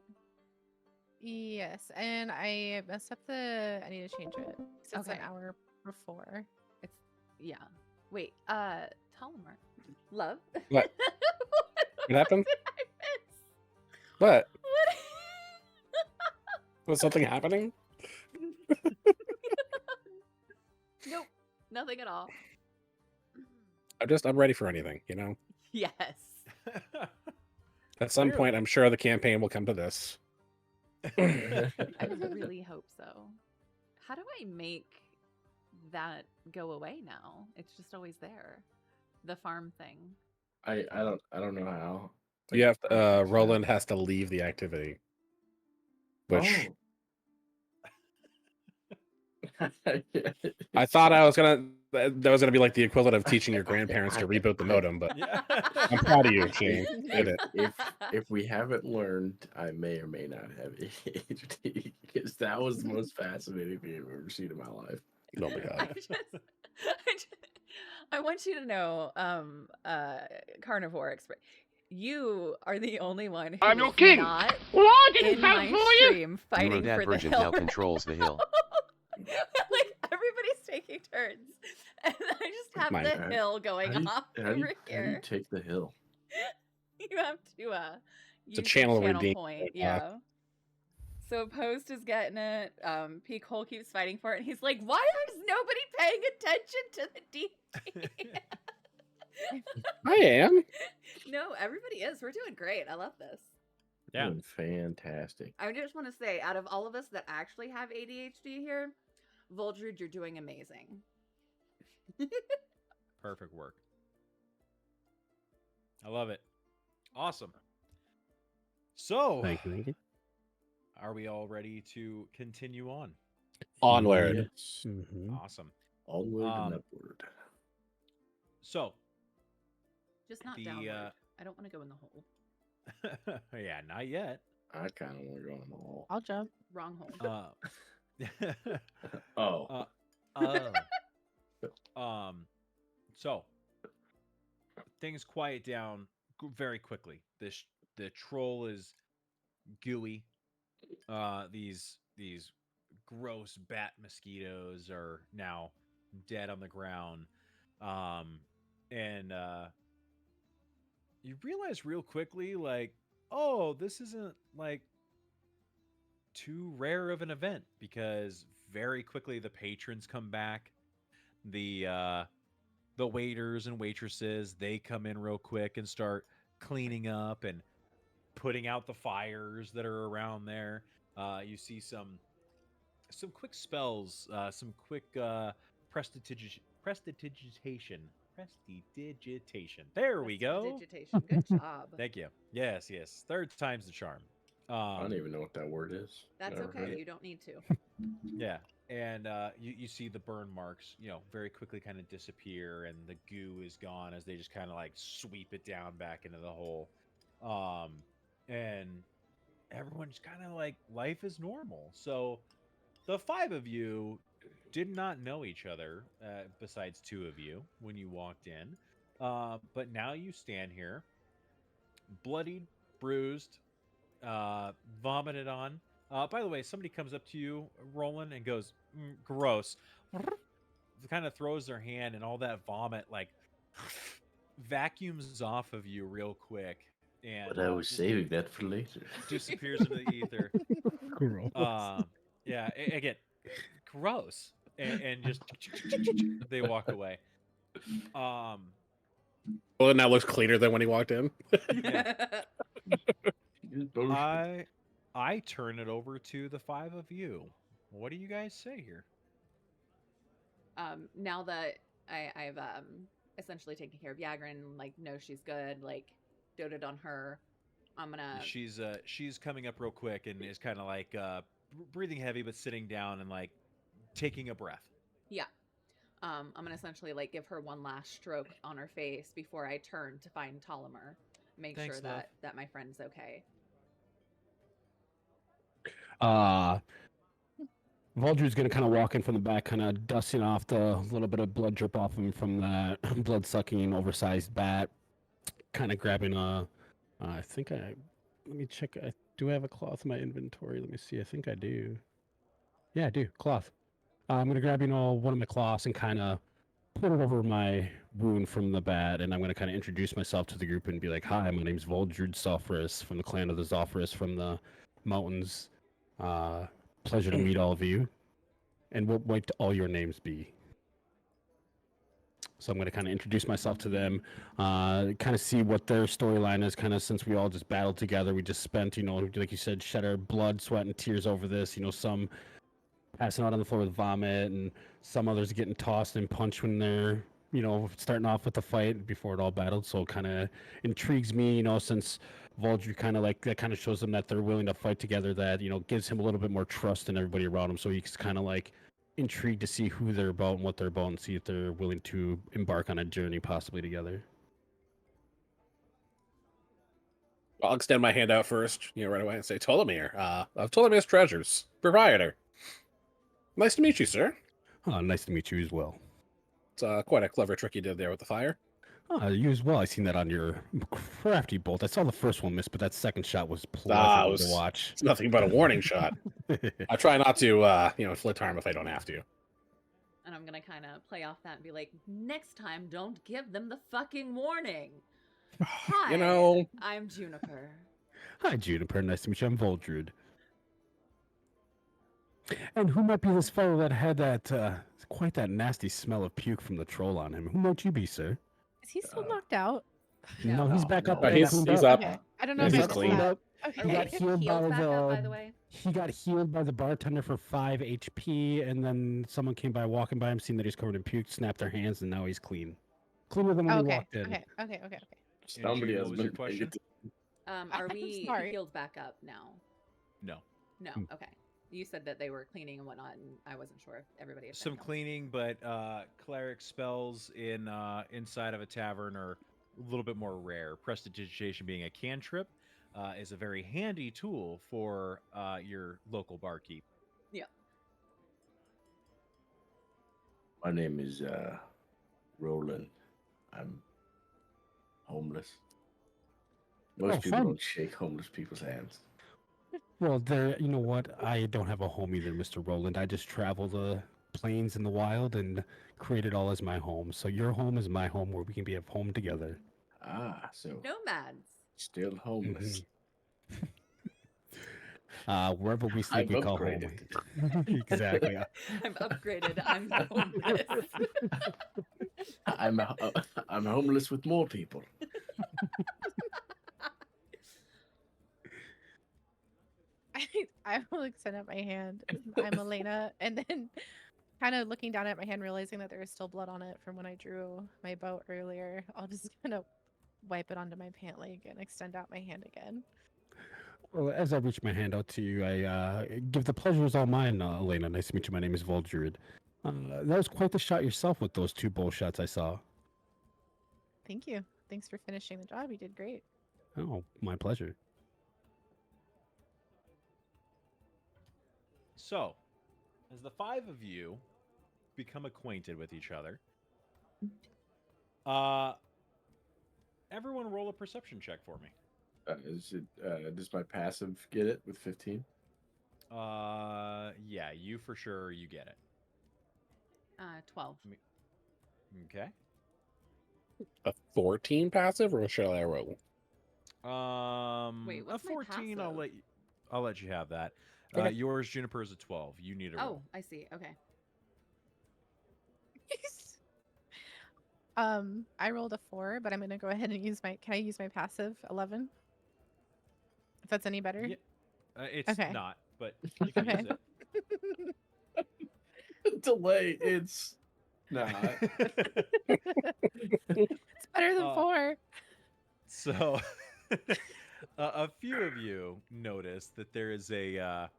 Yes, and I messed up the. I need to change it. 'Cause it's an Okay. hour before. It's yeah. Wait, Tolliver. Love. What? What happened? Did I miss? What? What? Was something happening? Nope. Nothing at all. I'm ready for anything, you know? Yes. At some point, I'm sure the campaign will come to this. I really hope so. How do I make that go away now? It's just always there. The farm thing. I don't know how. You have I don't think so. Roland has to leave the activity. Which I thought that was gonna be like the equivalent of teaching your grandparents to reboot the modem, but I'm proud of you, Shane. Did it. If we haven't learned, I may or may not have ADHD because that was the most fascinating thing I've ever seen in my life. Oh my god! I want you to know, Carnivore Expert, you are the only one who I'm your is king. not Well, I didn't in vote my for you. stream fighting Neurodad for the Virgin hill. now controls the hill. Like everybody's taking turns, and I just have My the bad. hill going off How do you over here. take the hill? You have to It's a use channel your channel redeem. point. Yeah. So Post is getting it. Peak Hole keeps fighting for it. And he's like, why is nobody paying attention to the DT? I am. No, everybody is. We're doing great. I love this. Yeah. Doing fantastic. I just want to say, out of all of us that actually have ADHD here, Voldred, you're doing amazing. Perfect work. I love it. Awesome. So, Thank you. are we all ready to continue on? Onward. Yes. Awesome. Onward and upward. So, Just not downward. I don't want to go in the hole. Yeah, not yet. I kind of want to go in the hole. I'll jump. Wrong hole. Oh. So things quiet down very quickly. The troll is gooey. These gross bat mosquitoes are now dead on the ground. And you realize real quickly, like, oh, this isn't like too rare of an event, because very quickly the patrons come back. The waiters and waitresses, they come in real quick and start cleaning up and putting out the fires that are around there. You see some quick spells, some quick prestidigitation. There we go. Prestidigitation. Good job. Thank you. Yes. Third time's the charm. I don't even know what that word is. That's Never heard okay. it. You don't need to. Yeah. And you see the burn marks, very quickly kind of disappear, and the goo is gone as they just kind of like sweep it down back into the hole. And everyone's kind of like, life is normal. So the 5 of you did not know each other, besides 2 of you when you walked in. But now you stand here, bloodied, bruised, vomited on. By the way, somebody comes up to you, Roland, and goes, gross. Kind of throws their hand, and all that vomit like vacuums off of you real quick. And But I was saving that for later. Disappears into the ether. Gross. Yeah, again, gross. And just they walk away. Well, it now looks cleaner than when he walked in. I turn it over to the 5 of you. What do you guys say here? Now that I've essentially taken care of Yagran, like, know she's good, like, doted on her, I'm gonna. She's coming up real quick and is kind of like breathing heavy, but sitting down and like taking a breath. Yeah. I'm gonna essentially like give her one last stroke on her face before I turn to find Tolomer. Make Thanks, sure that my friend's okay. Voldred's gonna kind of walk in from the back, kind of dusting off the little bit of blood drip off him from that blood-sucking, oversized bat. Kind of grabbing I think let me check. Do I have a cloth in my inventory? Let me see. I think I do. Yeah, I do. Cloth. I'm gonna grab one of my cloths and kind of put it over my wound from the bat, and I'm gonna kind of introduce myself to the group and be like, "Hi, my name's Voldred Sulphurus from the clan of the Zolphurus from the mountains. Pleasure to meet all of you. And what might all your names be?" So I'm going to kind of introduce myself to them, kind of see what their storyline is, kind of since we all just battled together. We just spent, like you said, shed our blood, sweat, and tears over this. Some passing out on the floor with vomit, and some others getting tossed and punched when they're, starting off with the fight before it all battled. So it kind of intrigues me, since Voldred kind of like, that kind of shows them that they're willing to fight together, that, gives him a little bit more trust in everybody around him. So he's kind of like intrigued to see who they're about and what they're about, and see if they're willing to embark on a journey possibly together. I'll extend my hand out first, right away, and say, Tolomir, of Tolomir's Treasures, proprietor. Nice to meet you, sir. Oh, nice to meet you as well. It's quite a clever trick you did there with the fire. You as well. I seen that on your crafty bolt. I saw the first one miss, but that second shot was pleasant to watch. It's nothing but a warning shot. I try not to, inflict harm if I don't have to. And I'm gonna kind of play off that and be like, next time, don't give them the fucking warning. Hi, I'm Juniper. Hi, Juniper. Nice to meet you. I'm Voldred. And who might be this fellow that had that, quite that nasty smell of puke from the troll on him? Who might you be, sir? Is he still knocked out? No, he's back up. He's up. Okay. I don't know He's if I cleaned missed up. that. Okay. He got healed by the way. He got healed by the bartender for 5 HP, and then someone came by, walking by him, seen that he's covered in puke, snapped their hands, and now he's clean. Cleaner than when he walked in. Okay. Somebody has your question? Are we sorry. healed back up now? No. No. Okay. You said that they were cleaning and whatnot, and I wasn't sure if everybody had Some been healed. cleaning, but cleric spells inside of a tavern are a little bit more rare. Prestidigitation being a cantrip, is a very handy tool for your local barkeep. Yeah. My name is Roland. I'm homeless. Most people fun. don't shake homeless people's hands. Well, you know what? I don't have a home either, Mr. Roland. I just travel the plains and the wild and create it all as my home. So your home is my home where we can be at home together. Ah, so Nomads. still homeless. Wherever we sleep, I'm we call home. upgraded. Exactly. I'm upgraded. I'm homeless. I'm homeless with more people. I will extend out my hand. I'm Elena, and then kind of looking down at my hand, realizing that there is still blood on it from when I drew my boat earlier. I'll just kind of wipe it onto my pant leg and extend out my hand again. Well, as I reach my hand out to you, I give the pleasure is all mine, Elena. Nice to meet you. My name is Voldruid. That was quite the shot yourself with those 2 bull shots I saw. Thank you. Thanks for finishing the job. You did great. Oh, my pleasure. So, as the 5 of you become acquainted with each other, everyone roll a perception check for me. Does my passive get it with 15? Yeah, you for sure, you get it. 12. Okay. A 14 passive, or shall I roll? Wait, A what's my 14. passive? I'll let you have that. Okay. Yours, Juniper, is a 12. You need a roll. Oh, I see. Okay. I rolled a 4, but I'm gonna go ahead and use my. Can I use my passive 11? If that's any better. Yeah. It's Okay. not, but you can Okay. use it. Delay. It's not. It's better than 4. So, a few of you notice that there is a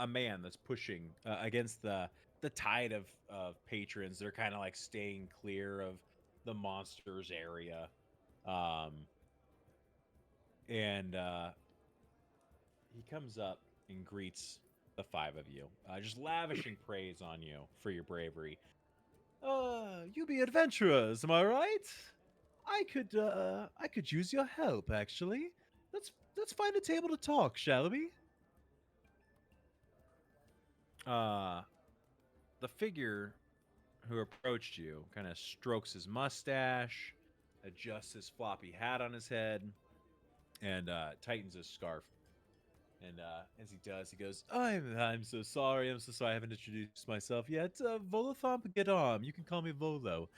man that's pushing against the tide of patrons. They're kind of like staying clear of the monsters area, and he comes up and greets the 5 of you, just lavishing praise on you for your bravery. You be adventurers, am I right? I could use your help, actually. Let's find a table to talk, shall we? The figure who approached you kind of strokes his mustache, adjusts his floppy hat on his head, and tightens his scarf. And as he does, he goes, I'm so sorry. I'm so sorry I haven't introduced myself yet. Volothomp Gadam. You can call me Volo.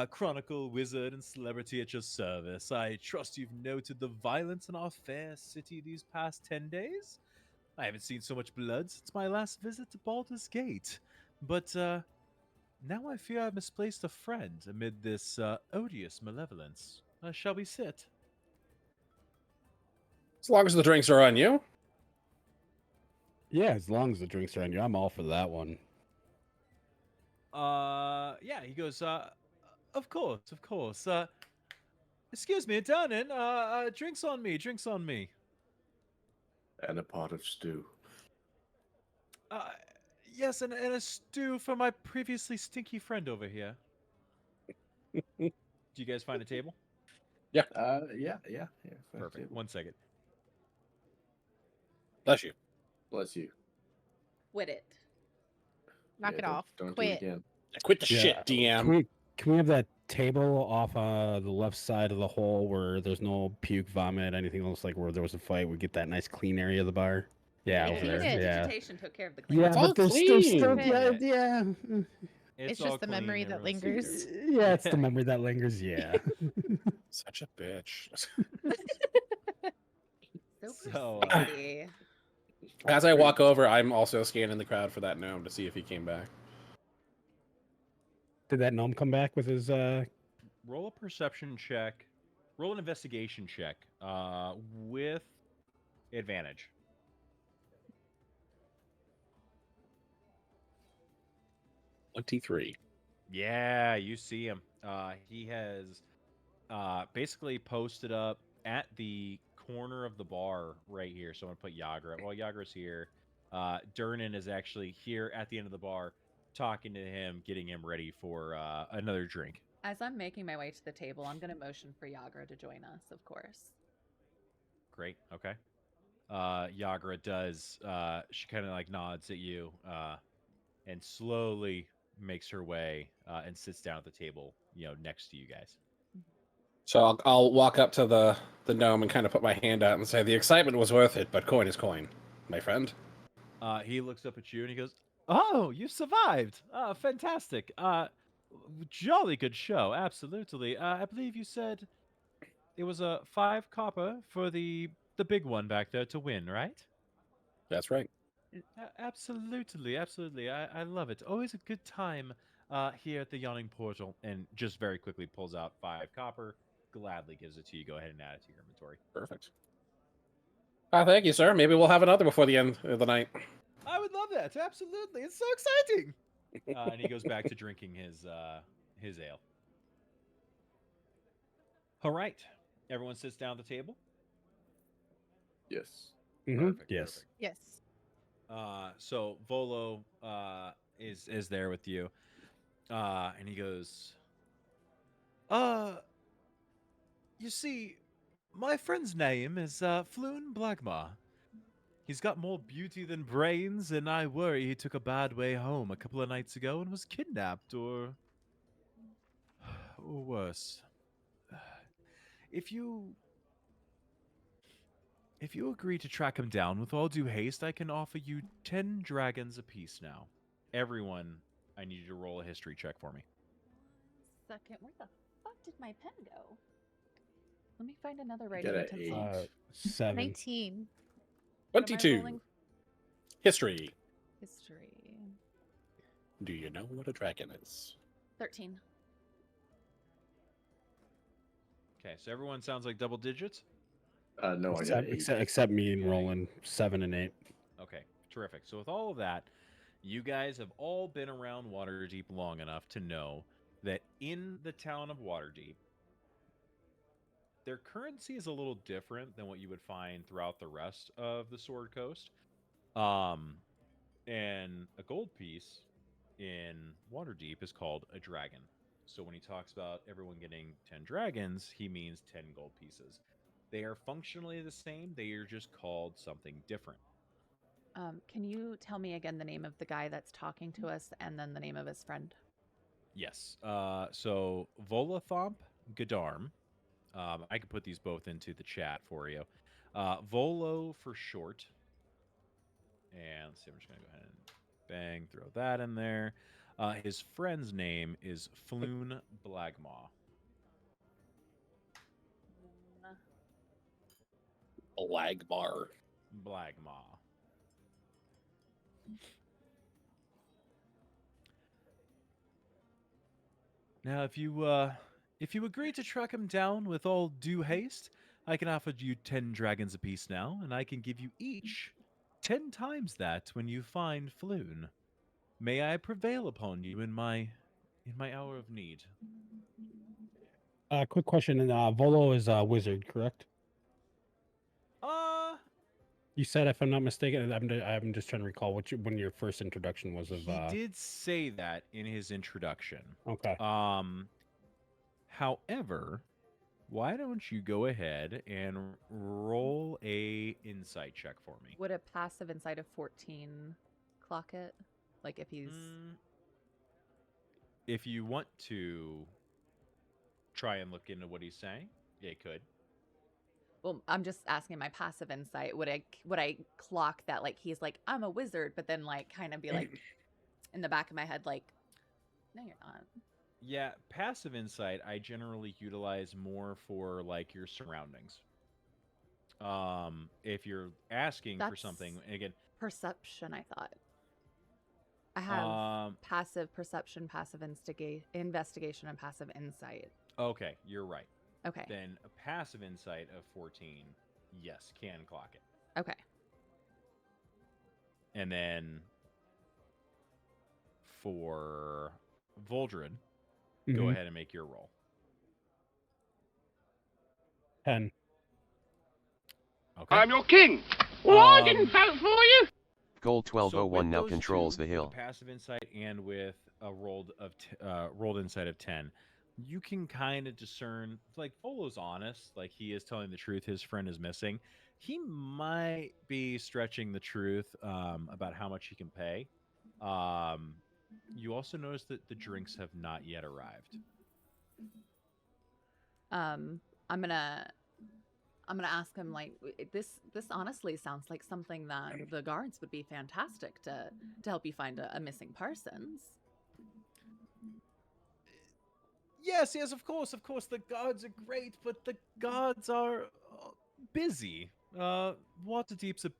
Chronicle, wizard, and celebrity at your service. I trust you've noted the violence in our fair city these past 10 days. I haven't seen so much blood since my last visit to Baldur's Gate. But now I fear I've misplaced a friend amid this odious malevolence. Shall we sit? As long as the drinks are on you. Yeah, as long as the drinks are on you, I'm all for that one. Yeah, he goes, of course, of course. Excuse me, Darnin, drinks on me, drinks on me. And a pot of stew. Yes, and a stew for my previously stinky friend over here. Do you guys find a table? Yeah. Yeah. Perfect. Table. 1 second. Bless you. Bless you. Quit it. Knock it off. Don't Quit. do it again. Quit the shit, DM. Can we have that table off the left side of the hole where there's no puke, vomit, anything else, like where there was a fight? We get that nice clean area of the bar. Yeah, over there. Yeah. Vegetation took care of the cleanup. Yeah, but there's still, clean. yeah. It's just the memory that lingers. Yeah, it's the memory that lingers. Yeah. Such a bitch. So, as I walk over, I'm also scanning the crowd for that gnome to see if he came back. Did that gnome come back with his roll a perception check. Roll an investigation check with advantage. $23. Yeah, you see him. He has basically posted up at the corner of the bar right here. So I'm gonna put Yagra. Well, Yagra's here. Durnan is actually here at the end of the bar, talking to him, getting him ready for another drink. As I'm making my way to the table, I'm going to motion for Yagra to join us, of course. Great. Okay. Yagra does. She kind of like nods at you, and slowly makes her way and sits down at the table, next to you guys. So I'll walk up to the gnome and kind of put my hand out and say, the excitement was worth it, but coin is coin, my friend. He looks up at you and he goes, "Oh, you survived! Fantastic! Jolly good show, absolutely. I believe you said it was a 5 copper for the big one back there to win, right?" That's right. Absolutely, absolutely. I love it. Always a good time here at the Yawning Portal. And just very quickly pulls out 5 copper, gladly gives it to you. Go ahead and add it to your inventory. Perfect. Thank you, sir. Maybe we'll have another before the end of the night. I would love that. Absolutely. It's so exciting. And he goes back to drinking his ale. All right. Everyone sits down at the table. Yes. Perfect. Yes. Perfect. Yes. So Volo is there with you, and he goes, you see, my friend's name is Floon Blagma. He's got more beauty than brains, and I worry he took a bad way home a couple of nights ago and was kidnapped, or worse. If you agree to track him down with all due haste, I can offer you 10 dragons apiece now. Everyone, I need you to roll a history check for me. 1 second. Where the fuck did my pen go? Let me find another writing Get an utensil. 7. 19. What am I 22. rolling? History. History. Do you know what a dragon is? 13. Okay, so everyone sounds like double digits? No, I got 8. Except me and Roland, 7 and 8. Okay, terrific. So with all of that, you guys have all been around Waterdeep long enough to know that in the town of Waterdeep, their currency is a little different than what you would find throughout the rest of the Sword Coast. And a gold piece in Waterdeep is called a dragon. So when he talks about everyone getting 10 dragons, he means 10 gold pieces. They are functionally the same. They are just called something different. Can you tell me again the name of the guy that's talking to us and then the name of his friend? Yes. So Volathomp Gadarm. I could put these both into the chat for you. Volo for short. And let's see, I'm just going to go ahead and bang, throw that in there. His friend's name is Floon Blagmaw. Blagmar. Blagmaw. Now, if you agree to track him down with all due haste, I can offer you 10 dragons apiece now, and I can give you each 10 times that when you find Floon. May I prevail upon you in my hour of need. Quick question. Volo is a wizard, correct? You said, if I'm not mistaken, I'm just trying to recall when your first introduction was of. He did say that in his introduction. Okay. However, why don't you go ahead and roll a insight check for me? Would a passive insight of 14 clock it? Like if he's... If you want to try and look into what he's saying, it could. Well, I'm just asking my passive insight. Would I clock that like he's like, I'm a wizard, but then like kind of be like in the back of my head like, no, you're not. Yeah, passive insight I generally utilize more for like your surroundings. If you're asking for something, again, perception, I thought. I have passive perception, passive investigation, and passive insight. Okay, you're right. Okay. Then a passive insight of 14, yes, can clock it. Okay. And then for Voldred, go ahead and make your roll. 10. Okay. I'm your king. Well, I didn't vote for you. Gold So 1201 with now those controls two, the hill. with a passive insight and with a rolled insight of 10, you can kind of discern. Like Volo's honest, like he is telling the truth. His friend is missing. He might be stretching the truth about how much he can pay. You also notice that the drinks have not yet arrived. I'm gonna ask him like this honestly sounds like something that the guards would be fantastic to help you find a missing persons. Yes, yes, of course, of course. The guards are great, but the guards are busy. Waterdeep's a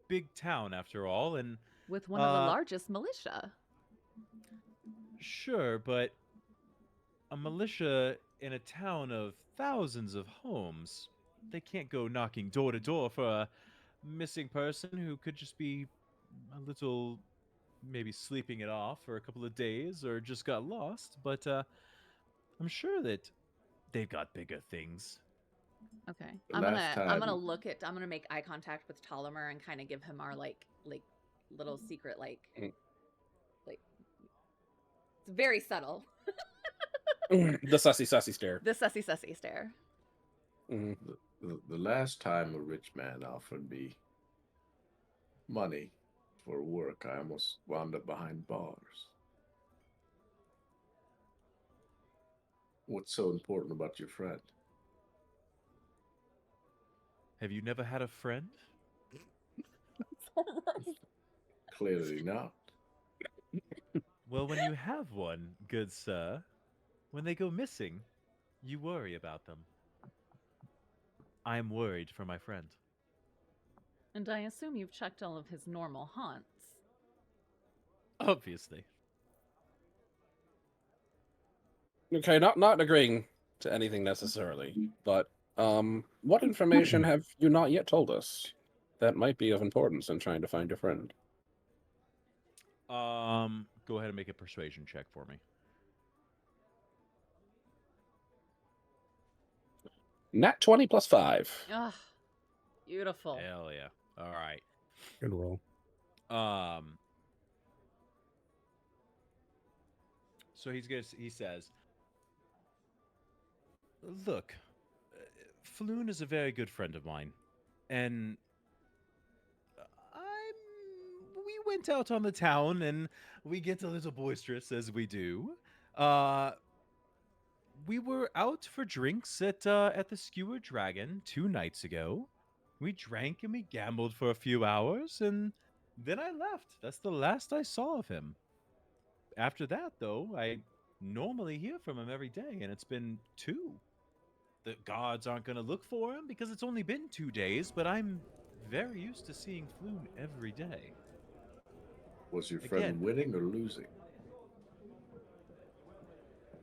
big town after all, and With one of the largest militia. sure, but a militia in a town of thousands of homes, they can't go knocking door to door for a missing person who could just be a little maybe sleeping it off for a couple of days or just got lost, but I'm sure that they've got bigger things. Okay. The last I'm gonna time- look at I'm gonna make eye contact with Ptolemy and kind of give him our like little secret like it's very subtle. The sussy stare. The sussy stare. The last time a rich man offered me money for work, I almost wound up behind bars. What's so important about your friend? Have you never had a friend? Clearly not. Well, when you have one, good sir, when they go missing, you worry about them. I am worried for my friend. And I assume you've checked all of his normal haunts. Obviously. Okay, not agreeing to anything necessarily, but what information have you not yet told us that might be of importance in trying to find your friend? Go ahead and make a persuasion check for me. Nat 20 plus 5. Ah, beautiful. Hell yeah. All right. Good roll. So he says, look, Floon is a very good friend of mine, and we went out on the town, and we get a little boisterous as we do. We were out for drinks at the Skewer Dragon 2 nights ago. We drank and we gambled for a few hours, and then I left. That's the last I saw of him. After that, though, I normally hear from him every day, and it's been 2. The gods aren't going to look for him because it's only been 2 days, but I'm very used to seeing Floon every day. Was your friend Again. winning or losing?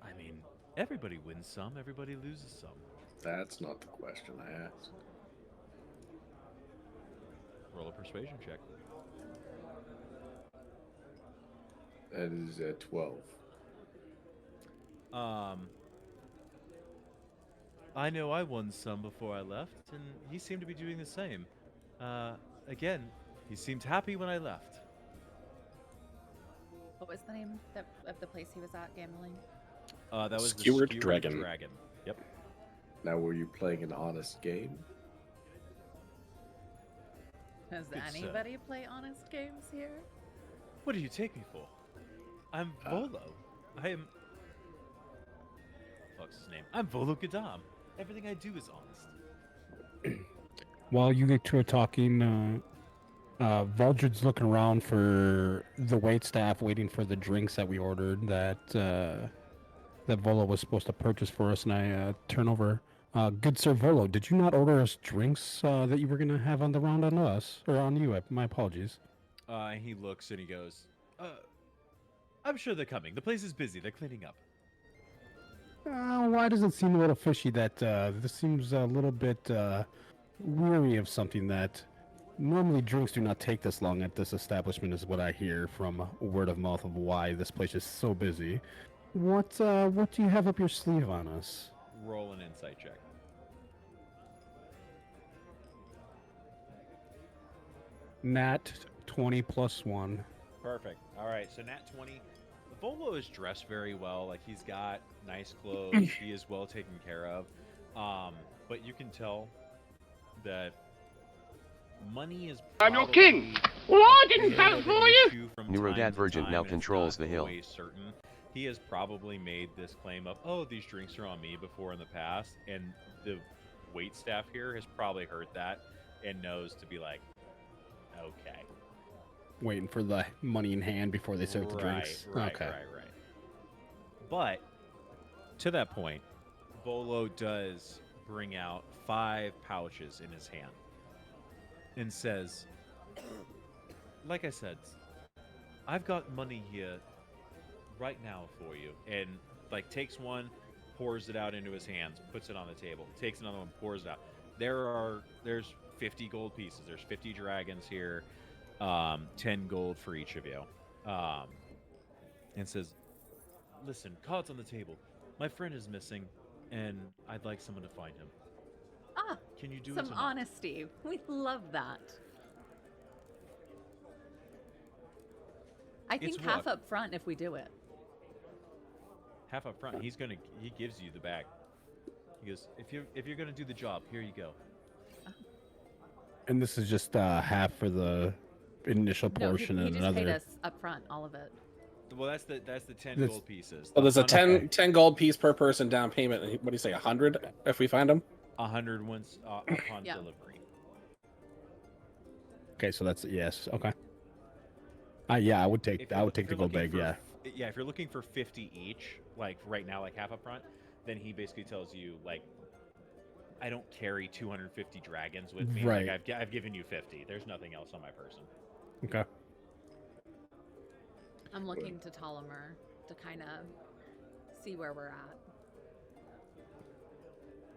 I mean, everybody wins some, everybody loses some. That's not the question I asked. Roll a persuasion check. That is at 12. I know I won some before I left, and he seemed to be doing the same. Again, he seemed happy when I left. What was the name of the place he was at gambling? That was Skewered the Dragon. Yep. Now, were you playing an honest game? Does Good sir. anybody play honest games here? What do you take me for? I'm Volo. I am... Fuck's his name? I'm Volo Gadam. Everything I do is honest. While you two are talking, Vuldred's looking around for the wait staff, waiting for the drinks that we ordered that Volo was supposed to purchase for us, and I turn over. Good Sir Volo, did you not order us drinks that you were going to have on the round on us? Or on you, my apologies. He looks and he goes, I'm sure they're coming. The place is busy. They're cleaning up. Why does it seem a little fishy that this seems a little bit weary of something that normally drinks do not take this long at this establishment, is what I hear from word of mouth of why this place is so busy. What do you have up your sleeve on us? Roll an insight check. Nat 20 plus 1. Perfect. All right, so Nat 20. Volo is dressed very well. Like, he's got nice clothes. He is well taken care of. But you can tell that money is I'm your king. Well, I didn't vote for you. Neurodadvergent now controls the hill. Certain. He has probably made this claim of, oh, these drinks are on me before in the past, and the wait staff here has probably heard that and knows to be like, okay. Waiting for the money in hand before they serve the drinks. Right. Okay. But to that point, Volo does bring out 5 pouches in his hand and says, like I said, I've got money here right now for you. And like takes one, pours it out into his hands, puts it on the table, takes another one, pours it out. There's 50 gold pieces. There's 50 dragons here. 10 gold for each of you. And says, listen, cards on the table. My friend is missing, and I'd like someone to find him. Ah, can you do some honesty? We love that. I think half up front if we do it. Half up front. He gives you the bag. He goes, if you're gonna do the job, here you go. And this is just half for the initial portion, he and just another. paid us up front, all of it. Well, that's the 10 gold pieces. So there's a 10 gold piece per person down payment. What do you say, 100 if we find them? 100 once upon delivery. Okay, so that's yes. Okay. Yeah, I would take the gold bag. Yeah. Yeah, if you're looking for 50 each, like right now, like half up front, then he basically tells you like, I don't carry 250 dragons with me. Right. Like I've given you 50. There's nothing else on my person. Okay. I'm looking to Ptolemy to kind of see where we're at.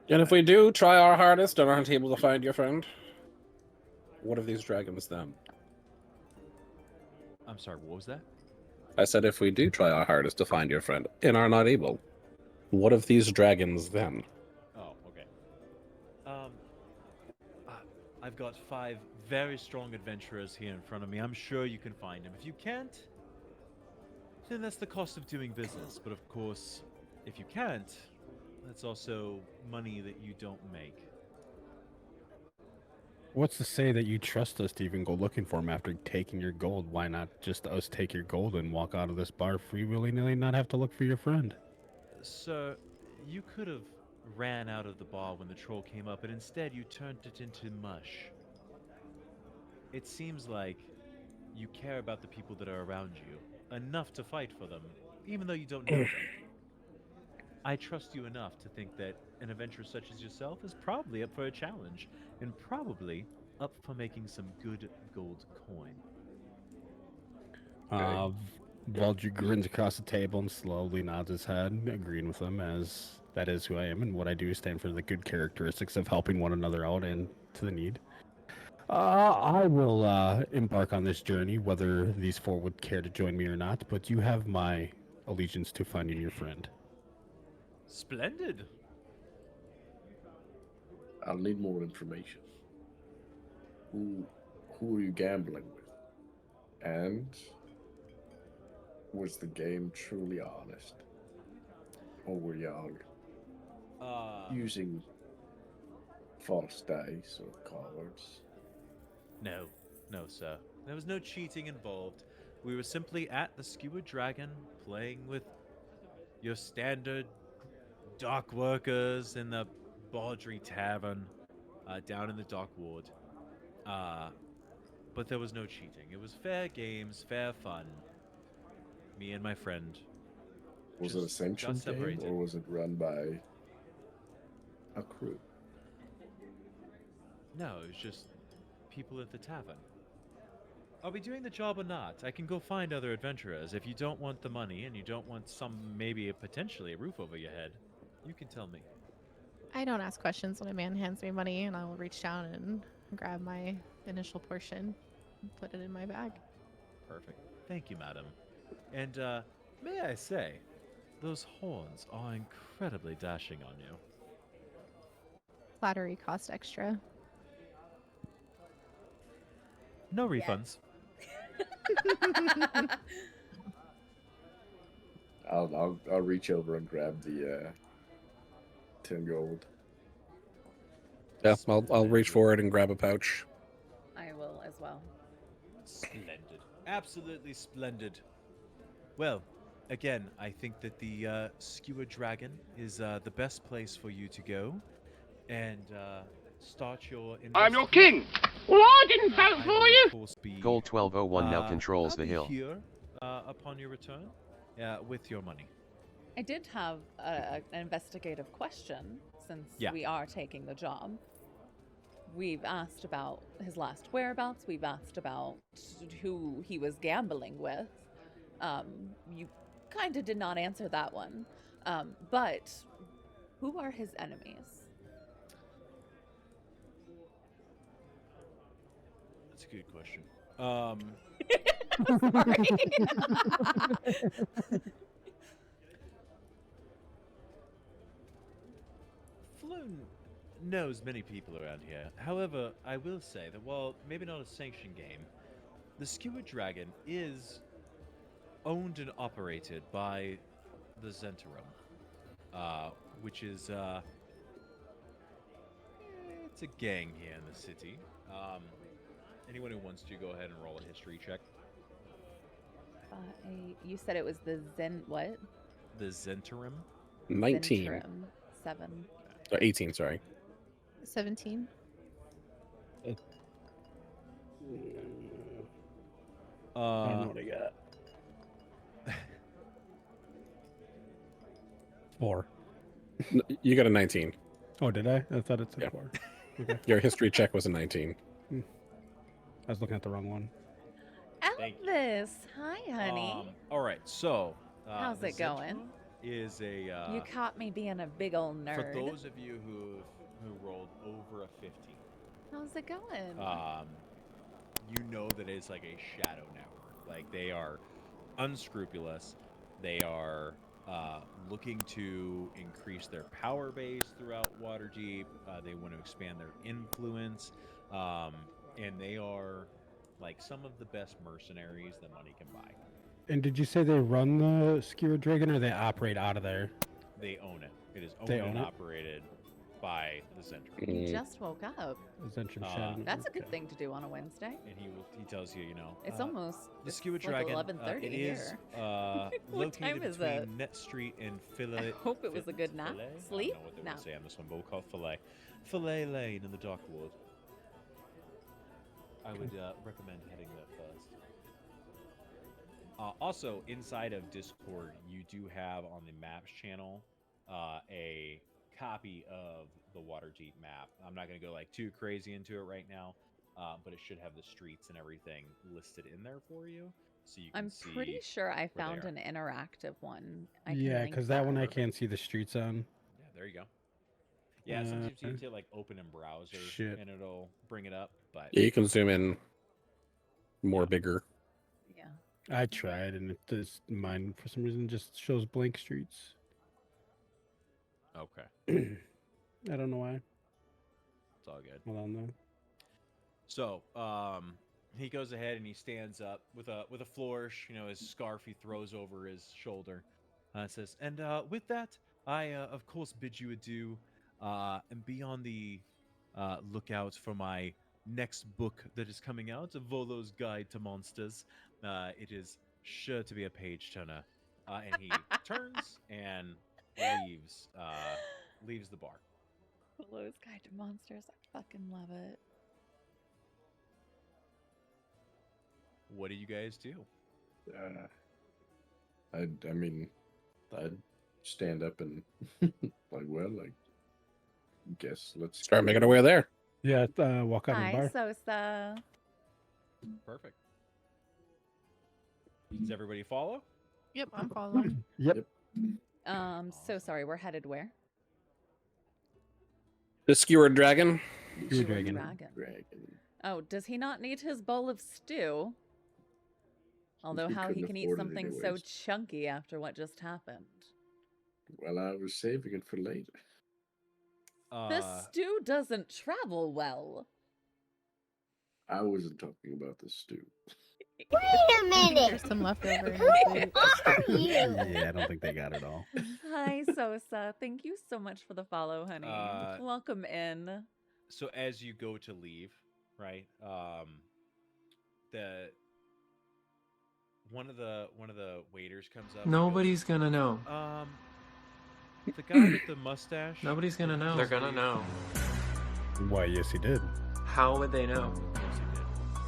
And if we do try our hardest and aren't able to find your friend, what of these dragons then? I'm sorry, what was that? I said if we do try our hardest to find your friend and are not able, what of these dragons then? Oh, okay. I've got 5 very strong adventurers here in front of me. I'm sure you can find them. If you can't, then that's the cost of doing business. But of course, if you can't, that's also money that you don't make. What's to say that you trust us to even go looking for him after taking your gold? Why not just us take your gold and walk out of this bar free willy-nilly and not have to look for your friend? Sir, you could have ran out of the bar when the troll came up, but instead you turned it into mush. It seems like you care about the people that are around you enough to fight for them, even though you don't know them. I trust you enough to think that an adventurer such as yourself is probably up for a challenge, and probably up for making some good gold coin. Valdry grins across the table and slowly nods his head, agreeing with him, as that is who I am, and what I do stand for the good characteristics of helping one another out and to the need. I will embark on this journey, whether these 4 would care to join me or not, but you have my allegiance to finding your friend. Splendid. I'll need more information. Who are you gambling with? And was the game truly honest? Or were y'all using false dice or cards? No, sir. There was no cheating involved. We were simply at the Skewered Dragon playing with your standard dock workers in the Baldry Tavern down in the dock ward. But there was no cheating. It was fair games, fair fun. Me and my friend. Was it a sanctioned game, or was it run by a crew? No, it was just people at the tavern. Are we doing the job or not? I can go find other adventurers. If you don't want the money and you don't want potentially a roof over your head, you can tell me. I don't ask questions when a man hands me money, and I will reach down and grab my initial portion and put it in my bag. Perfect. Thank you, madam. And may I say, those horns are incredibly dashing on you. Flattery cost extra. No refunds. I'll reach over and grab the 10 gold. Yeah, I'll reach forward and grab a pouch. I will as well. Splendid. Absolutely splendid. Well, again, I think that the Skewer Dragon is the best place for you to go and start your I'm your investigation. king. Well, I didn't vote I for will, you. of course, be, Gold 1201 now controls I'll the be hill. here upon your return with your money. I did have an investigative question since we are taking the job. We've asked about his last whereabouts. We've asked about who he was gambling with. You kind of did not answer that one. But who are his enemies? That's a good question. Floon knows many people around here. However, I will say that while maybe not a sanctioned game, the Skewer Dragon is owned and operated by the Zentarum, which is it's a gang here in the city. Anyone who wants to go ahead and roll a history check. You said it was the what? The Zentarum. 19. Zentarum. 7. 18, sorry. 17. I don't know what I got. 4. You got a 19. Oh, did I? I thought it said 4. Okay. Your history check was a 19. I was looking at the wrong one. Elvis, hi, honey. All right, so how's the it going? Zentarum is a You caught me being a big old nerd. for those of you who rolled over a 15. How's it going? You know that it's like a shadow network. Like they are unscrupulous. They are looking to increase their power base throughout Waterdeep. They want to expand their influence, and they are like some of the best mercenaries that money can buy. And did you say they run the Skewer Dragon or they operate out of there? They own it. It is owned They own and it? operated by the Zentrum. You just woke up. Zentrum Shadow. That's a good thing to do on a Wednesday. And he tells you, It's almost the Skewer like Dragon. 11:30 It is here. located time is between it? Net Street and Filet. I hope it was a good nap. Filet? Sleep? I don't know what they Nap. would say on this one, but we'll call it Filet. Filet Lane in the Darkwood. I would recommend heading there first. Also, inside of Discord, you do have on the Maps channel a copy of the Waterdeep map. I'm not going to go like too crazy into it right now, but it should have the streets and everything listed in there for you, so you can see. I'm pretty sure I where found they are. an interactive one. I can Yeah, link because that one I can't see the streets on. Yeah, there you go. Yeah, sometimes you have to like open in browser Shit. and it'll bring it up, but Yeah, you can zoom in more bigger. Yeah. I tried, and mine for some reason just shows blank streets. okay, I don't know why. it's all good. Hold on though. So, he goes ahead and he stands up with a flourish. You know, his scarf he throws over his shoulder. Says, and with that, I of course bid you adieu, and be on the lookout for my next book that is coming out, Volo's Guide to Monsters. It is sure to be a page turner. And he turns and leaves the bar. Volo's Guide to Monsters. I fucking love it. What do you guys do? I mean, I'd stand up and like, well, I guess let's Start making our way there. Yeah, walk out of the Hi, bar. Sosa. Perfect. Does everybody follow? Yep, I'm following. Yep. So sorry, we're headed where? The Skewered Dragon. Skewer Dragon. Oh, does he not need his bowl of stew? Although He how he couldn't can eat afford it something so anyways. chunky after what just happened. Well, I was saving it for later. This stew doesn't travel well. I wasn't talking about the stew. Wait a minute. There's some leftover. in Who the are food. you? Yeah, I don't think they got it all. Hi, Sosa. Thank you so much for the follow, honey. Welcome in. So as you go to leave, right? The one of the waiters comes up. Nobody's gonna know. The guy with the mustache. Nobody's gonna know. They're gonna know. Why, yes, he did. How would they know? Of course he did. I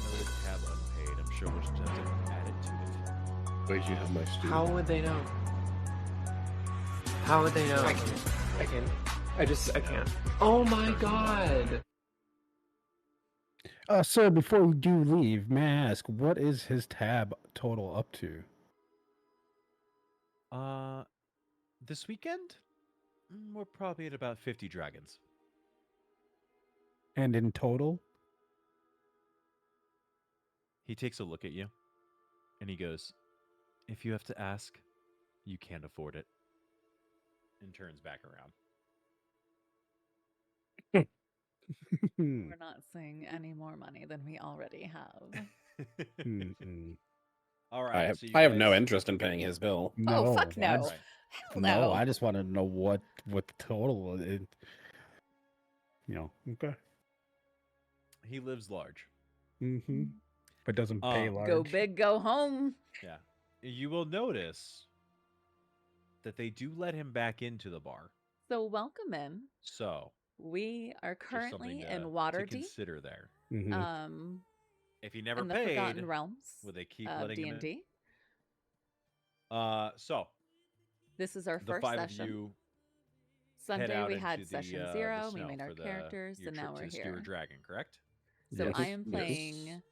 know the tab unpaid. I'm sure we'll just have to add it to it. Where'd you have my stew? How would they know? How would they know? I can't. I can't. Oh my god! Sir, before we do leave, may I ask, what is his tab total up to? This weekend, we're probably at about 50 dragons. And in total? He takes a look at you, and he goes, "If you have to ask, you can't afford it," and turns back around. We're not saying any more money than we already have. All right. I have no interest in paying his bill. Oh, fuck no. Right. Hell No, no. I just want to know what the total is. Okay. He lives large. Mm-hmm. But doesn't pay large. Go big, go home. Yeah. You will notice that they do let him back into the bar. So welcome in. So We are just something currently to in Waterdeep. consider there. Mm-hmm. If he never in the paid, Forgotten Realms would they keep of letting him in? D&D. So This is our the first five session. of you head Sunday out we into had the, session the 0. We snow made our for characters, your and now trip we're to Skewer here. Dragon, correct? So Yes. I am Yes. playing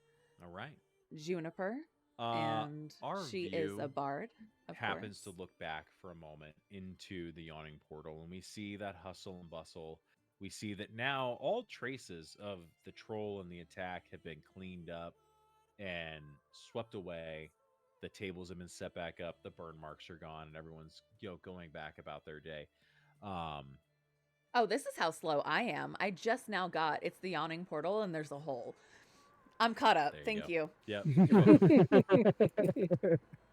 All right. Juniper, and our she is a view bard. Of happens course. to look back for a moment into the yawning portal, and we see that hustle and bustle. We see that now all traces of the troll and the attack have been cleaned up and swept away. The tables have been set back up. The burn marks are gone, and everyone's going back about their day. Oh, this is how slow I am. I just now got it's the yawning portal, and there's a hole. I'm caught up. Thank you. Yep. You're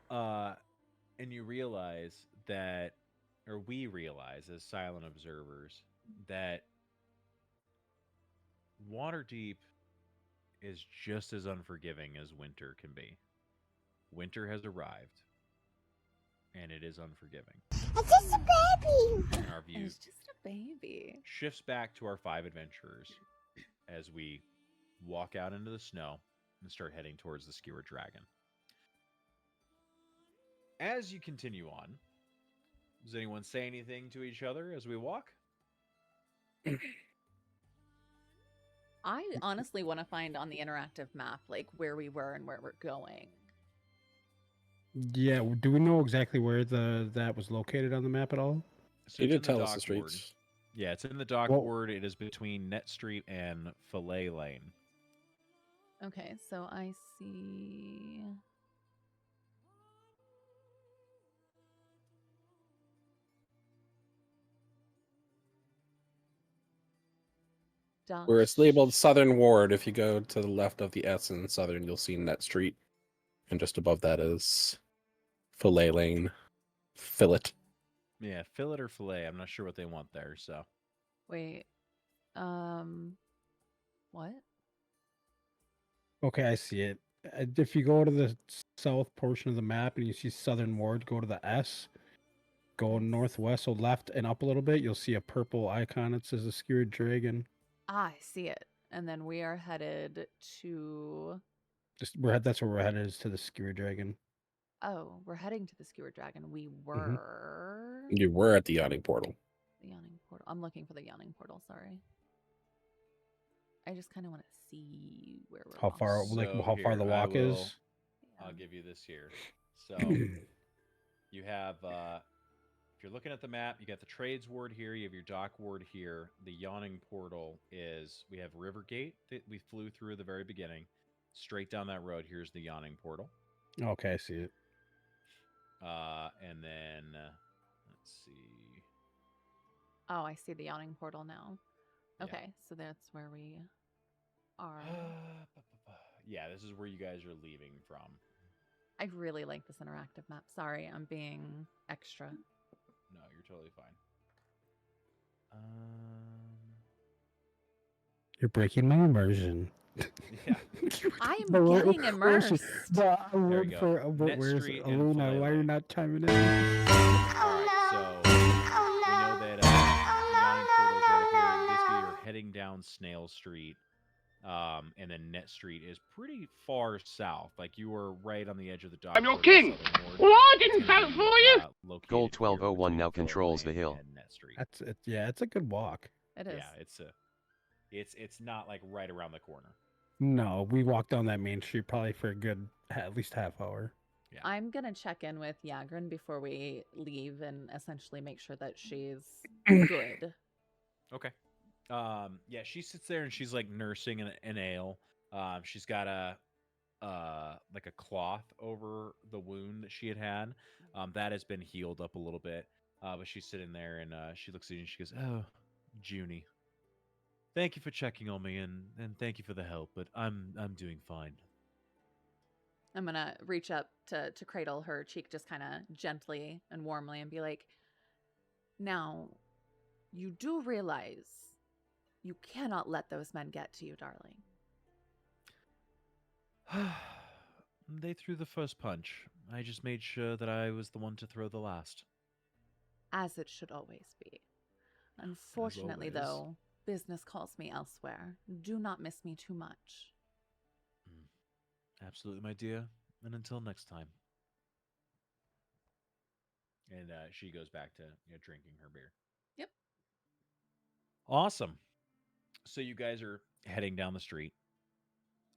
welcome. And you realize that, or we realize as silent observers, that Waterdeep is just as unforgiving as winter can be. Winter has arrived, and it is unforgiving. It's just a baby. And our view It's just a baby. shifts back to our 5 adventurers as we walk out into the snow and start heading towards the Skewer Dragon. As you continue on, does anyone say anything to each other as we walk? I honestly want to find on the interactive map like where we were and where we're going. Yeah, do we know exactly where that was located on the map at all? So He it's did in the tell us the dock ward. streets. Yeah, it's in the dock Well- ward. It is between Net Street and Fillet Lane. Okay, so I see. Where it's labeled Southern Ward, if you go to the left of the S in Southern, you'll see Net Street. And just above that is Fillet Lane. Fillet. Yeah, fillet or fillet. I'm not sure what they want there. So Wait. What? Okay, I see it. If you go to the south portion of the map and you see Southern Ward, go to the S. Go northwest, so left and up a little bit, you'll see a purple icon that says the Skewered Dragon. Ah, I see it. And then we are headed to. That's where we're headed, is to the Skewered Dragon. Oh, we're heading to the Skewer Dragon. We were. You were at the Yawning Portal. The Yawning Portal. I'm looking for the Yawning Portal. Sorry. I just kind of want to see where we're. How far, So how far the here, I walk will- is? I'll give you this here. So you have, if you're looking at the map, you got the Trades Ward here. You have your Dock Ward here. The Yawning Portal is, we have Rivergate that we flew through at the very beginning. Straight down that road, here's the Yawning Portal. Okay, I see it. And then, let's see. Oh, I see the Yawning Portal now. Yeah. Okay, so that's where we are. yeah, this is where you guys are leaving from. I really like this interactive map. Sorry, I'm being extra. No, you're totally fine. You're breaking my immersion. Yeah. I'm But getting immersed. But I There we would go. for but Net where's Street and Aluna? Why are you Filele. not chiming in? All right, so we know that the yawning portal's right up here. Basically, you're heading down Snail Street, and then Net Street is pretty far south. Like you were right on the edge of the dock. I'm your king. Well, I didn't vote for you. Gold 1201 now controls the hill. Net Street. It's a good walk. It is. Yeah, it's not like right around the corner. No, we walked down that main street probably for a good at least half hour. Yeah. I'm gonna check in with Yagrin before we leave and essentially make sure that she's good. Okay. Yeah, she sits there and she's like nursing an ale. She's got like a cloth over the wound that she had. That has been healed up a little bit. But she's sitting there and she looks at you and she goes, "Oh, Junie, thank you for checking on me and thank you for the help, but I'm doing fine." I'm gonna reach up to cradle her cheek just kind of gently and warmly and be like, "Now, you do realize you cannot let those men get to you, darling." They threw the first punch. I just made sure that I was the one to throw the last. As it should always be. Unfortunately, always. though, business calls me elsewhere. Do not miss me too much. Absolutely, my dear. And until next time. And she goes back to drinking her beer. Yep. Awesome. So you guys are heading down the street.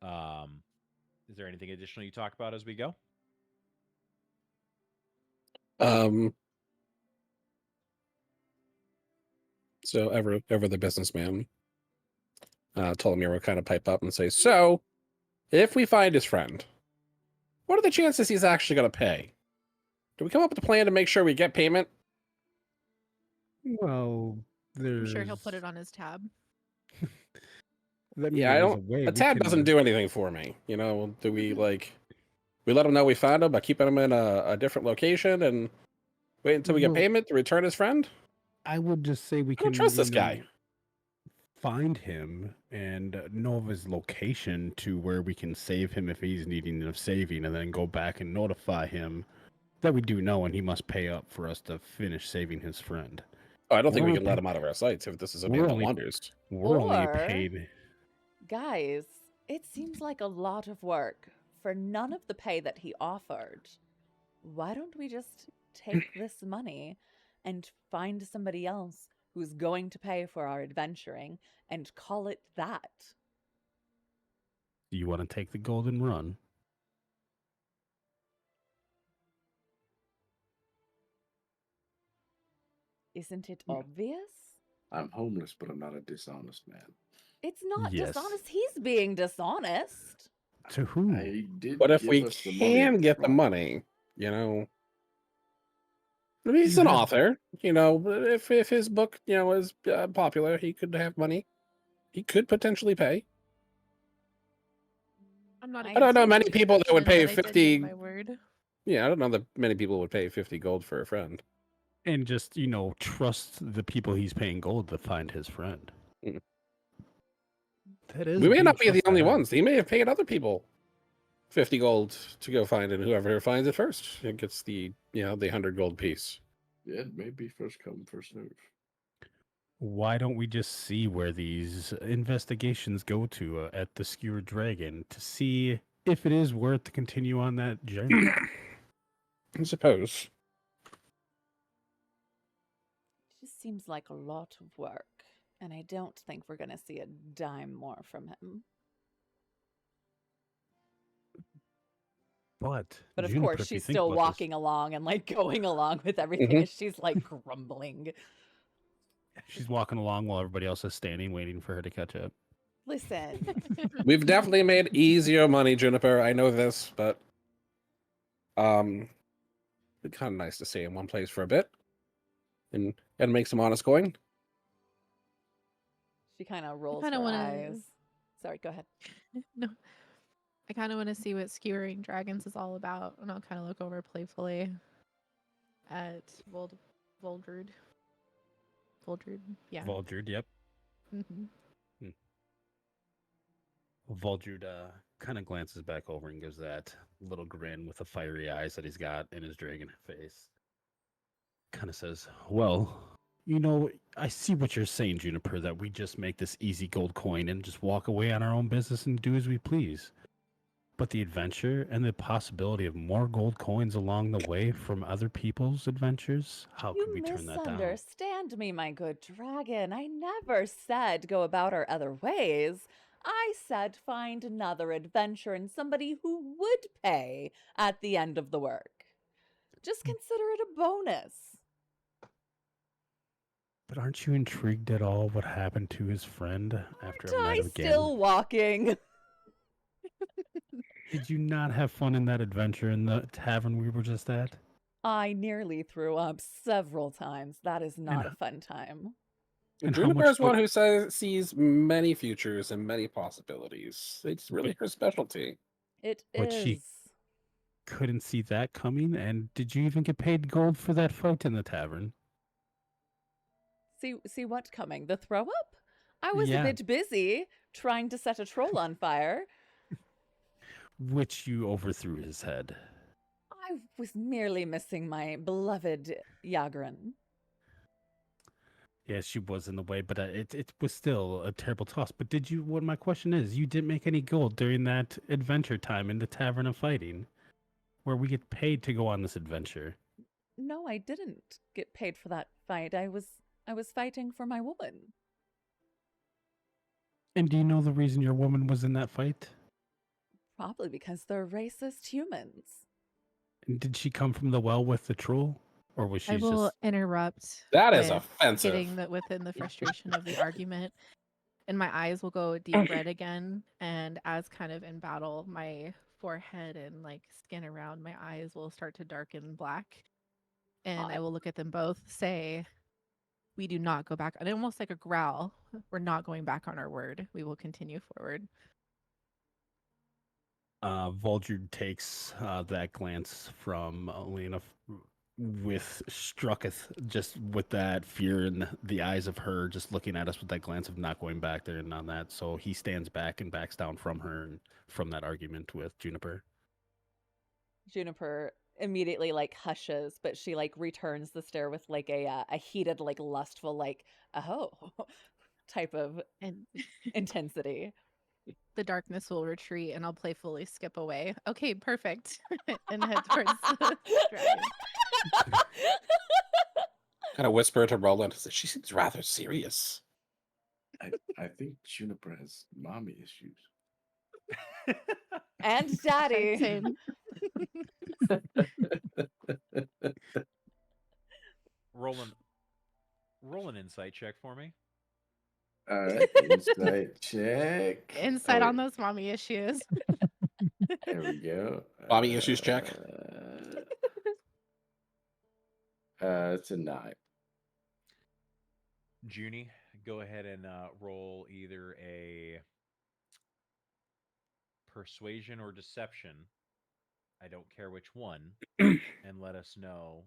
Is there anything additional you talk about as we go? So ever the businessman told me we'll kind of pipe up and say, so if we find his friend, what are the chances he's actually going to pay? Do we come up with a plan to make sure we get payment? Well, I'm sure he'll put it on his tab. Yeah, I don't. A tab doesn't do anything for me. You know, do we like? We let him know we found him by keeping him in a different location and wait until we get payment to return his friend? I would just say we I don't can trust this guy. Find him and know of his location to where we can save him if he's needing of saving, and then go back and notify him that we do know and he must pay up for us to finish saving his friend. Oh, I don't think we can let him out of our sights if this is a man that wanders. We're only Or- paid. Guys, it seems like a lot of work for none of the pay that he offered. Why don't we just take this money and find somebody else who's going to pay for our adventuring and call it that? Do you want to take the golden run? Isn't it obvious? I'm homeless, but I'm not a dishonest man. It's not Yes. dishonest. He's being dishonest. To who? I did. But if give we us the money can up get the front. money, you know, I mean, he's an author. You know, but if his book, you know, is popular, he could have money. He could potentially pay. I'm not. I don't know many people that would pay 50. My word. Yeah, I don't know that many people would pay 50 gold for a friend. And just, trust the people he's paying gold to find his friend. Mm. That is We may being not be the only trustworthy. ones. He may have paid other people 50 gold to go find it, and whoever finds it first it gets the 100 gold piece. Yeah, it may be first come, first serve. Why don't we just see where these investigations go to at the Skewered Dragon to see if it is worth to continue on that journey? I suppose. Just seems like a lot of work, and I don't think we're going to see a dime more from him. But of Juniper, course, if you she's think still about this- walking along and like going along with everything Mhm. as she's like grumbling. She's walking along while everybody else is standing, waiting for her to catch up. Listen, We've definitely made easier money, Juniper. I know this, but it'd be kind of nice to stay in one place for a bit and make some honest coin. she kind of rolls kinda her wanna- eyes. Sorry, go ahead. No. I kind of want to see what skewering dragons is all about, and I'll kind of look over playfully at Voldred. Voldred, yeah. Voldred, yep. Mm-hmm. Voldred kind of glances back over and gives that little grin with the fiery eyes that he's got in his dragon face. Kind of says, well, you know, I see what you're saying, Juniper, that we just make this easy gold coin and just walk away on our own business and do as we please. But the adventure and the possibility of more gold coins along the way from other people's adventures, how You could we turn that down? misunderstand me, my good dragon. I never said go about our other ways. I said find another adventure and somebody who would pay at the end of the work. Just consider it a bonus. But aren't you intrigued at all what happened to his friend after a Aren't night I of still gambling? walking? Did you not have fun in that adventure in the tavern we were just at? I nearly threw up several times. That is not a fun time. And how Juniper much is one who sees many futures and many possibilities. It's really her specialty. It But is. she couldn't see that coming. And did you even get paid gold for that fight in the tavern? See what coming? The throw up? I was a Yeah. bit busy trying to set a troll on fire. Which you overthrew his head. I was merely missing my beloved Yagran. Yes, she was in the way, but it was still a terrible toss. But did you? What my question is, you didn't make any gold during that adventure time in the Tavern of Fighting, where we get paid to go on this adventure. No, I didn't get paid for that fight. I was fighting for my woman. And do you know the reason your woman was in that fight? Probably because they're racist humans. And did she come from the well with the troll, or was she I will just? interrupt. That is with offensive. Getting that within the frustration of the argument, and my eyes will go deep red again. And as kind of in battle, my forehead and like skin around my eyes will start to darken black, and I will look at them both, say, "We do not go back." And almost like a growl. We're not going back on our word. We will continue forward. Voldred takes that glance from Elena with Strucketh, just with that fear in the eyes of her, just looking at us with that glance of not going back there and on that. So he stands back and backs down from her and from that argument with Juniper. Juniper immediately like hushes, but she like returns the stare with like a heated, like lustful, like oh type of intensity. The darkness will retreat, and I'll playfully skip away. Okay, perfect, and head towards the dragon. Kind of whisper to Roland. She seems rather serious. I think Juniper has mommy issues. And daddy. Same. Roll an insight check for me. All right, insight check. Insight on those mommy issues. There we go. Mommy issues check. It's a 9. Junie, go ahead and roll either a persuasion or deception. I don't care which one, and let us know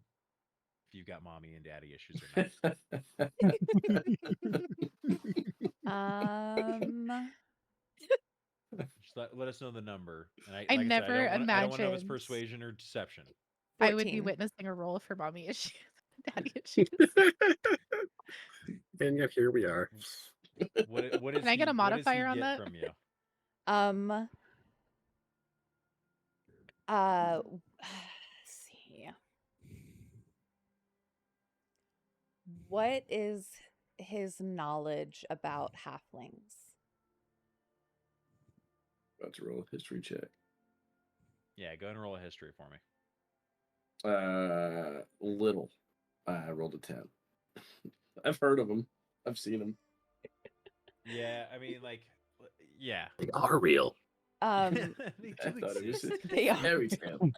if you've got mommy and daddy issues or not. Just let us know the number. And I like never I don't want to know if it's imagined persuasion or deception. 14. I would be witnessing a roll for mommy issues, daddy issues. And yet here we are. What is Can I get a modifier on that? From you? Let's see. What is his knowledge about halflings? Let's roll a history check. Yeah, go ahead and roll a history for me. Little. I rolled a 10. I've heard of them. I've seen them. Yeah, I mean, like, yeah, they are real. They I do thought it was a They are. fairy tale.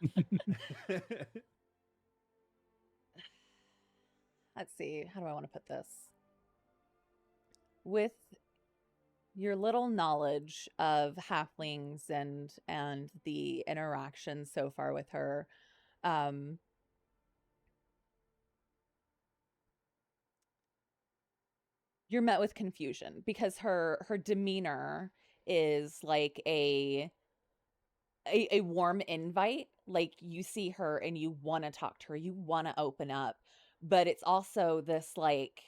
Let's see. How do I want to put this? With your little knowledge of halflings and the interaction so far with her, um, you're met with confusion because her demeanor is like a warm invite. Like you see her and you want to talk to her, you want to open up, but it's also this like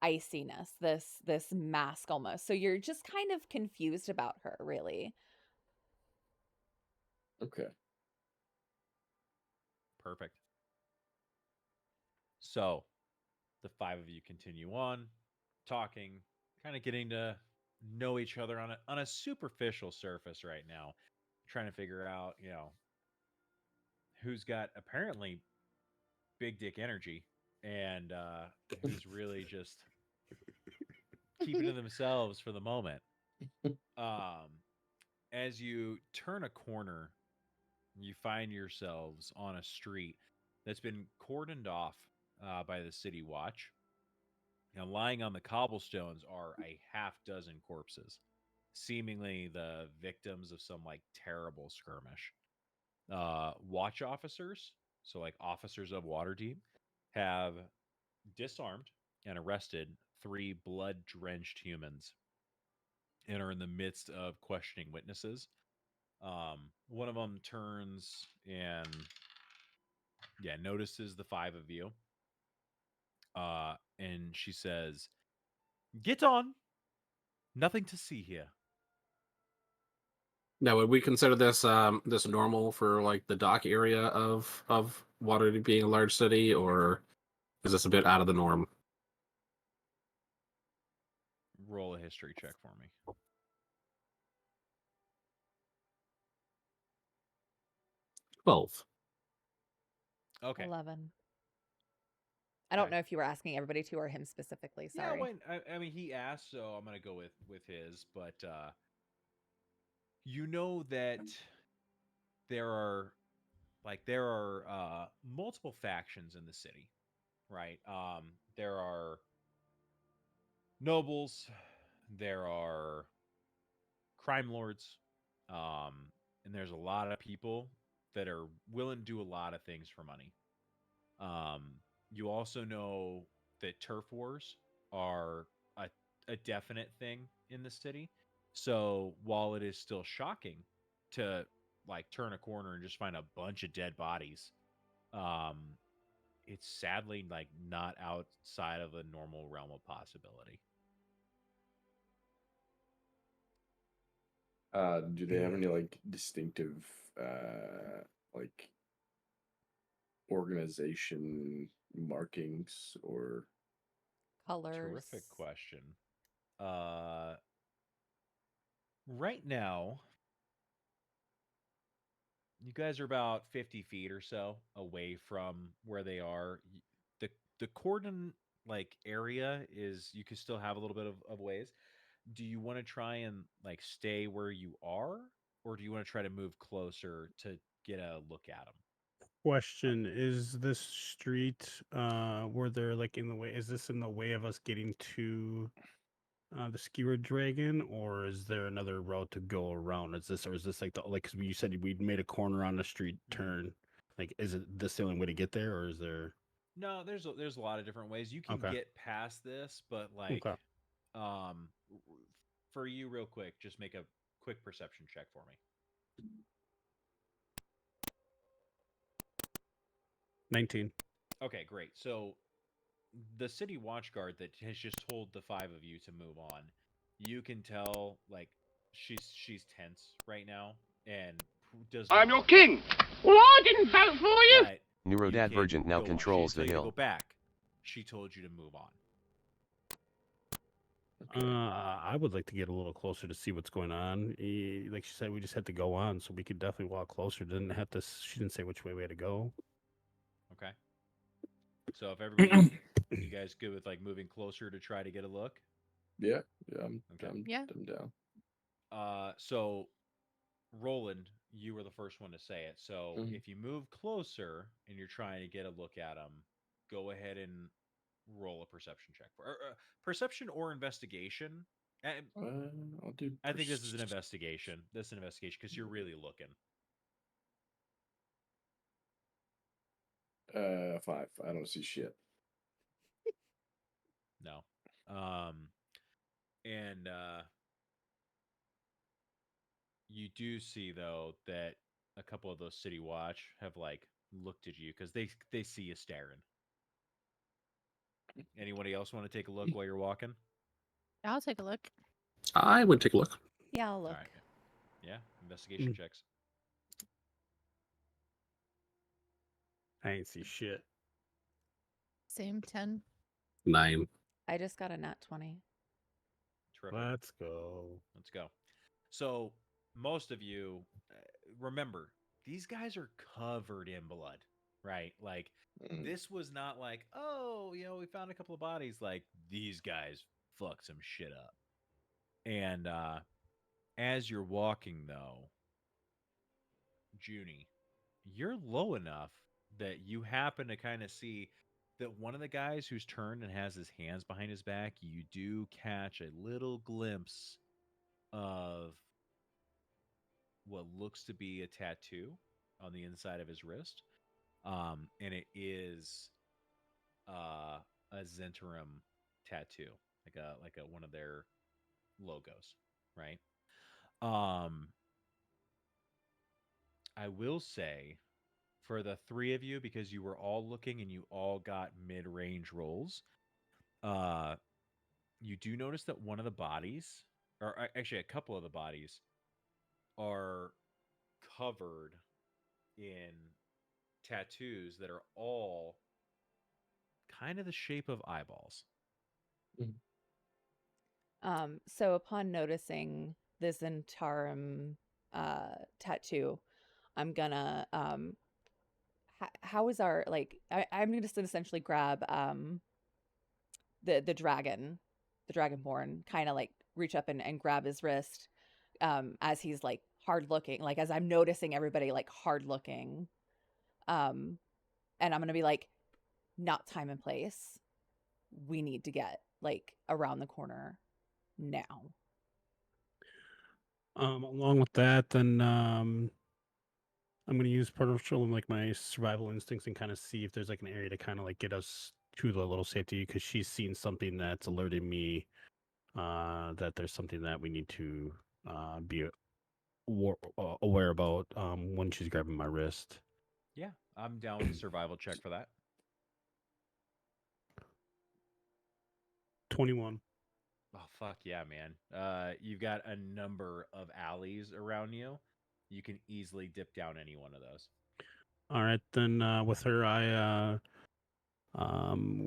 iciness, this mask almost. So you're just kind of confused about her, really. Okay. Perfect. So the five of you continue on talking, kind of getting to know each other on a superficial surface right now, trying to figure out, who's got apparently big dick energy and who's really just keeping to themselves for the moment. Um, as you turn a corner, you find yourselves on a street that's been cordoned off by the city watch. And lying on the cobblestones are a half dozen corpses, seemingly the victims of some like terrible skirmish. Watch officers, so like officers of Waterdeep, have disarmed and arrested three blood drenched humans and are in the midst of questioning witnesses. One of them turns and notices the five of you. And she says, "Get on. Nothing to see here." Now, would we consider this normal for like the dock area of Waterdeep being a large city, or is this a bit out of the norm? Roll a history check for me. 12. Okay. 11. I don't know if you were asking everybody to or him specifically. Sorry. Yeah, I mean, he asked, so I'm gonna go with his. But you know that there are multiple factions in the city, right? There are nobles, there are crime lords, and there's a lot of people that are willing to do a lot of things for money. You also know that turf wars are a definite thing in the city. So while it is still shocking to like turn a corner and just find a bunch of dead bodies, um, it's sadly like not outside of the normal realm of possibility. Do they have any like distinctive like organization markings or colors? Terrific question. Right now, you guys are about 50 feet or so away from where they are. The cordon like area is you can still have a little bit of ways. Do you want to try and like stay where you are, or do you want to try to move closer to get a look at them? Question: is this street where they're like in the way? Is this in the way of us getting to the skewer dragon, or is there another route to go around? Is this like because you said we made a corner on the street turn? Like, is it this the only way to get there, or is there? No, there's a lot of different ways you can Okay. get past this, but like, Okay. um, for you, real quick, just make a quick perception check for me. 19. Okay, great. So the city watchguard that has just told the five of you to move on, you can tell like she's tense right now and does. I'm your king. Well, I didn't vote for you. But Neurodad can Virgin now go on. controls She didn't the tell you to hill. go back. She told you to move on. I would like to get a little closer to see what's going on. Like she said, we just had to go on, so we could definitely walk closer. Didn't have to. She didn't say which way we had to go. Okay. So if everybody, you guys good with like moving closer to try to get a look? Yeah, I'm down. So Roland, you were the first one to say it. So if you move closer and you're trying to get a look at them, go ahead and roll a perception check for perception or investigation. I'll do. I think this is an investigation. This is an investigation because you're really looking. 5. I don't see shit. No. And you do see though that a couple of those city watch have like looked at you because they see you staring. Anybody else want to take a look while you're walking? I'll take a look. I would take a look. Yeah, I'll look. All right. Yeah, investigation checks. I ain't see shit. Same 10. 9. I just got a nat 20. Terrific. Let's go. Let's go. So most of you remember these guys are covered in blood, right? Like this was not like, oh, we found a couple of bodies. Like these guys fucked some shit up. And as you're walking though, Junie, you're low enough that you happen to kind of see that one of the guys who's turned and has his hands behind his back, you do catch a little glimpse of what looks to be a tattoo on the inside of his wrist. And it is a Zentarum tattoo, like a one of their logos, right? I will say for the three of you, because you were all looking and you all got mid-range rolls, you do notice that one of the bodies, or actually a couple of the bodies, are covered in tattoos that are all kind of the shape of eyeballs. So upon noticing this Zentarum tattoo, I'm gonna how is our I'm gonna just essentially grab the dragonborn, kind of like reach up and grab his wrist as he's like hard looking, like as I'm noticing everybody like hard looking, and I'm gonna be like, not time and place, we need to get like around the corner now. Along with that, then I'm gonna use partial and like my survival instincts and kind of see if there's like an area to kind of like get us to the little safety, because she's seen something that's alerting me that there's something that we need to be aware about when she's grabbing my wrist. Yeah, I'm down with a survival check for that. 21. Oh, fuck yeah, man. You've got a number of alleys around you. You can easily dip down any one of those. All right, then with her,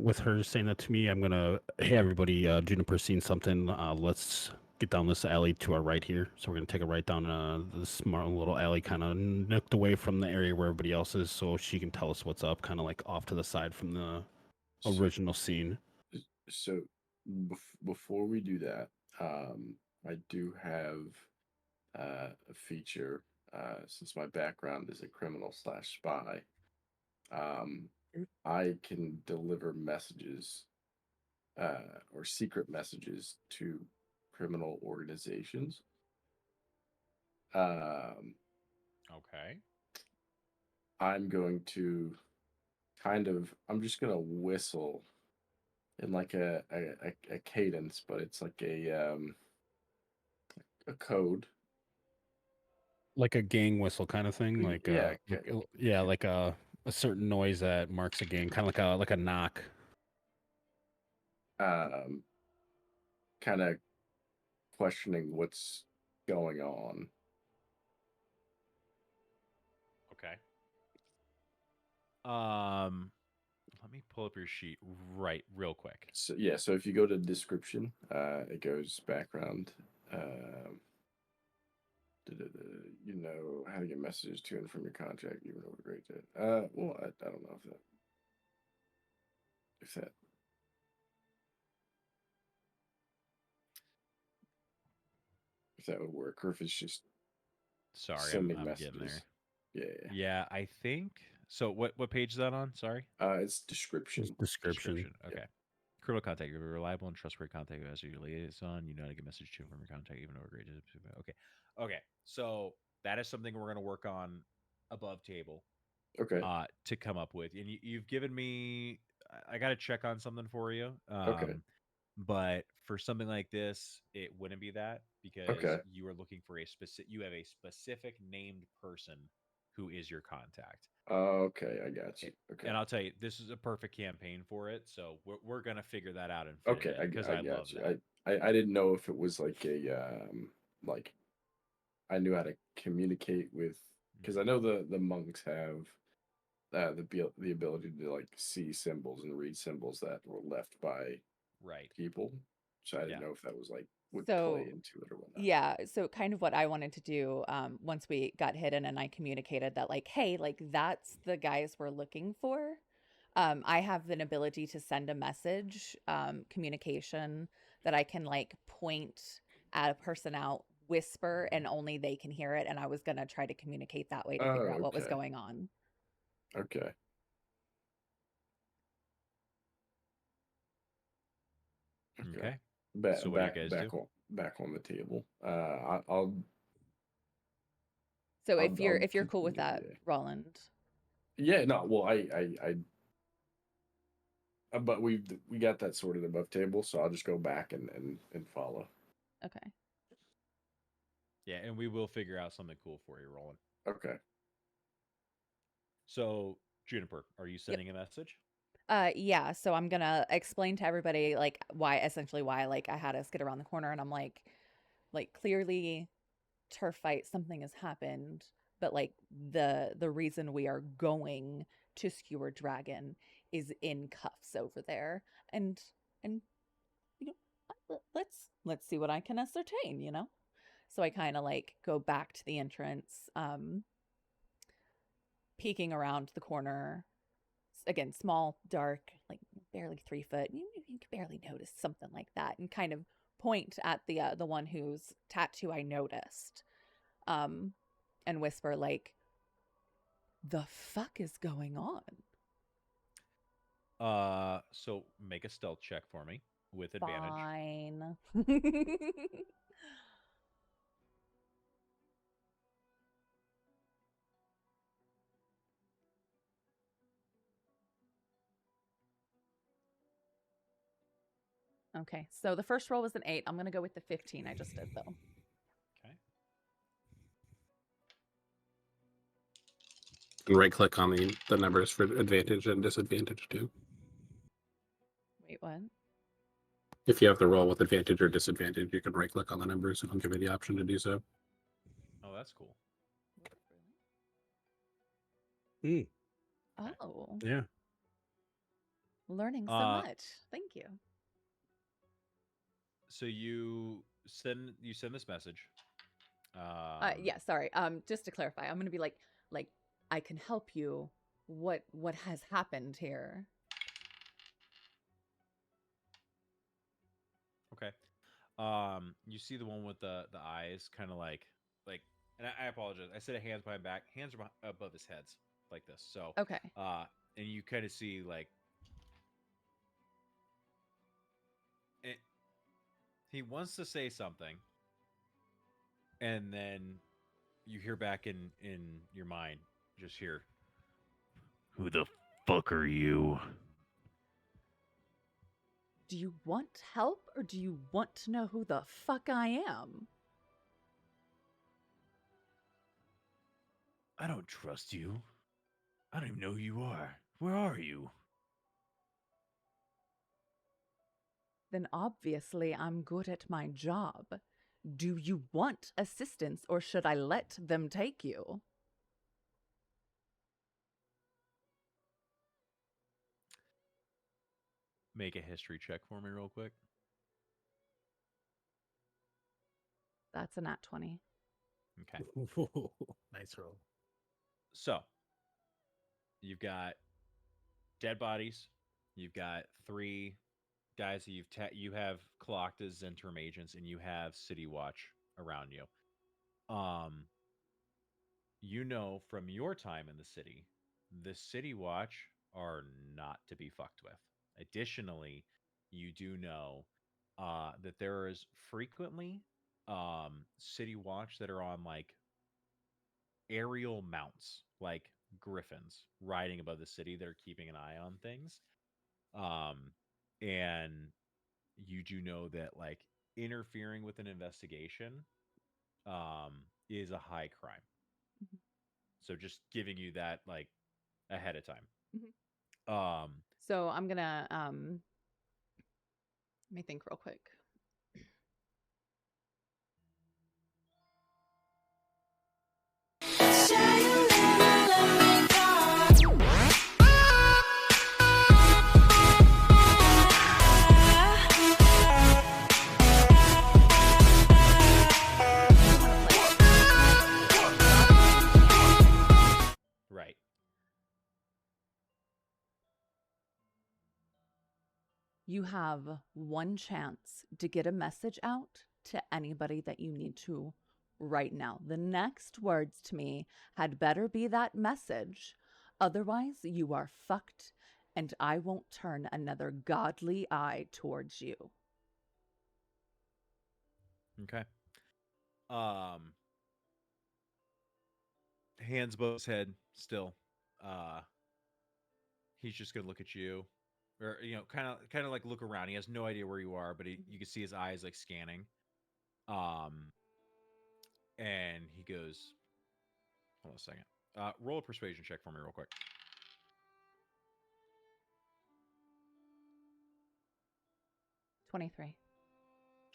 with her saying that to me, I'm gonna, hey everybody, Juniper's seen something. Let's get down this alley to our right here. So we're gonna take a right down this smart little alley, kind of nooked away from the area where everybody else is, so she can tell us what's up, kind of like off to the side from the original scene. So before we do that, I do have a feature. Since my background is a criminal / spy, I can deliver messages or secret messages to criminal organizations. Okay. I'm going to I'm just going to whistle in like a cadence, but it's like a code. Like a gang whistle kind of thing, like yeah, like a certain noise that marks a gang, kind of like a knock. Kind of questioning what's going on. Okay. Let me pull up your sheet real quick. So yeah, so if you go to description, it goes background. You know how to get messages to and from your contract, even over great debt. Well, I don't know if that would work, or if it's just sending messages. Getting there. Yeah, I think so. What page is that on? Sorry. It's description. Description. Okay. Criminal contact. You're a reliable and trustworthy contact as your liaison. You know how to get message to from your contact, even though we're great. Okay. Okay. So that is something we're going to work on above table Okay. to come up with. And you've given me, I got to check on something for you. Okay. But for something like this, it wouldn't be that because Okay. you are looking for you have a specific named person who is your contact. Okay, I got you. Okay. And I'll tell you, this is a perfect campaign for it. So we're gonna figure that out and fit Okay, it in because I I love got you. that. I didn't know if it was like like I knew how to communicate with because I know the monks have the ability to like see symbols and read symbols that were left by Right. people. So I didn't Yeah. know if that was like would play So, into it or whatnot. yeah, so kind of what I wanted to do, once we got hidden and I communicated that, like, hey, like, that's the guys we're looking for. I have an ability to send a message, communication that I can like point at a person out, whisper, and only they can hear it. And I was gonna try to communicate that way to figure out Oh, what was okay. going on. Okay. Okay. Okay. Back So what do you back guys do? back on the table. I'll So I'll I'll if you're cool with continue. that, Roland. Yeah. No. Well, but we got that sorted above table, so I'll just go back and follow. Okay. Yeah, and we will figure out something cool for you, Roland. Okay. So Juniper, are you sending a message? Yeah, so I'm gonna explain to everybody like essentially why like I had us get around the corner and I'm like clearly turf fight, something has happened, but like the reason we are going to Skewer Dragon is in cuffs over there. And you know, let's see what I can ascertain, you know? So I kind of like go back to the entrance, peeking around the corner. Again, small, dark, like barely 3 foot. You can barely notice something like that, and kind of point at the one whose tattoo I noticed, and whisper like, "The fuck is going on?" So make a stealth check for me with advantage. Fine. Okay, so the first roll was an 8. I'm gonna go with the 15 I just did though. Okay. And right click on the numbers for advantage and disadvantage too. Wait, what? If you have the roll with advantage or disadvantage, you can right click on the numbers and it'll give you the option to do so. Oh, that's cool. Oh. Yeah. Learning so much. Thank you. So you send this message. Yeah, sorry. Just to clarify, I'm gonna be like I can help you. What has happened here? Okay. You see the one with the eyes, kind of like, and I apologize. I said a hands behind back. Hands are above his heads, like this. So, Okay. And you kind of see like, he wants to say something, and then you hear back in your mind, just hear, "Who the fuck are you?" Do you want help or do you want to know who the fuck I am? I don't trust you. I don't even know who you are. Where are you? Then obviously I'm good at my job. Do you want assistance or should I let them take you? Make a history check for me real quick. That's a nat 20. Okay. Nice roll. So, you've got dead bodies. You've got 3 guys that you have clocked as Zentrum agents, and you have City Watch around you. You know from your time in the City Watch are not to be fucked with. Additionally, you do know that there is frequently city watch that are on like aerial mounts, like griffins riding above the city that are keeping an eye on things. Um, and you do know that like interfering with an investigation is a high crime. So just giving you that like ahead of time. So I'm gonna let me think real quick. Right. You have one chance to get a message out to anybody that you need to right now. The next words to me had better be that message. Otherwise, you are fucked, and I won't turn another godly eye towards you. Okay. Um hands above his head still. Uh he's just gonna look at you. Or kind of like look around. He has no idea where you are, but you can see his eyes like scanning. Um and he goes, hold on a second. Roll a persuasion check for me real quick. 23.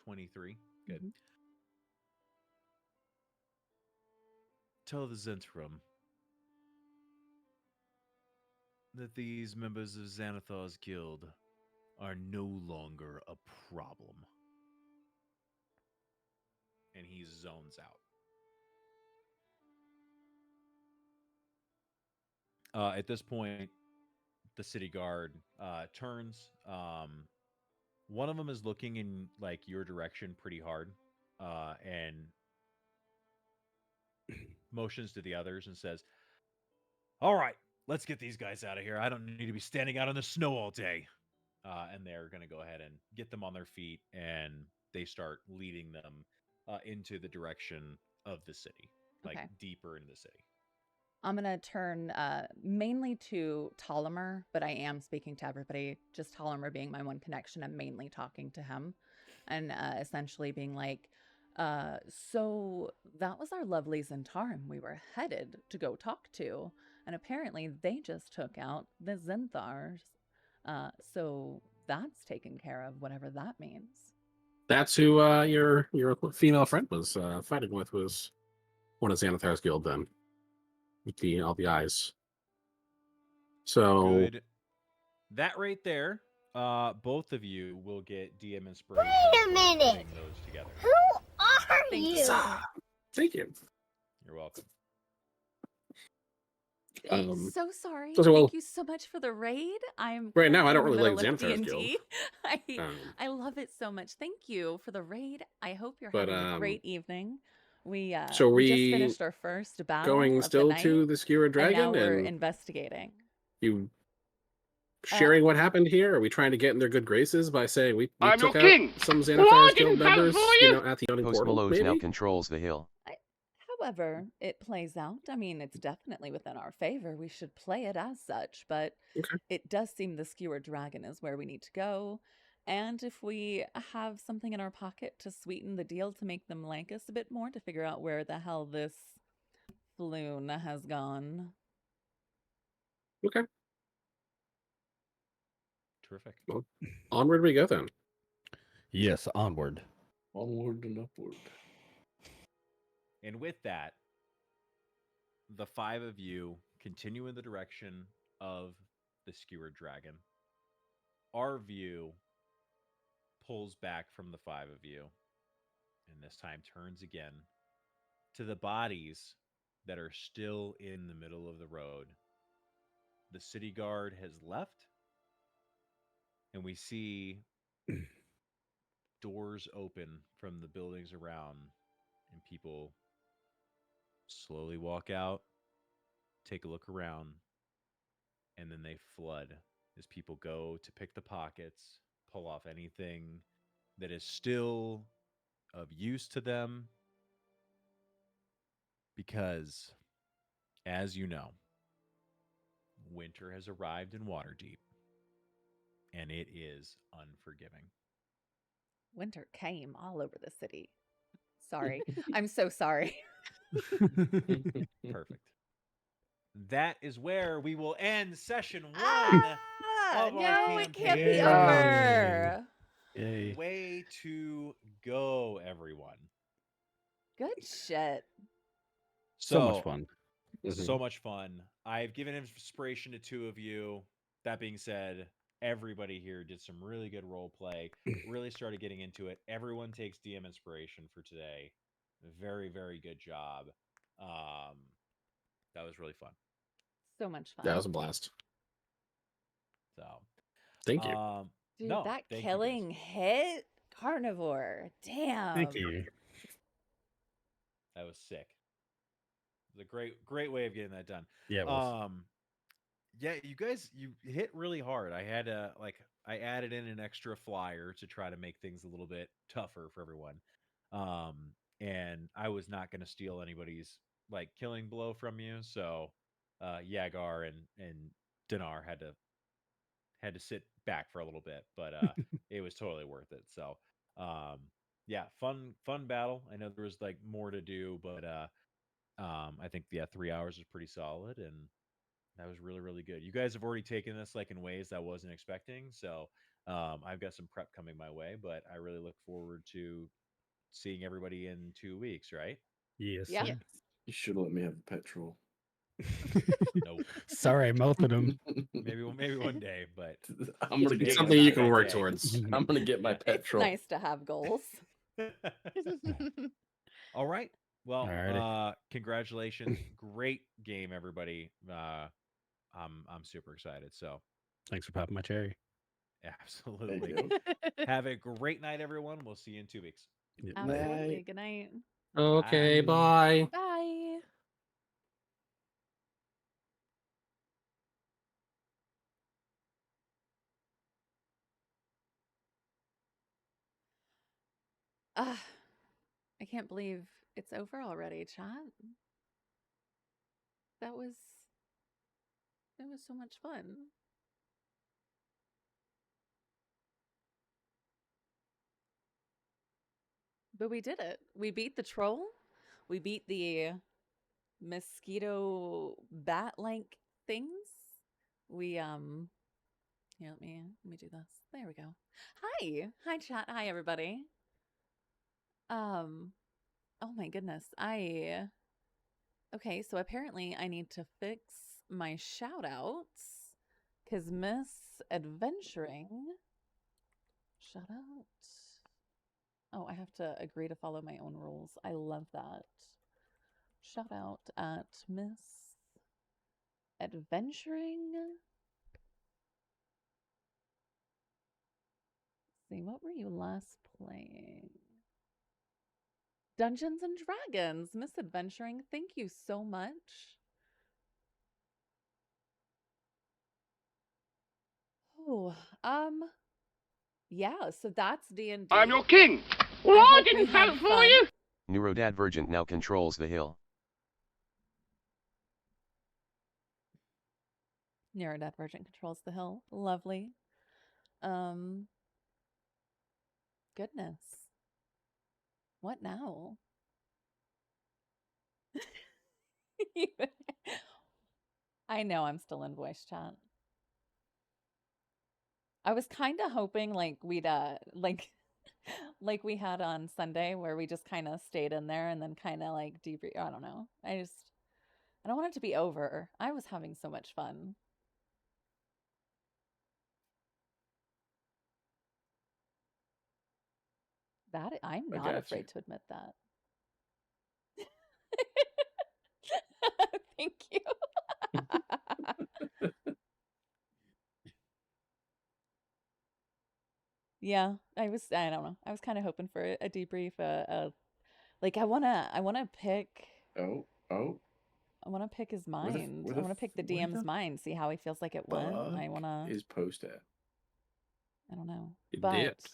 23. Good. Mhm. Tell the Zentrum that these members of Xanathar's guild are no longer a problem. And he zones out. At this point, the city guard turns. One of them is looking in like your direction pretty hard, and motions to the others and says, "All right, let's get these guys out of here. I don't need to be standing out in the snow all day." And they're going to go ahead and get them on their feet, and they start leading them into the direction of the city, like Okay. deeper into the city. I'm going to turn mainly to Ptolemy, but I am speaking to everybody. Just Ptolemy being my one connection. I'm mainly talking to him and essentially being like, so that was our lovely Zentarim we were headed to go talk to. And apparently they just took out the Zenthars. So that's taken care of, whatever that means. That's who your female friend was fighting with, was one of Xanathar's guild then, with all the eyes. So Good. That right there, both of you will get DM inspiration. Wait a minute. Those together. Who are you? Thank you. You're welcome. So sorry. well, Thank you so much for the raid. I'm right now, I currently don't in the really like middle of Xanathar's guild. D&D. I love it so much. Thank you for the raid. I hope you're But, having a great evening. We so we just we finished our first battle going of still the night, to the Skewer and now Dragon, we're and investigating. you sharing what happened here? Are we trying to get in their good graces by saying we I'm took your out king. some Well, I Xanathar's didn't guild vote members, for you. at the Yawning Post Portal? Maloj now Maybe. controls the hill. However, it plays out. I mean, it's definitely within our favor. We should play it as such, but Okay. it does seem the Skewer Dragon is where we need to go. And if we have something in our pocket to sweeten the deal to make them like us a bit more, to figure out where the hell this floon has gone. Okay. Terrific. Well, onward we go then. Yes, onward. Onward and upward. And with that, the five of you continue in the direction of the Skewered Dragon. Our view pulls back from the five of you, and this time turns again to the bodies that are still in the middle of the road. The city guard has left, and we see doors open from the buildings around, and people slowly walk out, take a look around, and then they flood as people go to pick the pockets, pull off anything that is still of use to them. Because, as you know, winter has arrived in Waterdeep, and it is unforgiving. Winter came all over the city. Sorry. I'm so sorry. Perfect. That is where we will end session 1 of our No, campaign. it can't be over. Yay. Way to go, everyone. Good shit. So much fun. So much fun. I've given inspiration to 2 of you. That being said, everybody here did some really good role play. Really started getting into it. Everyone takes DM inspiration for today. Very, very good job. That was really fun. So much fun. That was a blast. So, thank you. Dude, no, that thank you, killing hit carnivore. Damn. Thank you. that was sick. It was a great way of getting that done. Yeah, it was. Yeah, you guys, you hit really hard. I had I added in an extra flyer to try to make things a little bit tougher for everyone. And I was not going to steal anybody's like killing blow from you, so Yagar and Dinar had to sit back for a little bit, but it was totally worth it. So, yeah, fun battle. I know there was like more to do, but I think 3 hours is pretty solid, and that was really, really good. You guys have already taken this like in ways I wasn't expecting. So I've got some prep coming my way, but I really look forward to seeing everybody in 2 weeks, right? Yes. Yeah. Sir. You should let me have a petrol. Nope. Sorry, I melted him. Maybe one day, but I'm gonna today get is Something you not can that work day. towards. I'm gonna get my Yeah. It's petrol. nice to have goals. All right. Well, Alrighty. congratulations. Great game, everybody. I'm super excited. So Thanks for popping my cherry. absolutely. Thank you. Have a great night, everyone. We'll see you in 2 weeks. Yep. Absolutely. Night. Good night. Okay, Bye. bye. Bye. I can't believe it's over already, chat. That was so much fun. But we did it. We beat the troll. We beat the mosquito bat-like things. We here, let me do this. There we go. Hi chat. Hi everybody. Oh my goodness. Okay, so apparently I need to fix my shout outs because Miss Adventuring shout out. Oh, I have to agree to follow my own rules. I love that. Shout out at Miss Adventuring. Let's see, what were you last playing? Dungeons and Dragons. Miss Adventuring, thank you so much. Oh, yeah, so that's D&D. I'm your king. Well, I didn't vote for you. Neurodadvergent now controls the hill. Neurodivergent controls the hill. Lovely. Goodness. What now? I know I'm still in voice chat. I was kind of hoping like we'd like we had on Sunday where we just kind of stayed in there and then kind of like debrief. I don't know. I don't want it to be over. I was having so much fun. That I'm not afraid to admit that. Thank you. Yeah, I don't know. I was kind of hoping for a debrief. Like I wanna pick. Oh. I want to pick his mind. I want to pick the where DM's the mind. See how he feels like it went. I fuck want to. is post at? I don't know. It But dipped.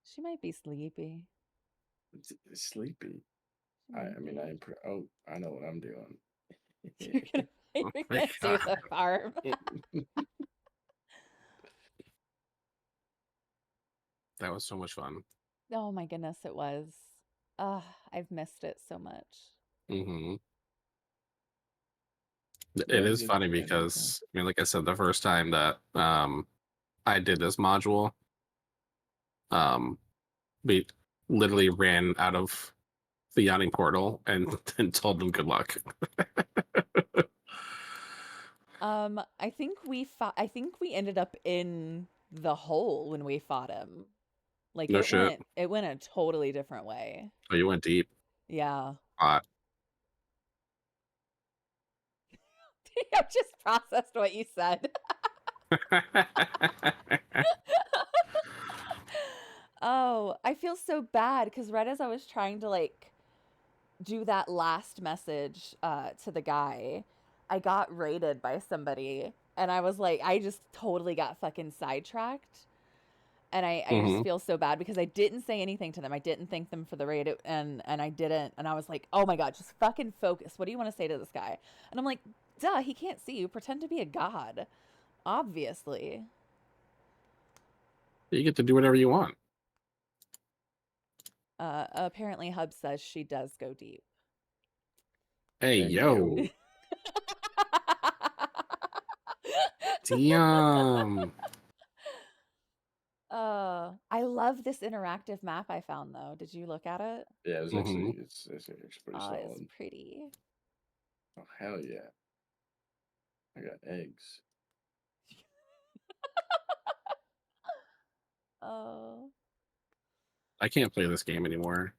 she might be sleepy. Sleepy. She I might mean, be. I know what I'm doing. You're gonna, Oh you're my gonna do God. the farm. That was so much fun. Oh my goodness, it was. I've missed it so much. Mm-hmm. Yeah, It we is did. funny We had a good time. because I mean, like I said, the first time that I did this module, we literally ran out of the yachting portal and then told them good luck. I think I think we ended up in the hole when we fought him. Like No shit. it went a totally different way. Oh, you went deep. Yeah. Hot. I just processed what you said. Oh, I feel so bad because right as I was trying to like do that last message to the guy, I got raided by somebody and I was like, I just totally got fucking sidetracked. And I just Mm-hmm. feel so bad because I didn't say anything to them. I didn't thank them for the raid and I didn't. And I was like, oh my God, just fucking focus. What do you want to say to this guy? And I'm like, duh, he can't see you. Pretend to be a god. Obviously. You get to do whatever you want. Apparently Hub says she does go deep. Hey, Hey, yo. yo. Damn. I love this interactive map I found though. Did you look at it? Yeah, it was actually it's pretty Oh, solid. it's pretty. Oh hell yeah! I got eggs. Oh. I can't play this game anymore.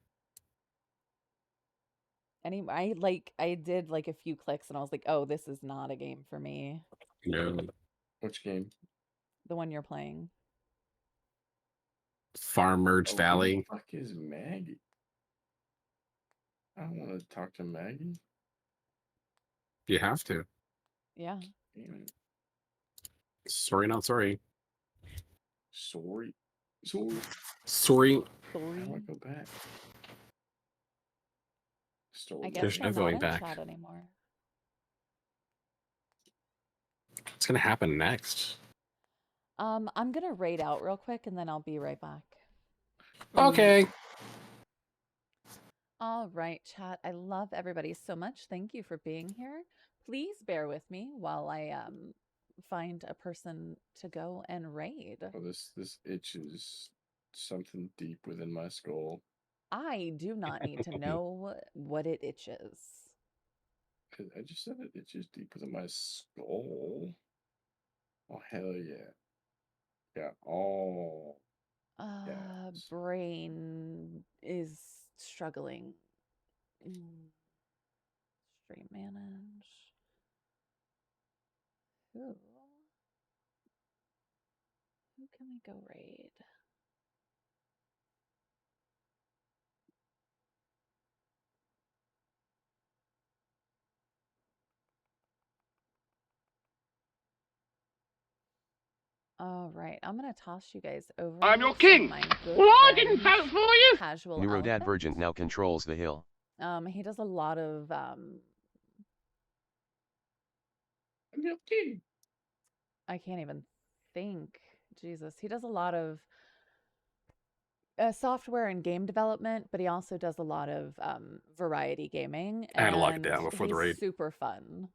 I did like a few clicks and I was like, oh, this is not a game for me. No. Which game? The one you're playing. Farm Merge Who Valley. the fuck is Maggie? I don't want to talk to Maggie. You have to. Yeah. Damn it. Sorry, not sorry. Sorry. Sorry. How do I go back? I guess There's they're no not going in back. chat anymore. What's gonna happen next? I'm gonna raid out real quick and then I'll be right back. Okay. All right, chat. I love everybody so much. Thank you for being here. Please bear with me while I find a person to go and raid. Oh, this itches something deep within my skull. I do not need to know what it itches. I just said it itches deep within my skull. Oh hell yeah! Got all. Brain is struggling. Stream manage. Who can we go raid? All right, I'm gonna toss you guys over. I'm your to king. my good Well, I didn't friend, vote for you. Casual Neurodad Elephant. Virgin now controls the hill. He does a lot of I'm your king. I can't even think. Jesus, he does a lot of software and game development, but he also does a lot of variety gaming. I had to lock it and down before the he's raid. super fun.